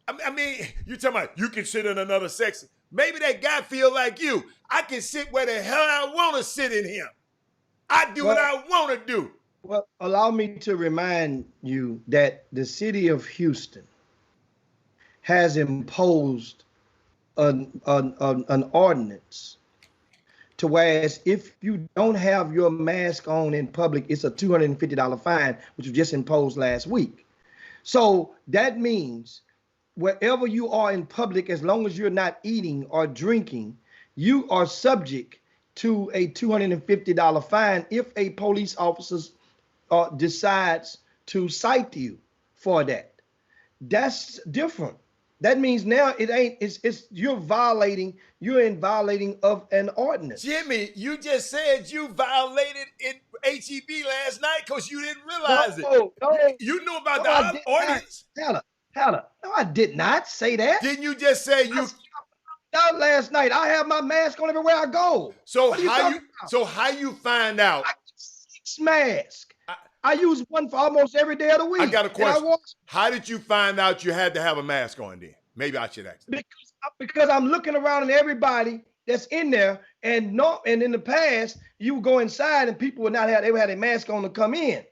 I mean, you talking about you can sit in another section. Maybe that guy feel like you. I can sit where the hell I want to sit in here. I do what I want to do. Well, allow me to remind you that the city of Houston has imposed an ordinance to whereas if you don't have your mask on in public, it's a $250 fine, which was just imposed last week. So that means wherever you are in public, as long as you're not eating or drinking, you are subject to a $250 fine if a police officer decides to cite you for that. That's different. That means now you're in violating of an ordinance. Jimmy, you just said you violated in HEB last night because you didn't realize it. No. You knew about the ordinance? Heller, no, I did not say that. Didn't you just say you out last night? I have my mask on everywhere I go. So how you find out? I got 6 masks. I use one for almost every day of the week. I got a question. How did you find out you had to have a mask on then? Maybe I should ask. Because I'm looking around and everybody that's in there, and in the past, you would go inside and people would not have, they would have a mask on to come in.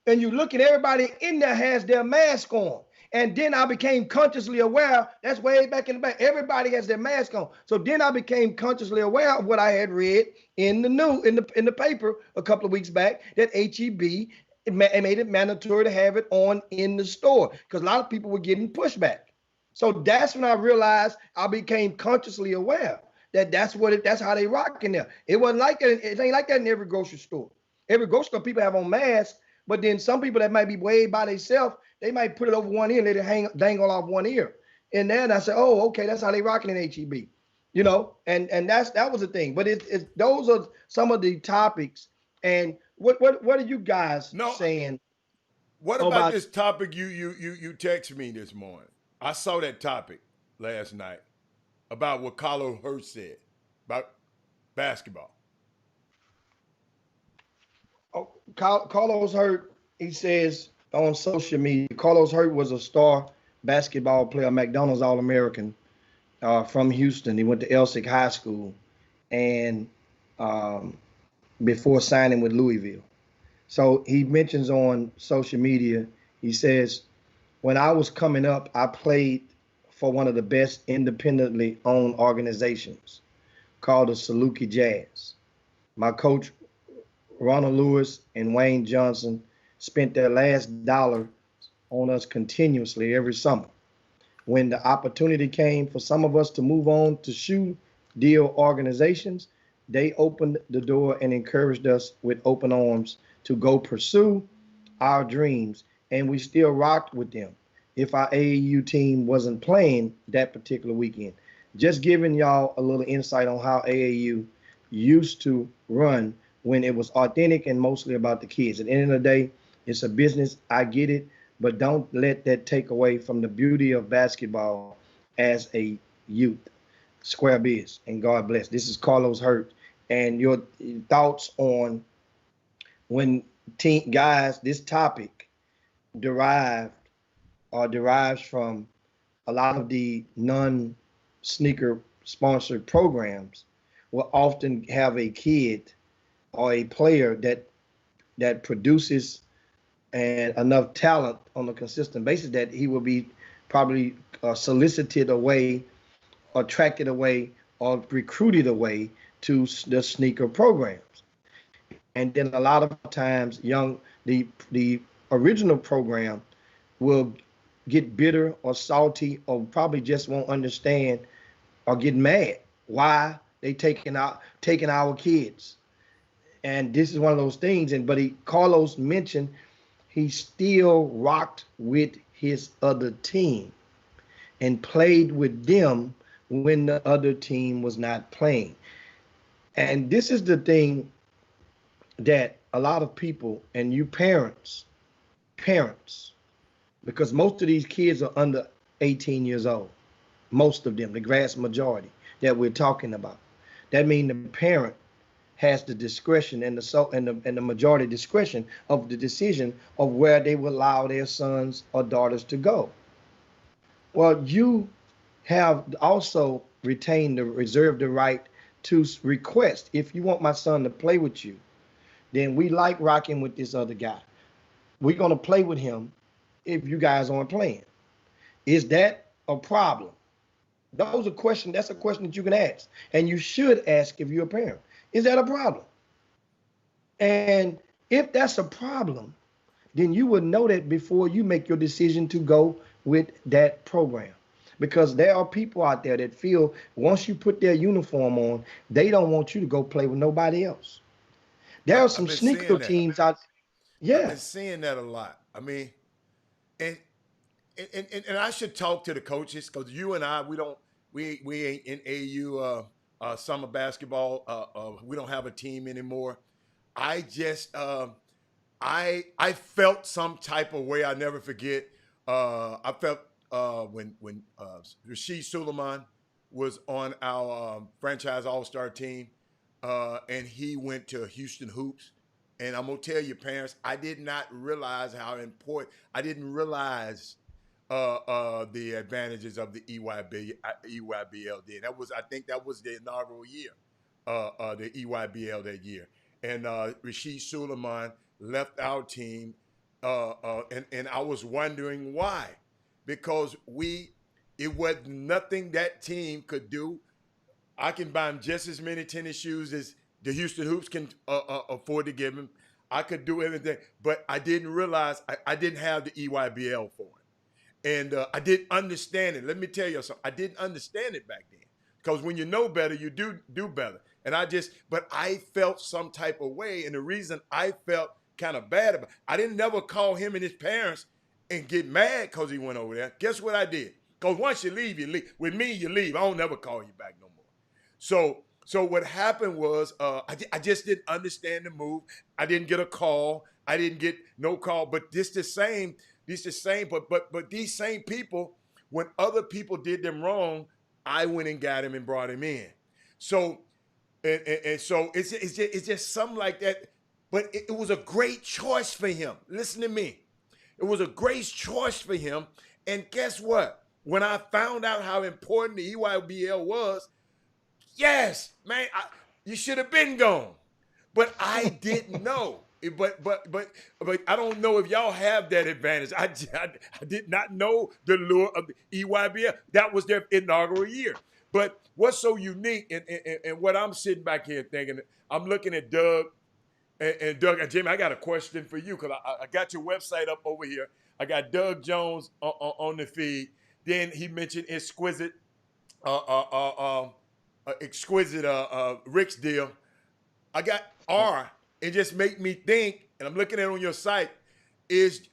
And you look at everybody in there has their mask on. And then I became consciously aware, that's way back in the back, everybody has their mask on. So then I became consciously aware of what I had read in the paper a couple of weeks back, that HEB made it mandatory to have it on in the store because a lot of people were getting pushback. So that's when I realized I became consciously aware that that's how they rock in there. It wasn't like that. It ain't like that in every grocery store. Every grocery store people have on masks, but then some people that might be way by themselves, they might put it over one ear and let it dangle off one ear. And then I said, oh, okay, that's how they rocking in HEB. You know, and that was the thing. But those are some of the topics. And what are you guys saying? What about this topic you texted me this morning? I saw that topic last night about what Carlos Hurst said about basketball. Oh, Carlos Hurst, he says on social media, Carlos Hurst was a star basketball player, McDonald's All-American from Houston. He went to Elsik High School and before signing with Louisville. So he mentions on social media, he says, when I was coming up, I played for one of the best independently owned organizations called the Saluki Jazz. My coach, Ronald Lewis and Wayne Johnson, spent their last dollar on us continuously every summer. When the opportunity came for some of us to move on to shoe deal organizations, they opened the door and encouraged us with open arms to go pursue our dreams. And we still rocked with them if our AAU team wasn't playing that particular weekend. Just giving y'all a little insight on how AAU used to run when it was authentic and mostly about the kids. At the end of the day, it's a business. I get it, but don't let that take away from the beauty of basketball as a youth. Square biz, and God bless. This is Carlos Hurst, and your thoughts on when guys, this topic derives from a lot of the non-sneaker sponsored programs will often have a kid or a player that produces enough talent on a consistent basis that he will be probably solicited away, attracted away, or recruited away to the sneaker programs. And then a lot of times the original program will get bitter or salty or probably just won't understand are getting mad. Why they taking our kids? And this is one of those things. And but Carlos mentioned he still rocked with his other team and played with them when the other team was not playing. And this is the thing that a lot of people and you parents, because most of these kids are under 18 years old. Most of them, the vast majority that we're talking about. That means the parent has the discretion and the majority discretion of the decision of where they will allow their sons or daughters to go. Well, you have also reserved the right to request, if you want my son to play with you, then we like rocking with this other guy. We're going to play with him if you guys aren't playing. Is that a problem? That's a question that you can ask. And you should ask if you're a parent. Is that a problem? And if that's a problem, then you would know that before you make your decision to go with that program. Because there are people out there that feel once you put their uniform on, they don't want you to go play with nobody else. There are some sneaker teams out. Yeah. I've been seeing that a lot. I mean, and I should talk to the coaches because you and I, we ain't in AU summer basketball. We don't have a team anymore. I just I felt some type of way. I never forget. I felt when Rasheed Suleiman was on our franchise all-star team, and he went to Houston Hoops. And I'm gonna tell you, parents, I did not realize how important. I didn't realize the advantages of the EYBL did. I think that was the inaugural year, the EYBL that year. And Rasheed Suleiman left our team, and I was wondering why, because it was nothing that team could do. I can buy him just as many tennis shoes as the Houston Hoops can afford to give him. I could do everything, but I didn't realize I didn't have the EYBL for him. And I didn't understand it. Let me tell you something. I didn't understand it back then. Because when you know better, you do better. And but I felt some type of way. And the reason I felt kind of bad about it, I didn't never call him and his parents and get mad because he went over there. Guess what I did? Because once you leave, you leave. With me, you leave. I don't never call you back no more. So what happened was I just didn't understand the move. I didn't get a call. I didn't get no call. But but these same people, when other people did them wrong, I went and got him and brought him in. So so it's just something like that. But it was a great choice for him. Listen to me. It was a great choice for him. And guess what? When I found out how important the EYBL was, yes, man, you should have been gone. But I didn't know. But I don't know if y'all have that advantage. I did not know the lure of the EYBL. That was their inaugural year. But what's so unique, and what I'm sitting back here thinking, I'm looking at Doug, and Doug and Jimmy, I got a question for you because I got your website up over here. I got Doug Jones on the feed. Then he mentioned exquisite Rick's deal. I got R. It just make me think, and I'm looking at it on your site,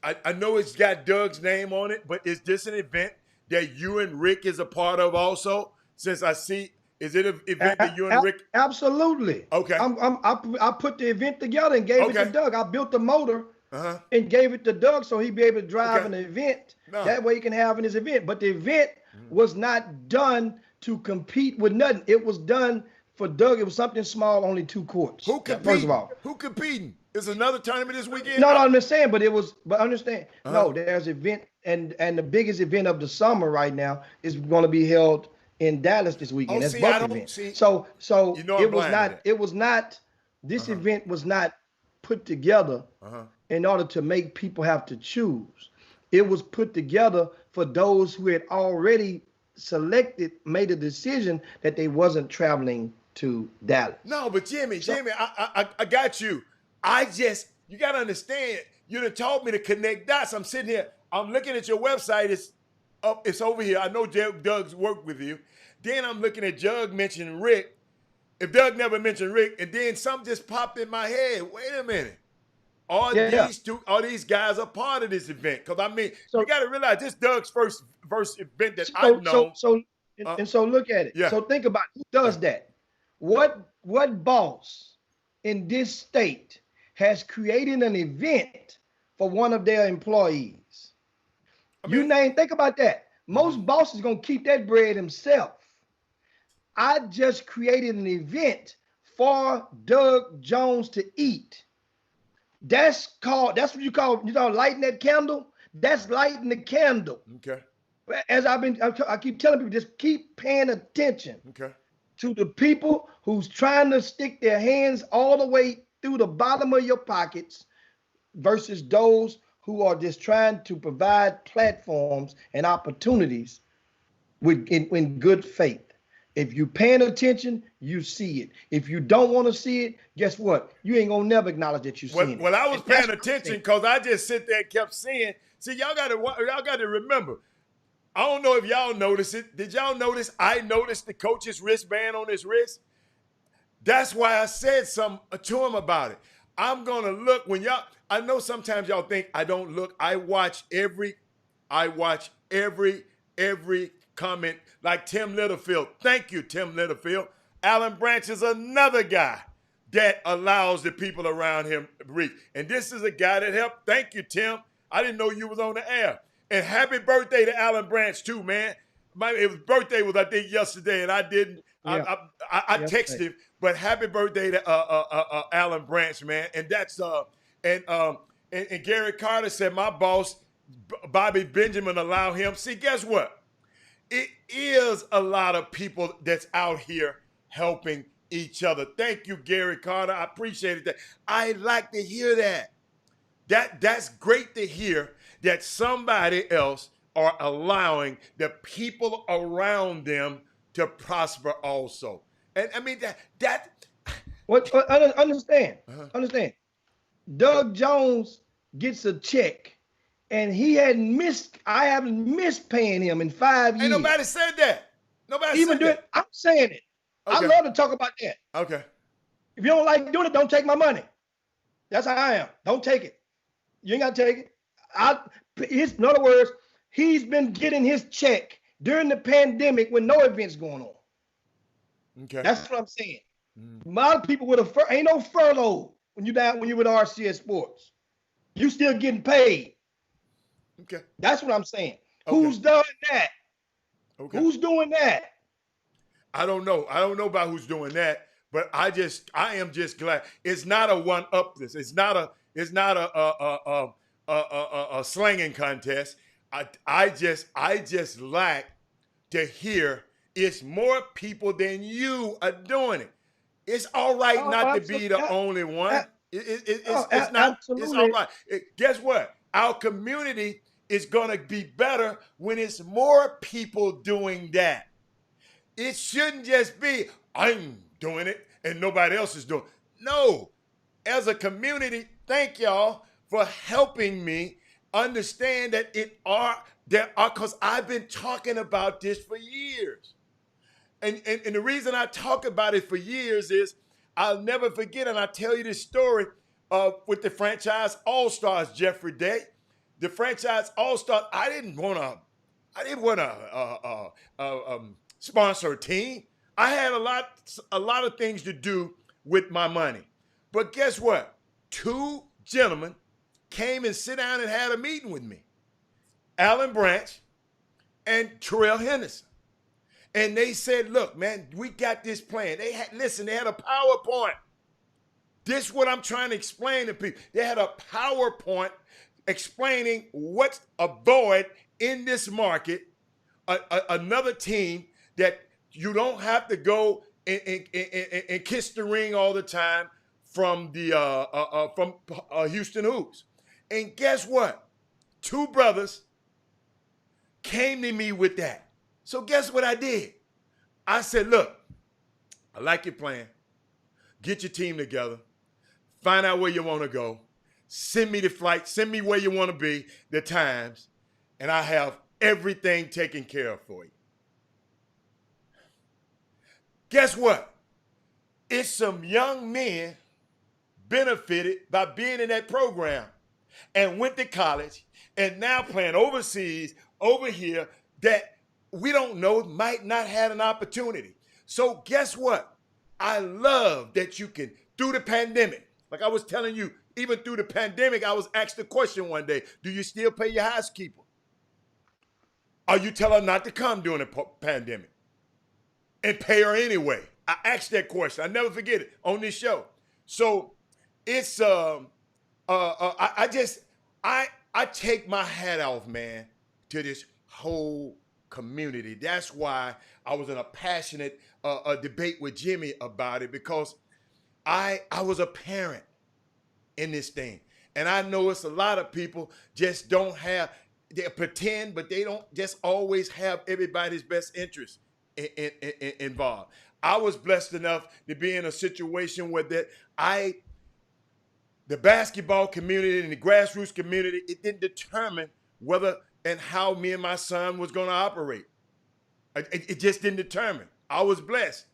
I know it's got Doug's name on it, but is this an event that you and Rick is a part of also? Since I see, is it an event that you and Rick? Absolutely. Okay. I put the event together and gave it to Doug. I built the motor and gave it to Doug so he'd be able to drive an event. No. That way he can have in his event. But the event was not done to compete with nothing. It was done for Doug. It was something small, only 2 courts. Who competing? First of all, who competing? Is another tournament this weekend? No, I'm just saying, but understand. No, there's an event, and the biggest event of the summer right now is going to be held in Dallas this weekend. That's both events. So you know this event was not put together in order to make people have to choose. It was put together for those who had already made a decision that they wasn't traveling to Dallas. No, but Jimmy, I got you. You got to understand, you done taught me to connect dots. I'm sitting here, I'm looking at your website. It's over here. I know Doug's worked with you. Then I'm looking at Jug mentioning Rick. If Doug never mentioned Rick, and then something just popped in my head. Wait a minute. All these guys are part of this event. Because I mean, you got to realize this Doug's first event that I've known. So look at it. Yeah. So think about who does that. What boss in this state has created an event for one of their employees? Think about that. Most bosses gonna keep that bread himself. I just created an event for Doug Jones to eat. That's what you call lighting that candle. That's lighting the candle. Okay. As I keep telling people, just keep paying attention. Okay. To the people who's trying to stick their hands all the way through the bottom of your pockets versus those who are just trying to provide platforms and opportunities in good faith. If you paying attention, you see it. If you don't want to see it, guess what? You ain't gonna never acknowledge that you seen it. Well, I was paying attention because I just sit there and kept seeing. See, y'all got to remember. I don't know if y'all noticed it. Did y'all notice? I noticed the coach's wristband on his wrist. That's why I said something to him about it. I'm gonna look when y'all. I know sometimes y'all think I don't look. I watch every comment. Like Tim Littlefield. Thank you, Tim Littlefield. Alan Branch is another guy that allows the people around him reach. And this is a guy that helped. Thank you, Tim. I didn't know you was on the air. And happy birthday to Alan Branch too, man. His birthday was, I think, yesterday, and I didn't. Yeah. I texted him, but happy birthday to Alan Branch, man. And that's and Gary Carter said my boss, Bobby Benjamin, allow him. See, guess what? It is a lot of people that's out here helping each other. Thank you, Gary Carter. I appreciate that. I like to hear that. That's great to hear that somebody else are allowing the people around them to prosper also. And I mean understand. Doug Jones gets a check and I haven't missed paying him in 5 years. Ain't nobody said that. I'm saying it. Okay. I love to talk about that. Okay. If you don't like doing it, don't take my money. That's how I am. Don't take it. You ain't got to take it. In other words, he's been getting his check during the pandemic when no events going on. Okay. That's what I'm saying. A lot of people ain't no furlough when you with RCS Sports. You still getting paid. Okay. That's what I'm saying. Okay. Who's done that? Okay. Who's doing that? I don't know. I don't know about who's doing that, but I am just glad. It's not a one-upness. It's not a slanging contest. I just like to hear it's more people than you are doing it. It's all right not to be the only one. It's not. Absolutely. It's all right. Guess what? Our community is going to be better when it's more people doing that. It shouldn't just be, I'm doing it and nobody else is doing it. No. As a community, thank y'all for helping me understand that because I've been talking about this for years. And the reason I talk about it for years is I'll never forget, and I tell you this story with the franchise All-Stars, Jeffrey Day. The franchise All-Stars, I didn't want to sponsor a team. I had a lot of things to do with my money. But guess what? 2 gentlemen came and sit down and had a meeting with me. Alan Branch and Terrell Henderson. And they said, look, man, we got this plan. They had a PowerPoint. This is what I'm trying to explain to people. They had a PowerPoint explaining what's a void in this market, another team that you don't have to go and kiss the ring all the time from Houston Hoops. And guess what? 2 brothers came to me with that. So guess what I did? I said, look, I like your plan. Get your team together. Find out where you want to go. Send me the flight. Send me where you want to be, the times, and I have everything taken care of for you. Guess what? It's some young men benefited by being in that program and went to college and now playing overseas over here that we don't know might not have an opportunity. So guess what? I love that you can, through the pandemic, like I was telling you, even through the pandemic, I was asked the question one day, do you still pay your housekeeper? Or you tell her not to come during the pandemic and pay her anyway? I asked that question. I never forget it on this show. So it's I take my hat off, man, to this whole community. That's why I was in a passionate debate with Jimmy about it, because I was a parent in this thing. And I know it's a lot of people just don't have, they pretend, but they don't just always have everybody's best interest involved. I was blessed enough to be in a situation where the basketball community and the grassroots community, it didn't determine whether and how me and my son was going to operate. It just didn't determine. I was blessed.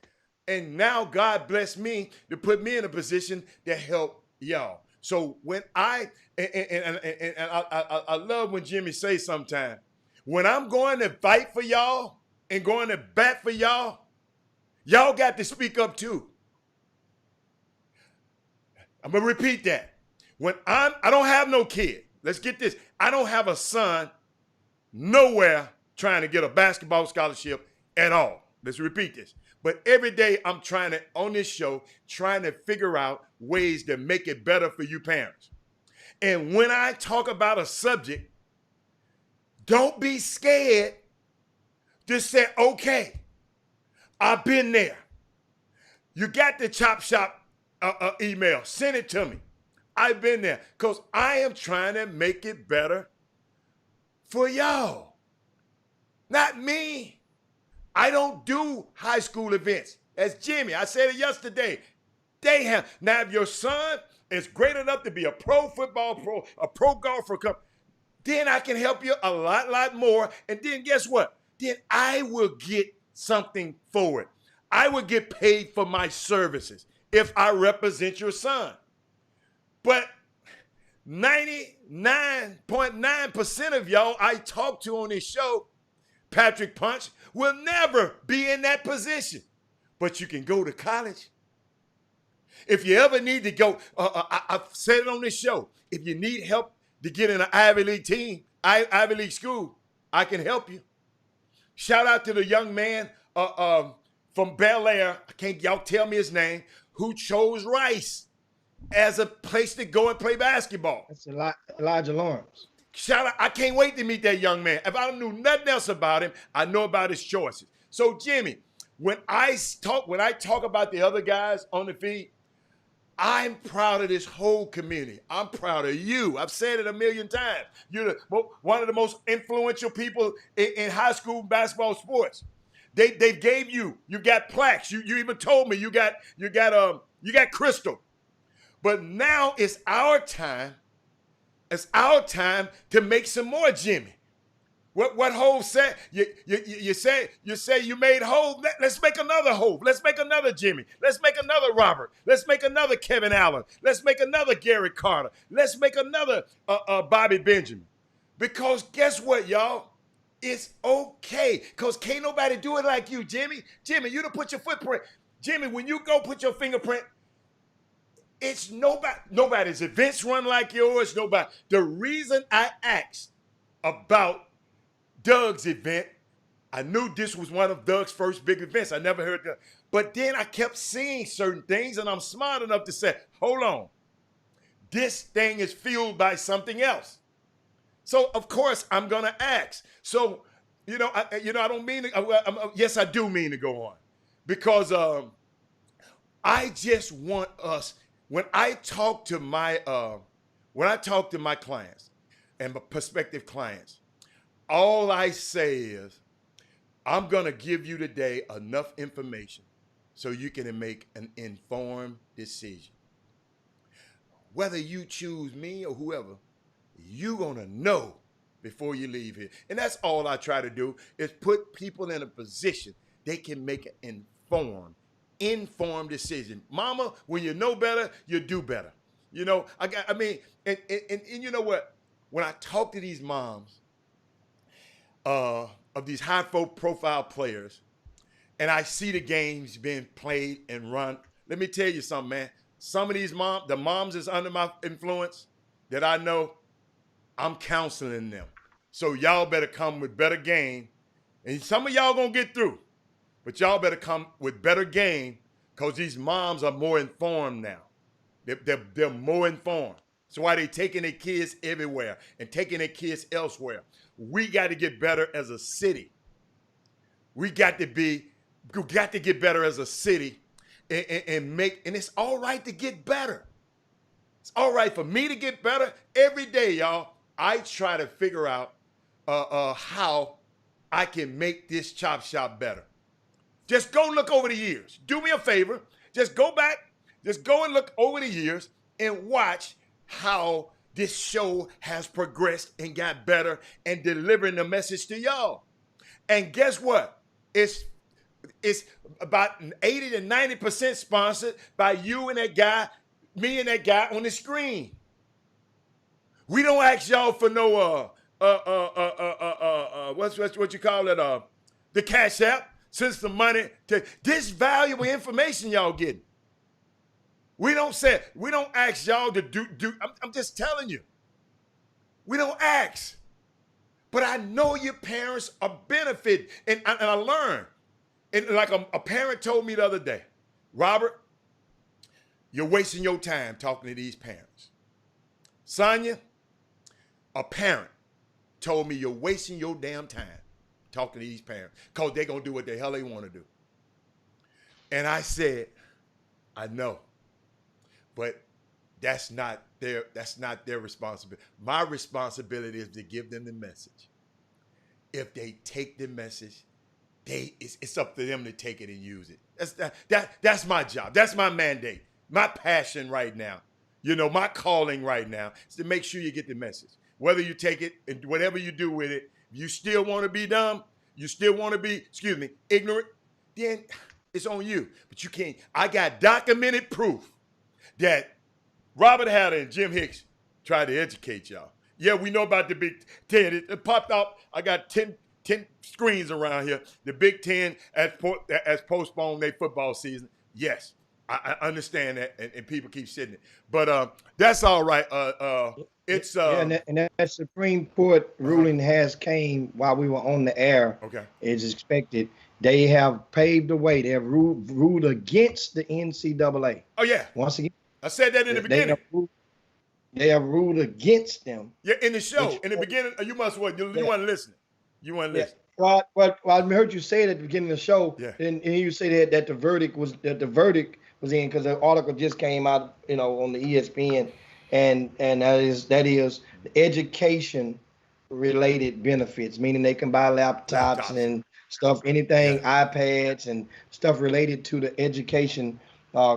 And now God blessed me to put me in a position to help y'all. So when I love when Jimmy says sometimes, when I'm going to fight for y'all and going to bat for y'all, y'all got to speak up too. I'm gonna repeat that. When I don't have no kid. Let's get this. I don't have a son nowhere trying to get a basketball scholarship at all. Let's repeat this. But every day I'm trying to, on this show, trying to figure out ways to make it better for you parents. And when I talk about a subject, don't be scared to say, okay, I've been there. You got the Chop Shop email. Send it to me. I've been there because I am trying to make it better for y'all. Not me. I don't do high school events. As Jimmy, I said it yesterday. They have. Now, if your son is great enough to be a pro football pro, a pro golfer, then I can help you a lot more. And then guess what? Then I will get something for it. I will get paid for my services if I represent your son. But 99.9% of y'all I talk to on this show, Patrick Punch, will never be in that position. But you can go to college. If you ever need to go, I've said it on this show, if you need help to get in an Ivy League team, Ivy League school, I can help you. Shout out to the young man from Bel Air, y'all tell me his name, who chose Rice as a place to go and play basketball. That's Elijah Lawrence. Shout out, I can't wait to meet that young man. If I knew nothing else about him, I know about his choices. So Jimmy, when I talk about the other guys on the feed, I'm proud of this whole community. I'm proud of you. I've said it a million times. You're one of the most influential people in high school basketball sports. They gave you got plaques. You even told me you got crystal. But now it's our time. It's our time to make some more Jimmy. What Hov said? You say you made Hov. Let's make another Hov. Let's make another Jimmy. Let's make another Robert. Let's make another Kevin Allen. Let's make another Gary Carter. Let's make another Bobby Benjamin. Because guess what, y'all? It's okay. Because can't nobody do it like you, Jimmy. Jimmy, you done put your footprint. Jimmy, when you go put your fingerprint, it's nobody's events run like yours. Nobody. The reason I asked about Doug's event, I knew this was one of Doug's first big events. I never heard that. But then I kept seeing certain things, and I'm smart enough to say, hold on. This thing is fueled by something else. So, of course, I'm going to ask. So, I don't mean to, yes, I do mean to go on. Because I just want us, when I talk to my clients and my prospective clients, all I say is, I'm going to give you today enough information so you can make an informed decision. Whether you choose me or whoever, you're going to know before you leave here. And that's all I try to do, is put people in a position they can make an informed informed decision. Mama, when you know better, you do better. You know, and you know what? When I talk to these moms of these high profile players, and I see the games being played and run, let me tell you something, man. Some of these the moms is under my influence that I know, I'm counseling them. So y'all better come with better game. And some of y'all gonna get through, but y'all better come with better game because these moms are more informed now. They're more informed. That's why they taking their kids everywhere and taking their kids elsewhere. We got to get better as a city. We got to get better as a city and it's all right to get better. It's all right for me to get better every day, y'all. I try to figure out how I can make this chop shop better. Just go look over the years. Do me a favor. Just go back. Just go and look over the years and watch how this show has progressed and got better and delivering the message to y'all. And guess what? It's about 80 to 90% sponsored by you and that guy, me and that guy on the screen. We don't ask y'all for no what you call it, the Cash App, send some money to this valuable information y'all getting. We don't ask y'all to do. I'm just telling you. We don't ask. But I know your parents are benefiting. And I learned. And like a parent told me the other day, Robert, you're wasting your time talking to these parents. Sonia, a parent told me you're wasting your damn time talking to these parents because they're going to do what the hell they want to do. And I said, I know, but that's not their responsibility. My responsibility is to give them the message. If they take the message, it's up to them to take it and use it. That's my job. That's my mandate. My passion right now. You know, my calling right now is to make sure you get the message. Whether you take it and whatever you do with it, if you still want to be dumb, you still want to be, ignorant, then it's on you. But you can't. I got documented proof that Robert Hatter and Jim Hicks tried to educate y'all. Yeah, we know about the Big Ten. It popped out. I got 10 screens around here. The Big Ten has postponed their football season. Yes, I understand that, and people keep sitting it. But that's all right. And that Supreme Court ruling has came while we were on the air. Okay, it's expected. They have paved the way. They have ruled against the NCAA. Oh yeah. Once again, I said that in the beginning. They have ruled against them. Yeah, in the show, in the beginning, you weren't listening. You weren't listening. Well, I heard you say it at the beginning of the show, yeah. and you say that the verdict was in because the article just came out, on the ESPN, and that is education related benefits, meaning they can buy laptops and stuff, anything, iPads and stuff related to the education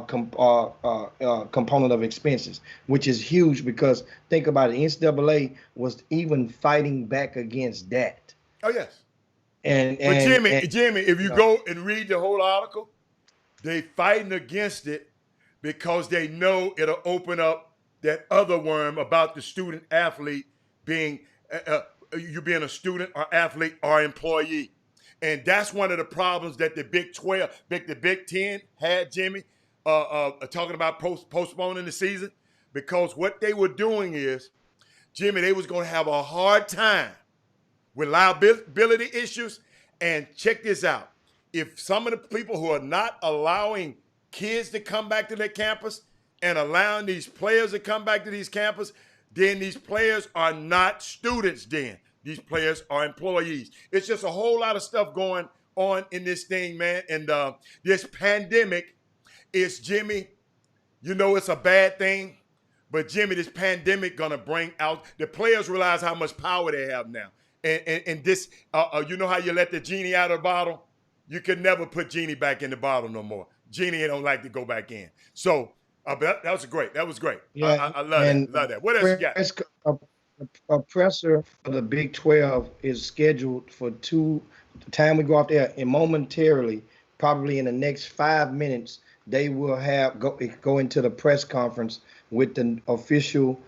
component of expenses, which is huge because think about it, NCAA was even fighting back against that. Oh yes. But Jimmy, if you go and read the whole article, they fighting against it because they know it'll open up that other worm about the student athlete being you being a student or athlete or employee. And that's one of the problems that the Big 12, the Big 10 had, Jimmy, talking about postponing the season, because what they were doing is, Jimmy, they was going to have a hard time with liability issues. And check this out. If some of the people who are not allowing kids to come back to their campus and allowing these players to come back to these campus, then these players are not students then. These players are employees. It's just a whole lot of stuff going on in this thing, man. And this pandemic is, Jimmy, it's a bad thing. But, Jimmy, this pandemic going to bring out, the players realize how much power they have now. And this, you know how you let the genie out of the bottle? You can never put genie back in the bottle no more. Genie don't like to go back in. So that was great. That was great. Yeah, I love that. What else you got? A presser for the Big 12 is scheduled for the time we go out there, and momentarily probably in the next 5 minutes, they will have go into the press conference with the official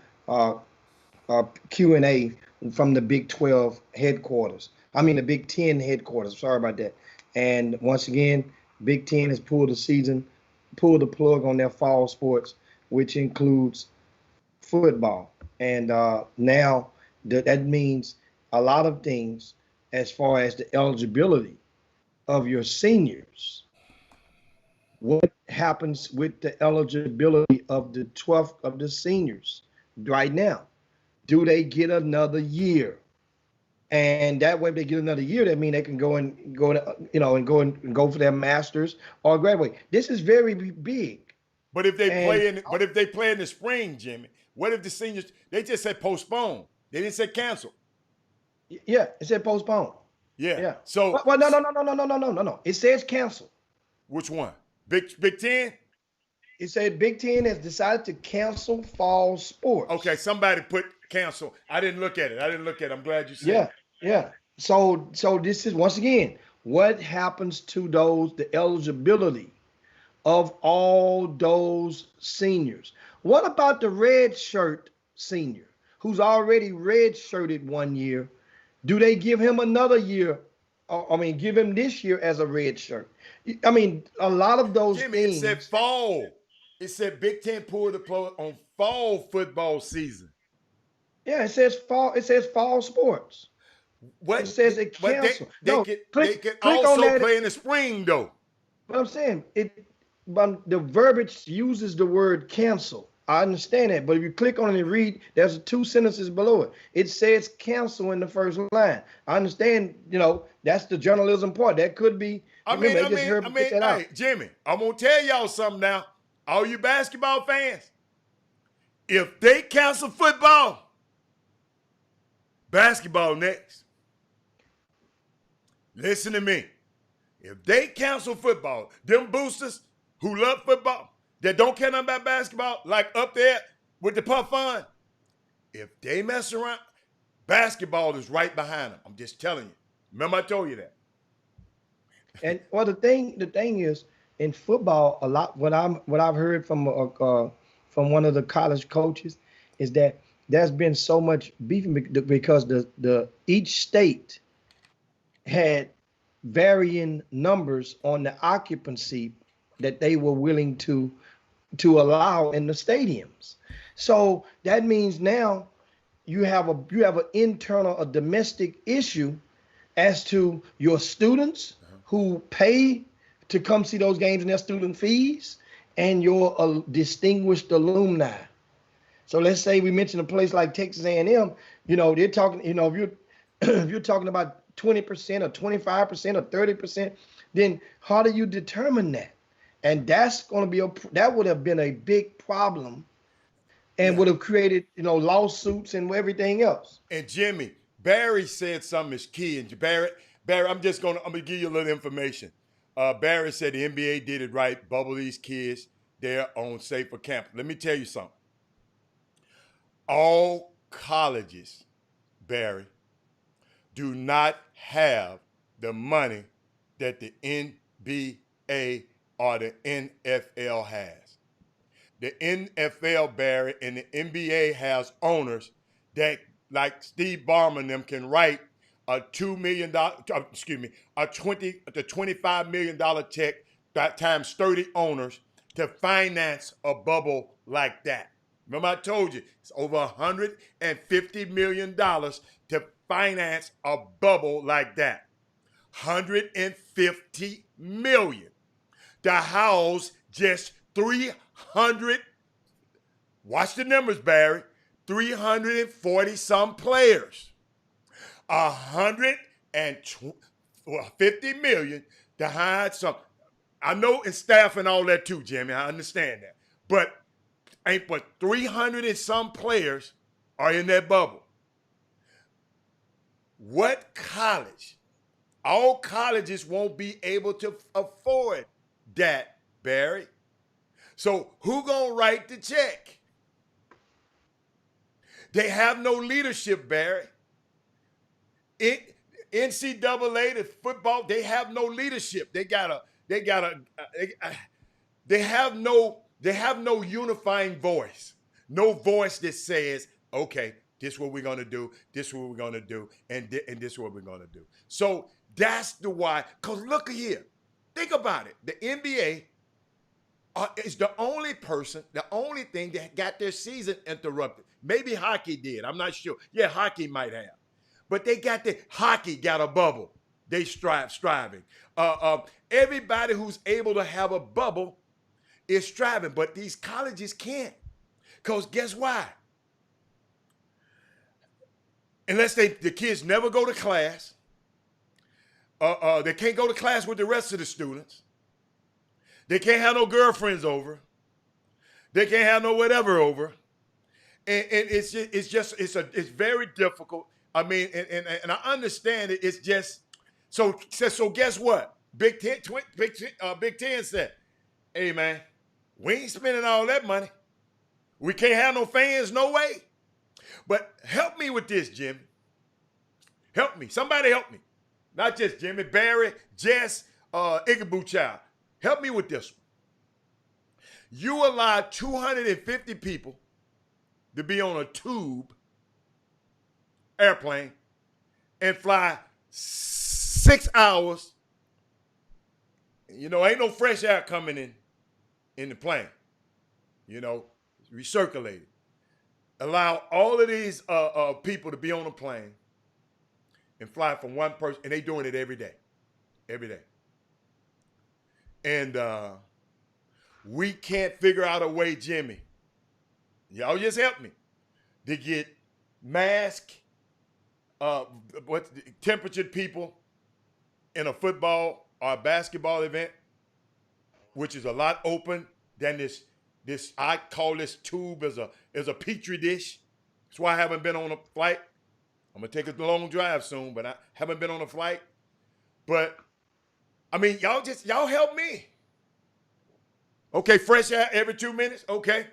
Q&A from the Big 12 headquarters. I mean the Big 10 headquarters. Sorry about that. And once again, Big 10 has pulled the plug on their fall sports, which includes football. And now that means a lot of things as far as the eligibility of your seniors. What happens with the eligibility of the 12th of the seniors right now? Do they get another year? And that way, if they get another year, that means they can go and go for their masters or graduate. This is very big. But if they play in the spring, Jimmy, what if the seniors? They just said postpone. They didn't say cancel. Yeah, it said postpone. Yeah. So no. It says cancel. Which one? Big 10? It said Big 10 has decided to cancel fall sports. Okay, somebody put cancel. I didn't look at it. I'm glad you said it. Yeah. So this is, once again, what happens to the eligibility of all those seniors? What about the red shirt senior who's already red shirted 1 year? Do they give him another year? Give him this year as a red shirt. I mean, a lot of those things. It said fall. It said Big 10 pulled the plug on fall football season. Yeah, it says fall. It says fall sports. What? It says it canceled. They can also play in the spring, though. But I'm saying but the verbiage uses the word cancel. I understand that, but if you click on it and read, there's 2 sentences below it. It says cancel in the first line. I understand, that's the journalism part. That could be. Hey, Jimmy, I'm gonna tell y'all something now. All you basketball fans, if they cancel football, basketball next. Listen to me. If they cancel football, them boosters who love football, that don't care nothing about basketball, like up there with the puff fund, if they mess around, basketball is right behind them. I'm just telling you. Remember I told you that. And the thing is, in football, a lot what I've heard from one of the college coaches is that there's been so much beefing because each state had varying numbers on the occupancy that they were willing to allow in the stadiums. So that means now you have an internal, a domestic issue as to your students who pay to come see those games and their student fees, and your distinguished alumni. So let's say we mention a place like Texas A&M, they're talking, if you're talking about 20% or 25% or 30%, then how do you determine that? And that's going to be that would have been a big problem and would have created, lawsuits and everything else. And Jimmy, Barry said something is key. And Barry, I'm gonna give you a little information. Barry said the NBA did it right, bubble these kids there on safer campus. Let me tell you something. All colleges, Barry, do not have the money that the NBA or the NFL has. The NFL, Barry, and the NBA has owners that, like Steve Ballmer and them, can write a $2 million, a $20 to $25 million check that times 30 owners to finance a bubble like that. Remember I told you, it's over $150 million to finance a bubble like that. $150 million to house just 300, watch the numbers, Barry, 340 some players. $150 million to hide some. I know it's staff and all that too, Jimmy. I understand that. But 300 and some players are in that bubble. What college? All colleges won't be able to afford that, Barry. So who gonna write the check? They have no leadership, Barry. NCAA, the football, they have no leadership. They got they have no unifying voice. No voice that says, okay, this is what we're gonna do, this is what we're gonna do, and this is what we're gonna do. So that's the why. Because look here, think about it. The NBA is the only thing that got their season interrupted. Maybe hockey did. I'm not sure. Yeah, hockey might have. But hockey got a bubble. They striving. Everybody who's able to have a bubble is striving, but these colleges can't. Because guess why? Unless the kids never go to class, they can't go to class with the rest of the students. They can't have no girlfriends over. They can't have no whatever over. And it's very difficult. I mean, and I understand it. It's just so guess what? Big Ten said, hey man, we ain't spending all that money. We can't have no fans, no way. But help me with this, Jimmy. Help me. Somebody help me. Not just Jimmy, Barry, Jess, Igaboo Child. Help me with this one. You allow 250 people to be on a tube airplane and fly 6 hours. You know, ain't no fresh air coming in the plane. You know, recirculated. Allow all of these people to be on a plane and fly from one person, and they doing it every day. Every day. And we can't figure out a way, Jimmy. Y'all just help me to get mask, temperatured people in a football or a basketball event, which is a lot open than this. I call this tube as a petri dish. That's why I haven't been on a flight. I'm gonna take a long drive soon, but I haven't been on a flight. But I mean, y'all help me. Okay, fresh air every 2 minutes, okay.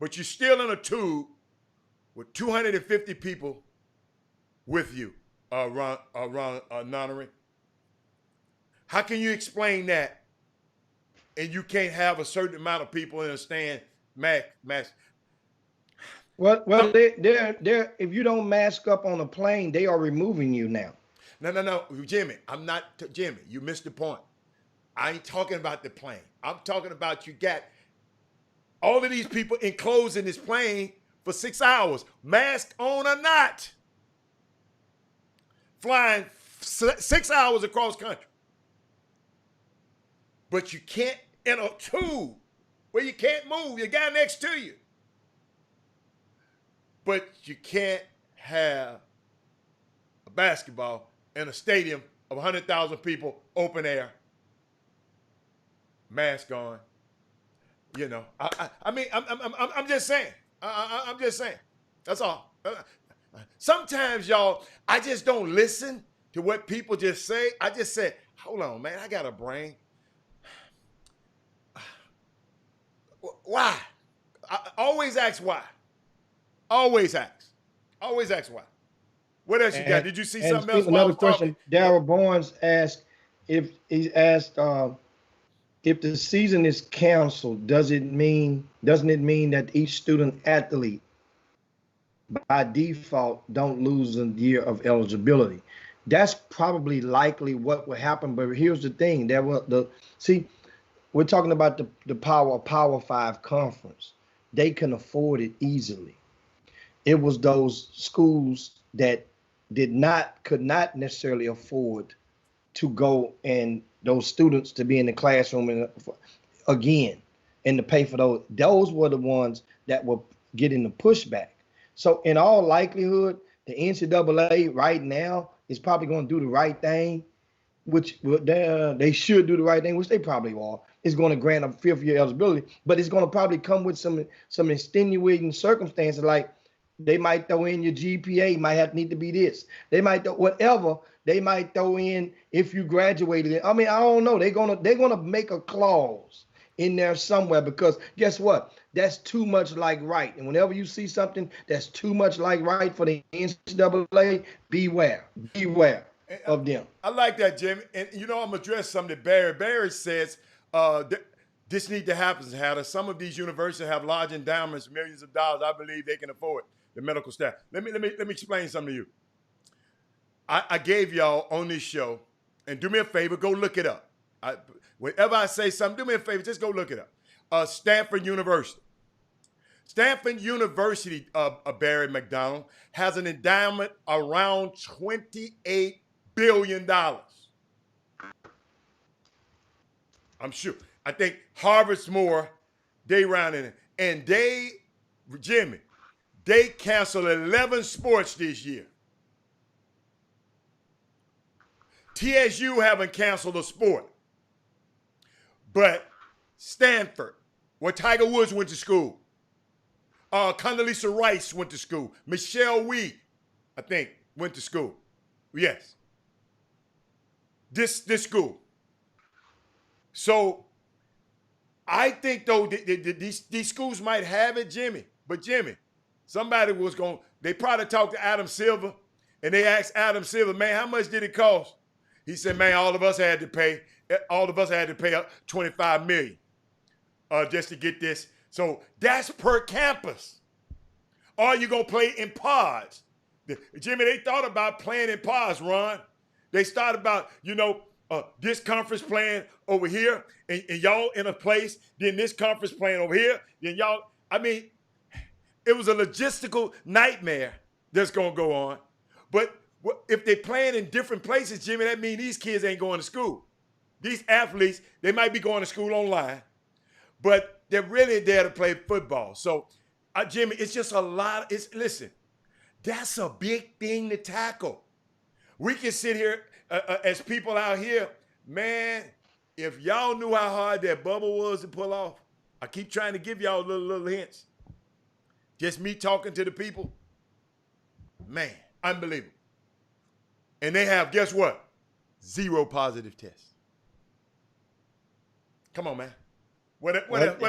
But you're still in a tube with 250 people with you, Ron Nonnery. How can you explain that? And you can't have a certain amount of people in a stand mask. Well, they're if you don't mask up on a plane, they are removing you now. No, Jimmy. I'm not Jimmy. You missed the point. I ain't talking about the plane. I'm talking about you got all of these people enclosed in this plane for 6 hours, mask on or not, flying 6 hours across country. But you can't in a tube where you can't move. Your guy next to you. But you can't have a basketball in a stadium of 100,000 people, open air, mask on. You know, I mean, I'm just saying. I'm just saying. That's all. Sometimes, y'all, I just don't listen to what people just say. I just say, hold on, man, I got a brain. Why? I always ask why. Always ask. Always ask why. What else you got? Did you see something else? Another question. Daryl Barnes asked if the season is canceled, doesn't it mean that each student athlete by default don't lose a year of eligibility? That's probably likely what will happen. But here's the thing: we're talking about the Power 5 conference. They can afford it easily. It was those schools that could not necessarily afford to go and those students to be in the classroom again and to pay for those. Those were the ones that were getting the pushback. So in all likelihood, the NCAA right now is probably going to do the right thing, which they should do the right thing, which they probably are. It's going to grant a fifth year eligibility, but it's going to probably come with some extenuating circumstances, like they might throw in your GPA might need to be this. They might whatever. They might throw in if you graduated. I mean, I don't know. They're gonna make a clause in there somewhere, because guess what? That's too much like right. And whenever you see something that's too much like right for the NCAA, beware. of them. I like that, Jimmy. And I'm gonna address something that Barry says. This need to happen, Hatter. Some of these universities have large endowments, millions of dollars. I believe they can afford the medical staff. Let me explain something to you. I gave y'all on this show, and do me a favor, go look it up. Whenever I say something, do me a favor, just go look it up. Stanford University. Stanford University, Barry McDonald, has an endowment around $28 billion. I'm sure. I think Harvard's more, they round in it. And Jimmy, they canceled 11 sports this year. TSU haven't canceled a sport. But Stanford, where Tiger Woods went to school, Condoleezza Rice went to school, Michelle Wie, I think, went to school. Yes. This school. So I think, though, these schools might have it, Jimmy. But, Jimmy, somebody they probably talked to Adam Silver, and they asked Adam Silver, man, how much did it cost? He said, man, all of us had to pay up $25 million just to get this. So that's per campus. Or you going to play in pods. Jimmy, they thought about playing in pods, Ron. They started about, this conference playing over here, and y'all in a place, then this conference playing over here, then y'all, it was a logistical nightmare that's going to go on. But if they're playing in different places, Jimmy, that means these kids ain't going to school. These athletes, they might be going to school online, but they're really there to play football. So, Jimmy, it's just a lot. Listen, that's a big thing to tackle. We can sit here as people out here, man, if y'all knew how hard that bubble was to pull off, I keep trying to give y'all little hints. Just me talking to the people, man, unbelievable. And they have, guess what? 0 positive tests. Come on, man. What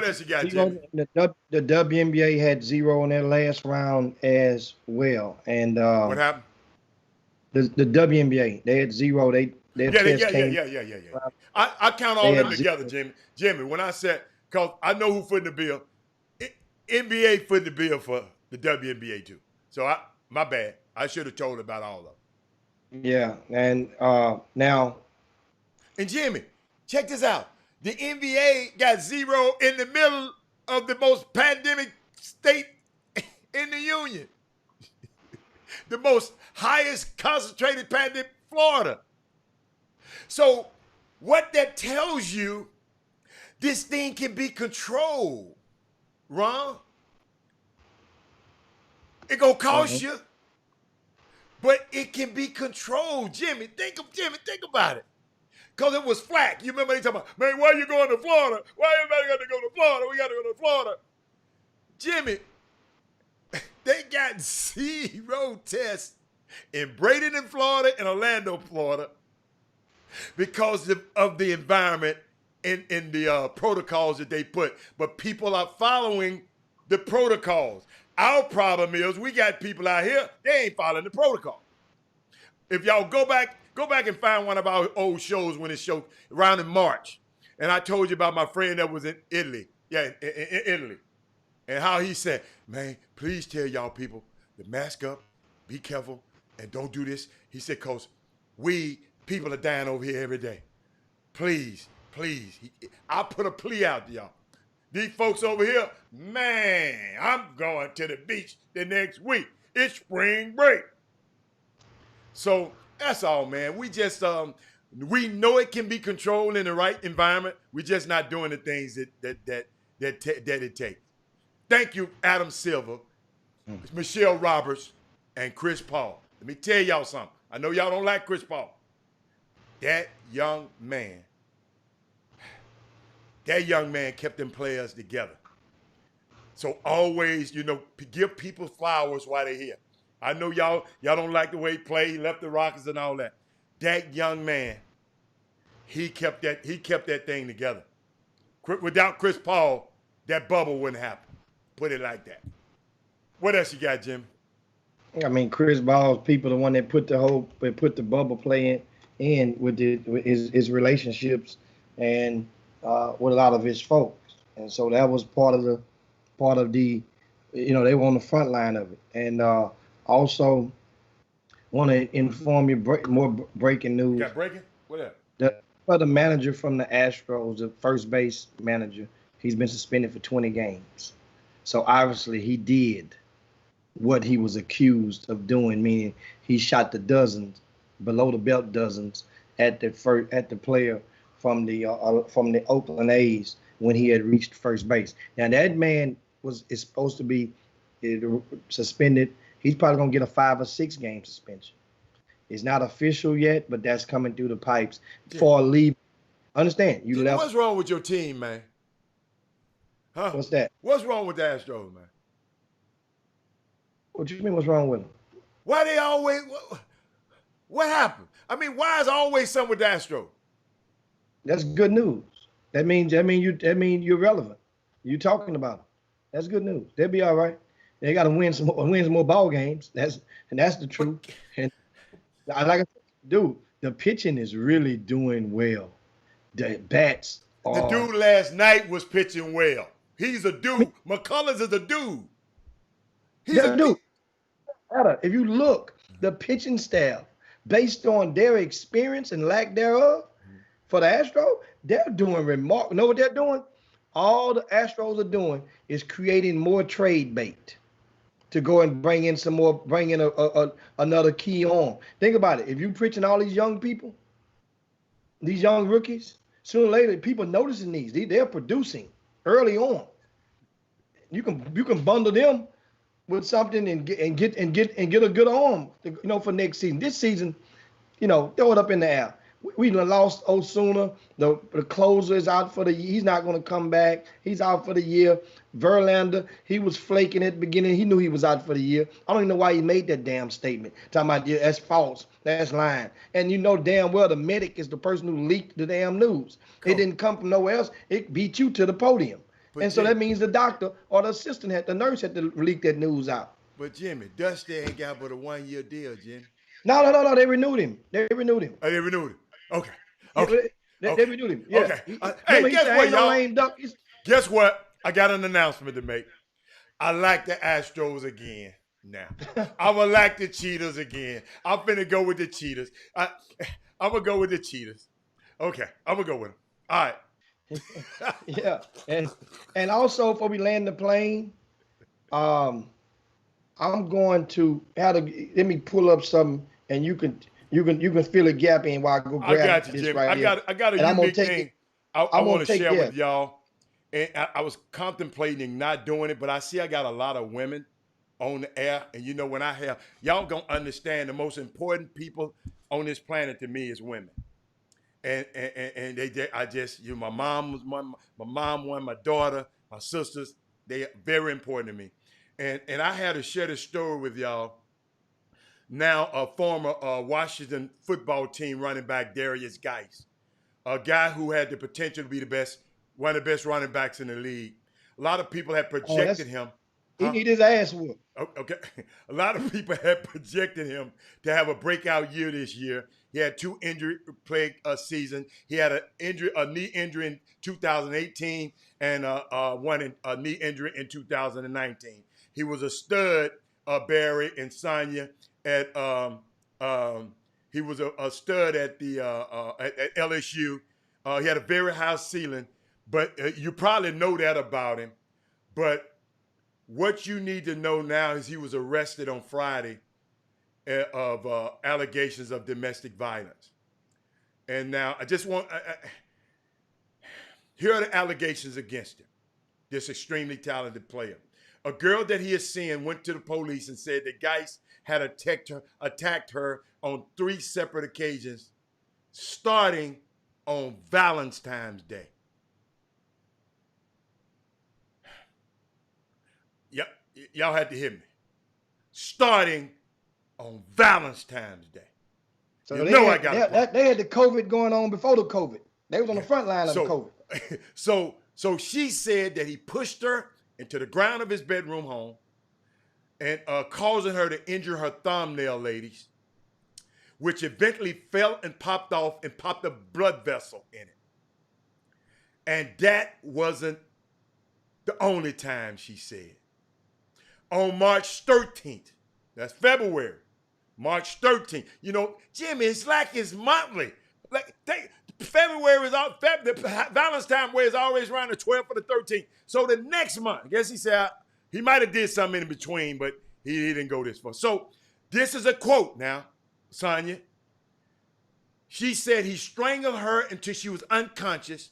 else you got, Jimmy? The WNBA had 0 in their last round as well. And what happened? The WNBA, they had 0. Yeah. I count all them together, Jimmy. Jimmy, when I said, because I know who footed the bill, NBA footed the bill for the WNBA too. So my bad. I should have told about all of them. Yeah, and now. And Jimmy, check this out. The NBA got 0 in the middle of the most pandemic state in the union. The most highest concentrated pandemic, Florida. So what that tells you, this thing can be controlled, Ron. It gonna cost you, but it can be controlled. Jimmy, think about it. Because it was flack. You remember they talking about, man, why are you going to Florida? Why everybody got to go to Florida? We got to go to Florida. Jimmy, they got 0 tests in Bradenton, Florida, and Orlando, Florida, because of the environment and the protocols that they put. But people are following the protocols. Our problem is we got people out here, they ain't following the protocol. If y'all go back and find one of our old shows when it showed around in March. And I told you about my friend that was in Italy. Yeah, in Italy. And how he said, man, please tell y'all people to mask up, be careful, and don't do this. He said, because people are dying over here every day. Please. I'll put a plea out to y'all. These folks over here, man, I'm going to the beach the next week. It's spring break. So that's all, man. We just we know it can be controlled in the right environment. We're just not doing the things that it takes. Thank you, Adam Silver, Michelle Roberts, and Chris Paul. Let me tell y'all something. I know y'all don't like Chris Paul. That young man kept them players together. So always, give people flowers while they're here. I know y'all don't like the way he played. He left the Rockets and all that. That young man, he kept that thing together. Without Chris Paul, that bubble wouldn't happen. Put it like that. What else you got, Jim? I mean, Chris Ball's people, the one that put the bubble play in with his relationships and with a lot of his folks, and so that was part of the, they were on the front line of it, and also want to inform you more breaking You news. got breaking? What up? The manager from the Astros, the first base manager, he's been suspended for 20 games. So obviously he did what he was accused of doing, meaning he shot the dozens, below the belt dozens, at the player from the Oakland A's when he had reached first base. Now that man is supposed to be suspended. He's probably gonna get a 5 or 6 game suspension. It's not official yet, but that's coming through the pipes for leave. Understand? You left. What's wrong with your team, man? Huh? What's that? What's wrong with the Astros, man? What you mean? What's wrong with them? Why they always? What happened? I mean, why is always something with the Astros? That's good news. That means you're relevant. You're talking about them. That's good news. They'll be all right. They got to win some more ball games. That's the truth. And like I said, dude, the pitching is really doing well. The bats are. The dude last night was pitching well. He's a dude. McCullers is a dude. He's a dude. If you look, the pitching staff, based on their experience and lack thereof, for the Astros, they're doing remarkable. Know what they're doing? All the Astros are doing is creating more trade bait to go and bring in another key arm. Think about it. If you're pitching all these young people, these young rookies, sooner or later, people noticing these. They're producing early on. You can bundle them with something and get a good arm, for next season. This season, throw it up in the air. We lost Osuna. The closer is out for the year. He's not going to come back. He's out for the year. Verlander, he was flaking at the beginning. He knew he was out for the year. I don't even know why he made that damn statement. Talking about, that's false. That's lying. And you know damn well the medic is the person who leaked the damn news. It didn't come from nowhere else. It beat you to the podium. And so that means the doctor or the assistant the nurse had to leak that news out. But Jimmy, Dusty ain't got but a 1-year deal, Jimmy. No. They renewed him. Oh, they renewed him. Okay. They renewed him. Yeah. Okay. Hey, guess what, y'all? Guess what? I got an announcement to make. I like the Astros again now. I'm going to like the Cheetahs again. I'm finna go with the Cheetahs. I'm going to go with the Cheetahs. Okay. I'm going to go with them. All right. Yeah. And also, before we land the plane, I'm going to let me pull up something, and you can fill a gap in while I go grab I got you, this Jimmy. right here. I got a and unique thing I want to share with y'all. And I was contemplating not doing it, but I see I got a lot of women on the air. And when I have, y'all gonna understand the most important people on this planet to me is women. And my mom was one, my mom one, my daughter, my sisters, they are very important to me. And I had to share this story with y'all. Now a former Washington football team running back, Darius Geis, a guy who had the potential to be one of the best running backs in the league. A lot of people had projected him. He need his ass whooped. Okay. A lot of people had projected him to have a breakout year this year. He had 2 injury-plagued seasons. He had a knee injury in 2018 and a knee injury in 2019. He was a stud, Barry and Sonia at he was a stud at at LSU. He had a very high ceiling, but you probably know that about him. But what you need to know now is he was arrested on Friday of allegations of domestic violence. And now I just want, here are the allegations against him, this extremely talented player. A girl that he is seeing went to the police and said that Geis had attacked her on 3 separate occasions, starting on Valentine's Day. Yep, y'all had to hear me. Starting on Valentine's Day. So they had the COVID going on before the COVID. They was on the front line of the COVID. So she said that he pushed her into the ground of his bedroom home, and causing her to injure her thumbnail, ladies, which eventually fell and popped off and popped a blood vessel in it. And that wasn't the only time, she said. On March 13th, that's February, March 13th. You know, Jimmy, it's like it's monthly. Like February is all, Valentine's Day is always around the 12th or the 13th. So the next month, I guess he said he might have did something in between, but he didn't go this far. So this is a quote now, Sonya. She said he strangled her until she was unconscious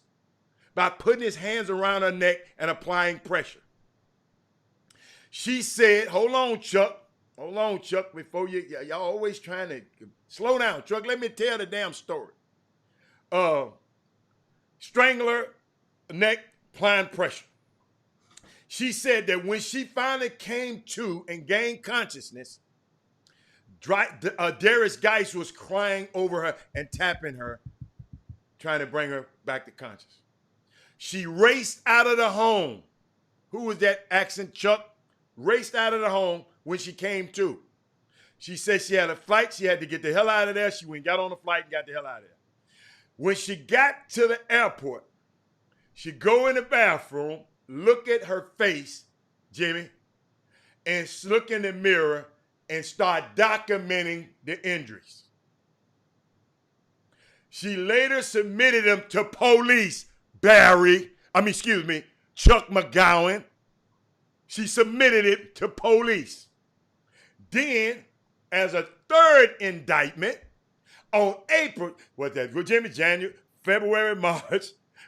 by putting his hands around her neck and applying pressure. She said, hold on, Chuck, before y'all always trying to slow down. Chuck, let me tell the damn story. Strangle her, neck, applying pressure. She said that when she finally came to and gained consciousness, Darius Geist was crying over her and tapping her, trying to bring her back to consciousness. She raced out of the home. Who was that accent, Chuck? Raced out of the home when she came to. She said she had a flight. She had to get the hell out of there. She went, got on the flight and got the hell out of there. When she got to the airport, she go in the bathroom, look at her face, Jimmy, and look in the mirror and start documenting the injuries. She later submitted them to police. Chuck McGowan. She submitted it to police. Then, as a third indictment, on April, January, February, March,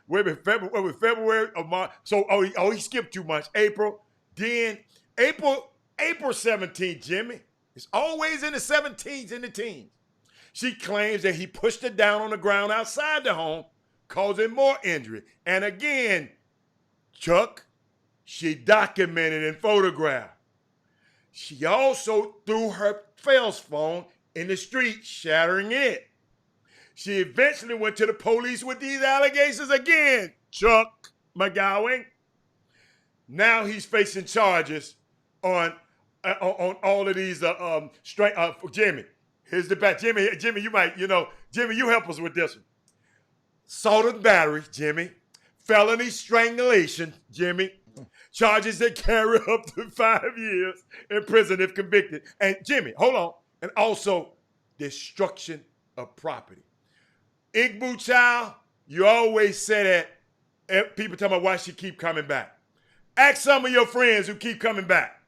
February or March. So, he skipped 2 months. April, then April 17th, Jimmy. It's always in the 17s, in the teens. She claims that he pushed her down on the ground outside the home, causing more injury. And again, Chuck, she documented and photographed. She also threw her cell phone in the street, shattering it. She eventually went to the police with these allegations again, Chuck McGowan. Now he's facing charges on all of these, Jimmy. Here's the back. Jimmy, you might, Jimmy, you help us with this one. Assault and battery, Jimmy. Felony strangulation, Jimmy. Charges that carry up to 5 years in prison if convicted. And Jimmy, hold on. And also destruction of property. Igbu child, you always say that. People tell me why she keep coming back. Ask some of your friends who keep coming back.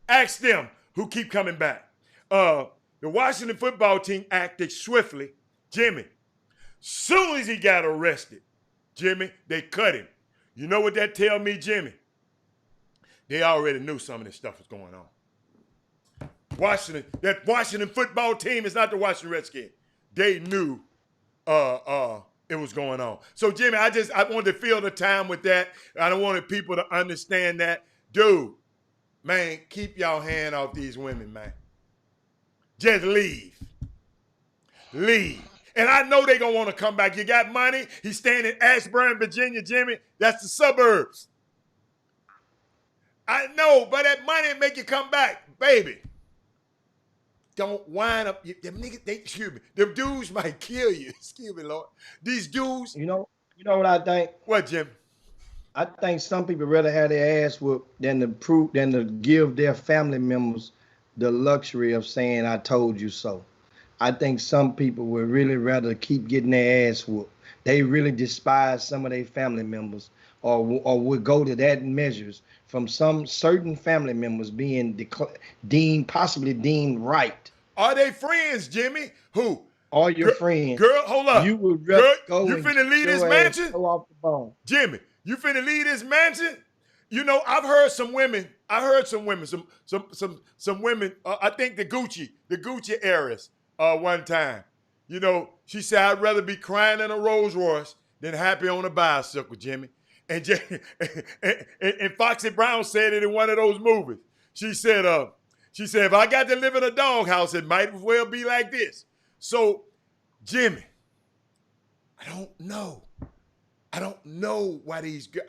Ask them who keep coming back. The Washington football team acted swiftly. Jimmy, soon as he got arrested, Jimmy, they cut him. You know what that tell me, Jimmy? They already knew some of this stuff was going on. That Washington football team is not the Washington Redskins. They knew it was going on. So, Jimmy, I wanted to fill the time with that. I don't want people to understand that. Dude, man, keep y'all hand off these women, man. Just leave. Leave. And I know they're going to want to come back. You got money. He's staying in Ashburn, Virginia, Jimmy. That's the suburbs. I know, but that money make you come back, baby. Don't wind up. Them niggas, excuse me. Them dudes might kill you. Excuse me, Lord. These dudes. You know what I think? What, Jim? I think some people rather have their ass whooped than to give their family members the luxury of saying, I told you so. I think some people would really rather keep getting their ass whooped. They really despise some of their family members or would go to that measures from some certain family members being possibly deemed right. Are they friends, Jimmy? Who? Are your friends? Girl, hold up. You would rather go you and finna leave this mansion? Go off the bone. Jimmy, you finna leave this mansion? You know, I've heard some women, some women, I think the Gucci heiress one time. You know, she said, I'd rather be crying in a Rolls Royce than happy on a bicycle, Jimmy. And Foxy Brown said it in one of those movies. She said, if I got to live in a doghouse, it might as well be like this. So, Jimmy, I don't know why these girls,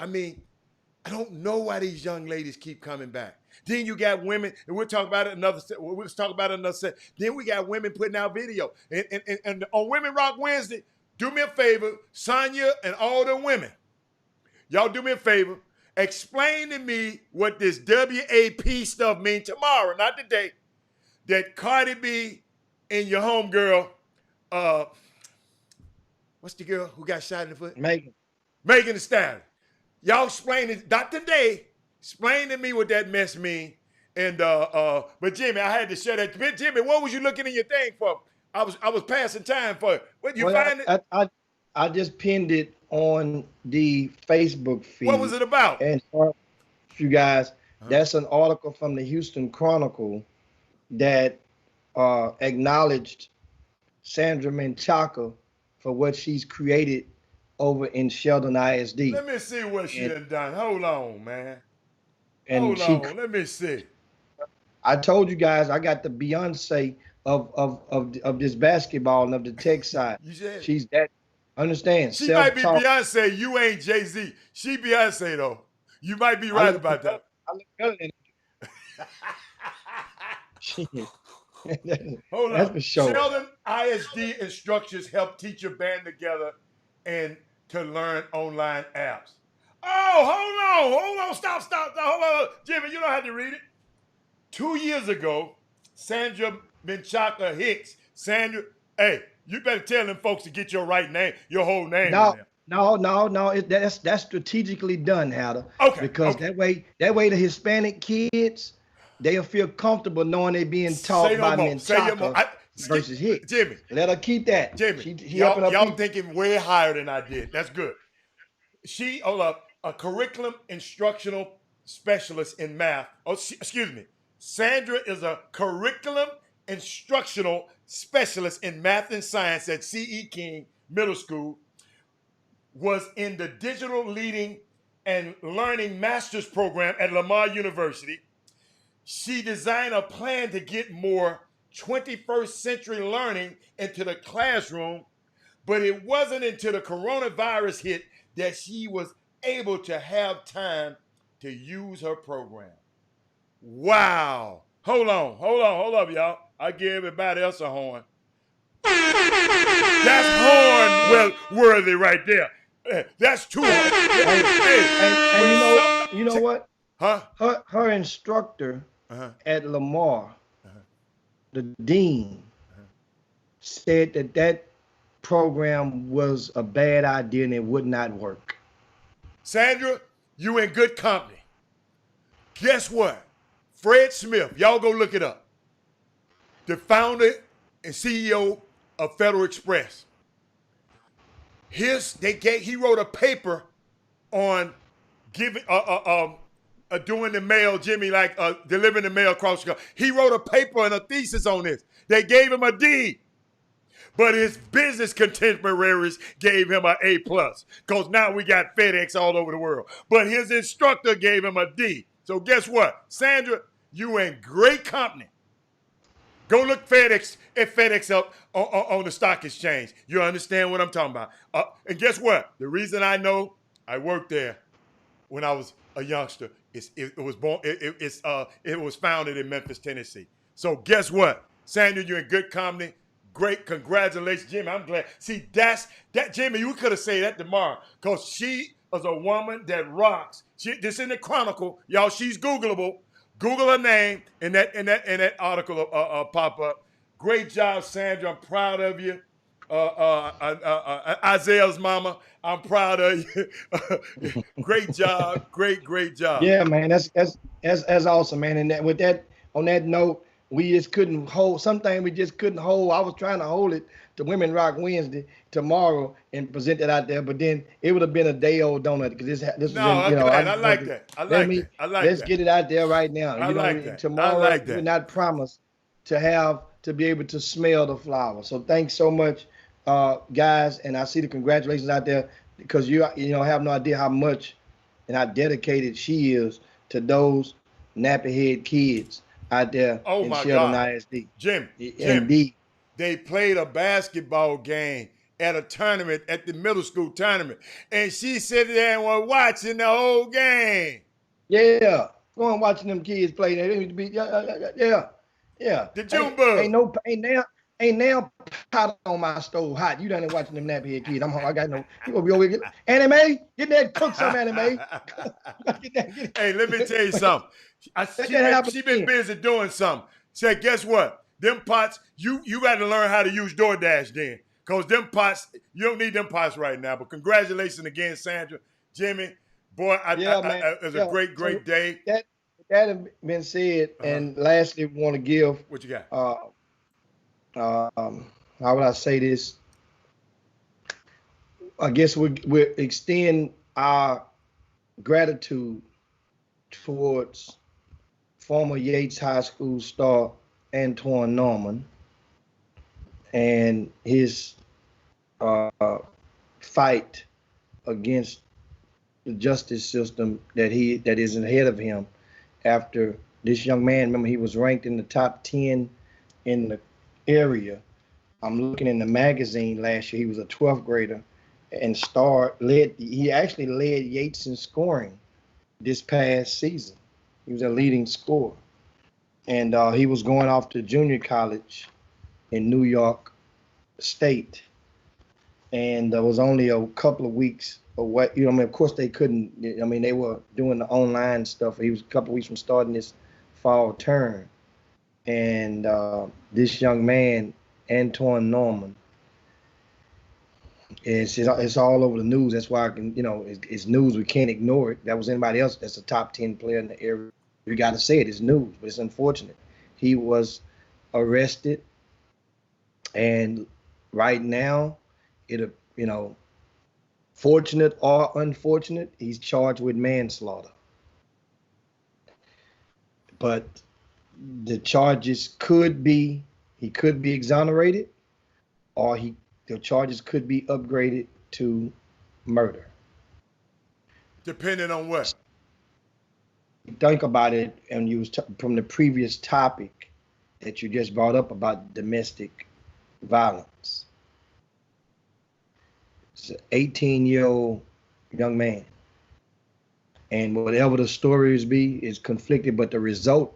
I don't know why these young ladies keep coming back. Then you got women, and we'll talk about it another. We'll talk about it another set. Then we got women putting out video, and on Women Rock Wednesday, do me a favor, Sonya and all the women, y'all do me a favor. Explain to me what this WAP stuff means tomorrow, not today. That Cardi B and your homegirl, what's the girl who got shot in the foot? Megan Thee Stallion. Y'all explain it, not today. Explain to me what that mess mean. And but Jimmy, I had to share that. Jimmy, what was you looking in your thing for? I was passing time for it. What you find it? I just pinned it on the Facebook feed. What was it about? And for you guys, that's an article from the Houston Chronicle that acknowledged Sandra Menchaca for what she's created over in Sheldon ISD. Let me see what she done. Hold on, man. And Hold on. Let me see. I told you guys I got the Beyonce of this basketball and of the tech side. You said she's that. Understand? She might be Beyonce. You ain't Jay-Z. She Beyonce though. You might be right about that. I look better than Hold That's on. for sure. Sheldon ISD instructors help teacher band together and to learn online apps. Oh, hold on. Stop. Hold on. Jimmy, you don't have to read it. 2 years ago, Sandra Menchaca Hicks. Sandra, hey, you better tell them folks to get your right name, your whole name. No. That's strategically done, Hatter. Okay. Because that way the Hispanic kids, they'll feel comfortable knowing they're being taught by Menchaca versus Hicks. Jimmy, let her keep that. Jimmy, y'all thinking way higher than I did. That's good. She, a curriculum instructional specialist in math. Excuse me. Sandra is a curriculum instructional specialist in math and science at C.E. King Middle School, was in the digital leading and learning master's program at Lamar University. She designed a plan to get more 21st century learning into the classroom, but it wasn't until the coronavirus hit that she was able to have time to use her program. Wow. Hold up, y'all. I give everybody else a horn. That's horn worthy right there. That's too. And you know what? Huh? Her instructor at Lamar, the dean, said that program was a bad idea and it would not work. Sandra, you in good company. Guess what? Fred Smith, y'all go look it up. The founder and CEO of Federal Express. He wrote a paper on giving doing the mail, Jimmy, like delivering the mail across the country. He wrote a paper and a thesis on this. They gave him a D, but his business contemporaries gave him an A+, because now we got FedEx all over the world. But his instructor gave him a D. So guess what? Sandra, you in great company. Go look FedEx up on the stock exchange. You understand what I'm talking about. And guess what? The reason I know I worked there when I was a youngster, it was founded in Memphis, Tennessee. So guess what? Sandra, you're in good company. Great, congratulations, Jimmy. I'm glad. See, that Jimmy, you could have said that tomorrow, because she is a woman that rocks. This in the Chronicle, y'all. She's Googleable. Google her name, and that article pop up. Great job, Sandra. I'm proud of you. Isaiah's mama, I'm proud of you. Great job. Great job. Yeah, man. That's awesome, man. And on that note, we just couldn't hold something. We just couldn't hold. I was trying to hold it to Women Rock Wednesday tomorrow and present it out there, but then it would have been a day old donut, because this was I like that. Let's get it out there right now. Tomorrow we're not promised to be able to smell the flower. So thanks so much, guys, and I see the congratulations out there, because you have no idea how much and how dedicated she is to those nappy-head kids out there in Sheldon ISD. Jim, Indeed. they played a basketball game at a tournament, at the middle school tournament. And she sat there and was watching the whole game. Yeah. Going watching them kids play. They need to be yeah. The June bug. Ain't now pot on my stove hot. You done watching them nappy kids. I got no. You gonna be over here anime? Get that, cook some anime. Hey, let me tell you something. She been busy doing something. Said, guess what? Them pots, you got to learn how to use DoorDash then. Because them pots, you don't need them pots right now. But congratulations again, Sandra, Jimmy. Boy, it was a great day. That have been said. And lastly, we want to give. What you got? How would I say this? I guess we extend our gratitude towards former Yates High School star Antoine Norman and his fight against the justice system that is ahead of him. After this young man, remember, he was ranked in the top 10 in the area. I'm looking in the magazine last year. He was a 12th grader and he actually led Yates in scoring this past season. He was a leading scorer. And he was going off to junior college in New York State. And there was only a couple of weeks away. Of course they couldn't, they were doing the online stuff. He was a couple of weeks from starting this fall term. And this young man, Antoine Norman, it's all over the news. That's why it's news. We can't ignore it. That was anybody else that's a top 10 player in the area. We got to say it. It's news, but it's unfortunate. He was arrested, and right now, fortunate or unfortunate, he's charged with manslaughter. But the charges he could be exonerated, or the charges could be upgraded to murder. Depending on what? Think about it, and you was from the previous topic that you just brought up about domestic violence. It's an 18-year-old young man, and whatever the stories be is conflicted, but the result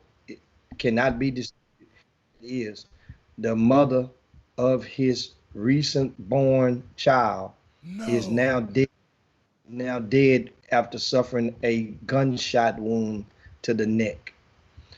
cannot be disputed. Is the mother of his recent born child is now dead after suffering a gunshot wound to the neck.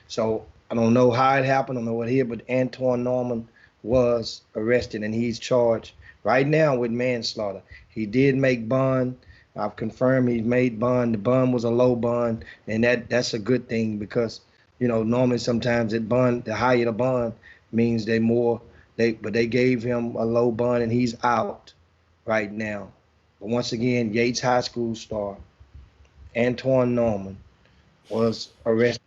So I don't know how it happened, I don't know what but Antoine Norman was arrested and he's charged right now with manslaughter. He did make bond. I've confirmed he made bond. The bond was a low bond, and that's a good thing because normally sometimes the higher the bond means they gave him a low bond and he's out right now. But once again, Yates High School star Antoine Norman was arrested.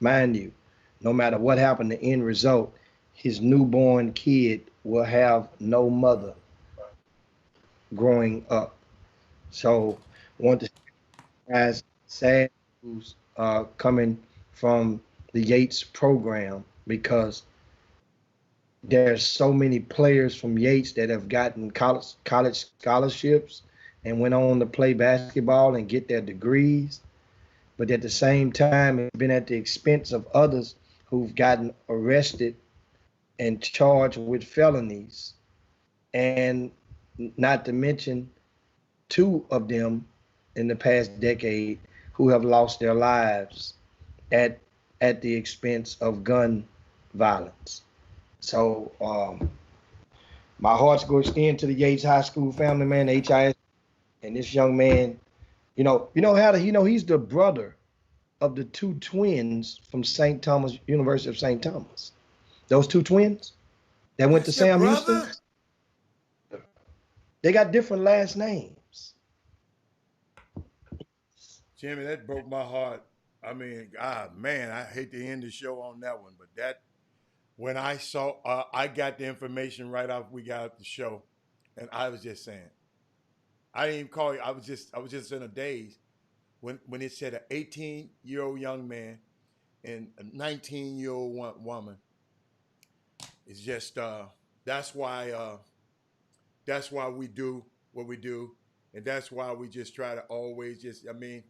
Mind you, no matter what happened, the end result, his newborn kid will have no mother growing up. So I want to as sad news coming from the Yates program, because there's so many players from Yates that have gotten college scholarships and went on to play basketball and get their degrees. But at the same time, it's been at the expense of others who've gotten arrested and charged with felonies. And not to mention 2 of them in the past decade who have lost their lives at the expense of gun violence. So my hearts go extend to the Yates High School family, man, the HIS, and this young man. He's the brother of the 2 twins from St. Thomas, University of St. Thomas. Those 2 twins that went to Sam Houston. They got different last names. Jimmy, that broke my heart. I mean, man, I hate to end the show on that one, but when I saw, I got the information right off we got at the show, and I was just saying, I didn't even call you. I was just in a daze when it said an 18-year-old young man and a 19-year-old woman. It's just that's why That's why we do what we do. And that's why we just try to always just, I mean,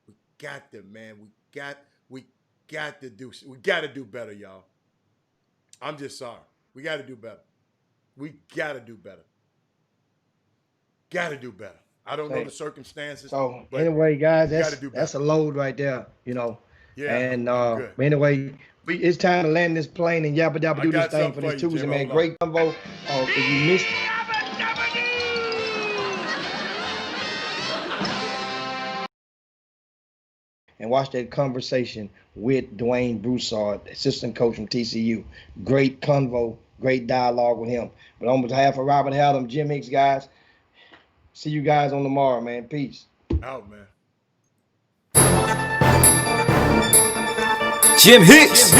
we got to, man. We got to do better, y'all. I'm just sorry. We got to do better. We got to do better. Got to do better. I don't know the circumstances. So anyway, guys, that's a load right there, you know. Yeah. And but anyway, it's time to land this plane and yabba dabba do this thing for this Tuesday, man. Great convo. If you missed and watch that conversation with Dwayne Broussard, assistant coach from TCU. Great convo, great dialogue with him. But on behalf of Robert Howell, Jim Hicks, guys, see you guys on tomorrow, man. Peace. Out, man. Jim Hicks,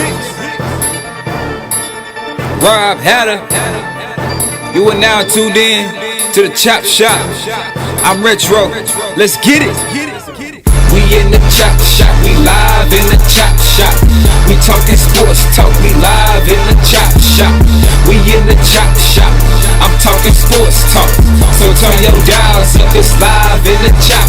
Rob Hatter, you are now tuned in to the Chop Shop. I'm Retro. Let's get it. We in the Chop Shop, we live in the Chop Shop. We talking sports talk, we live in the Chop Shop. We in the Chop Shop, I'm talking sports talk. So turn your dials up, it's live in the Chop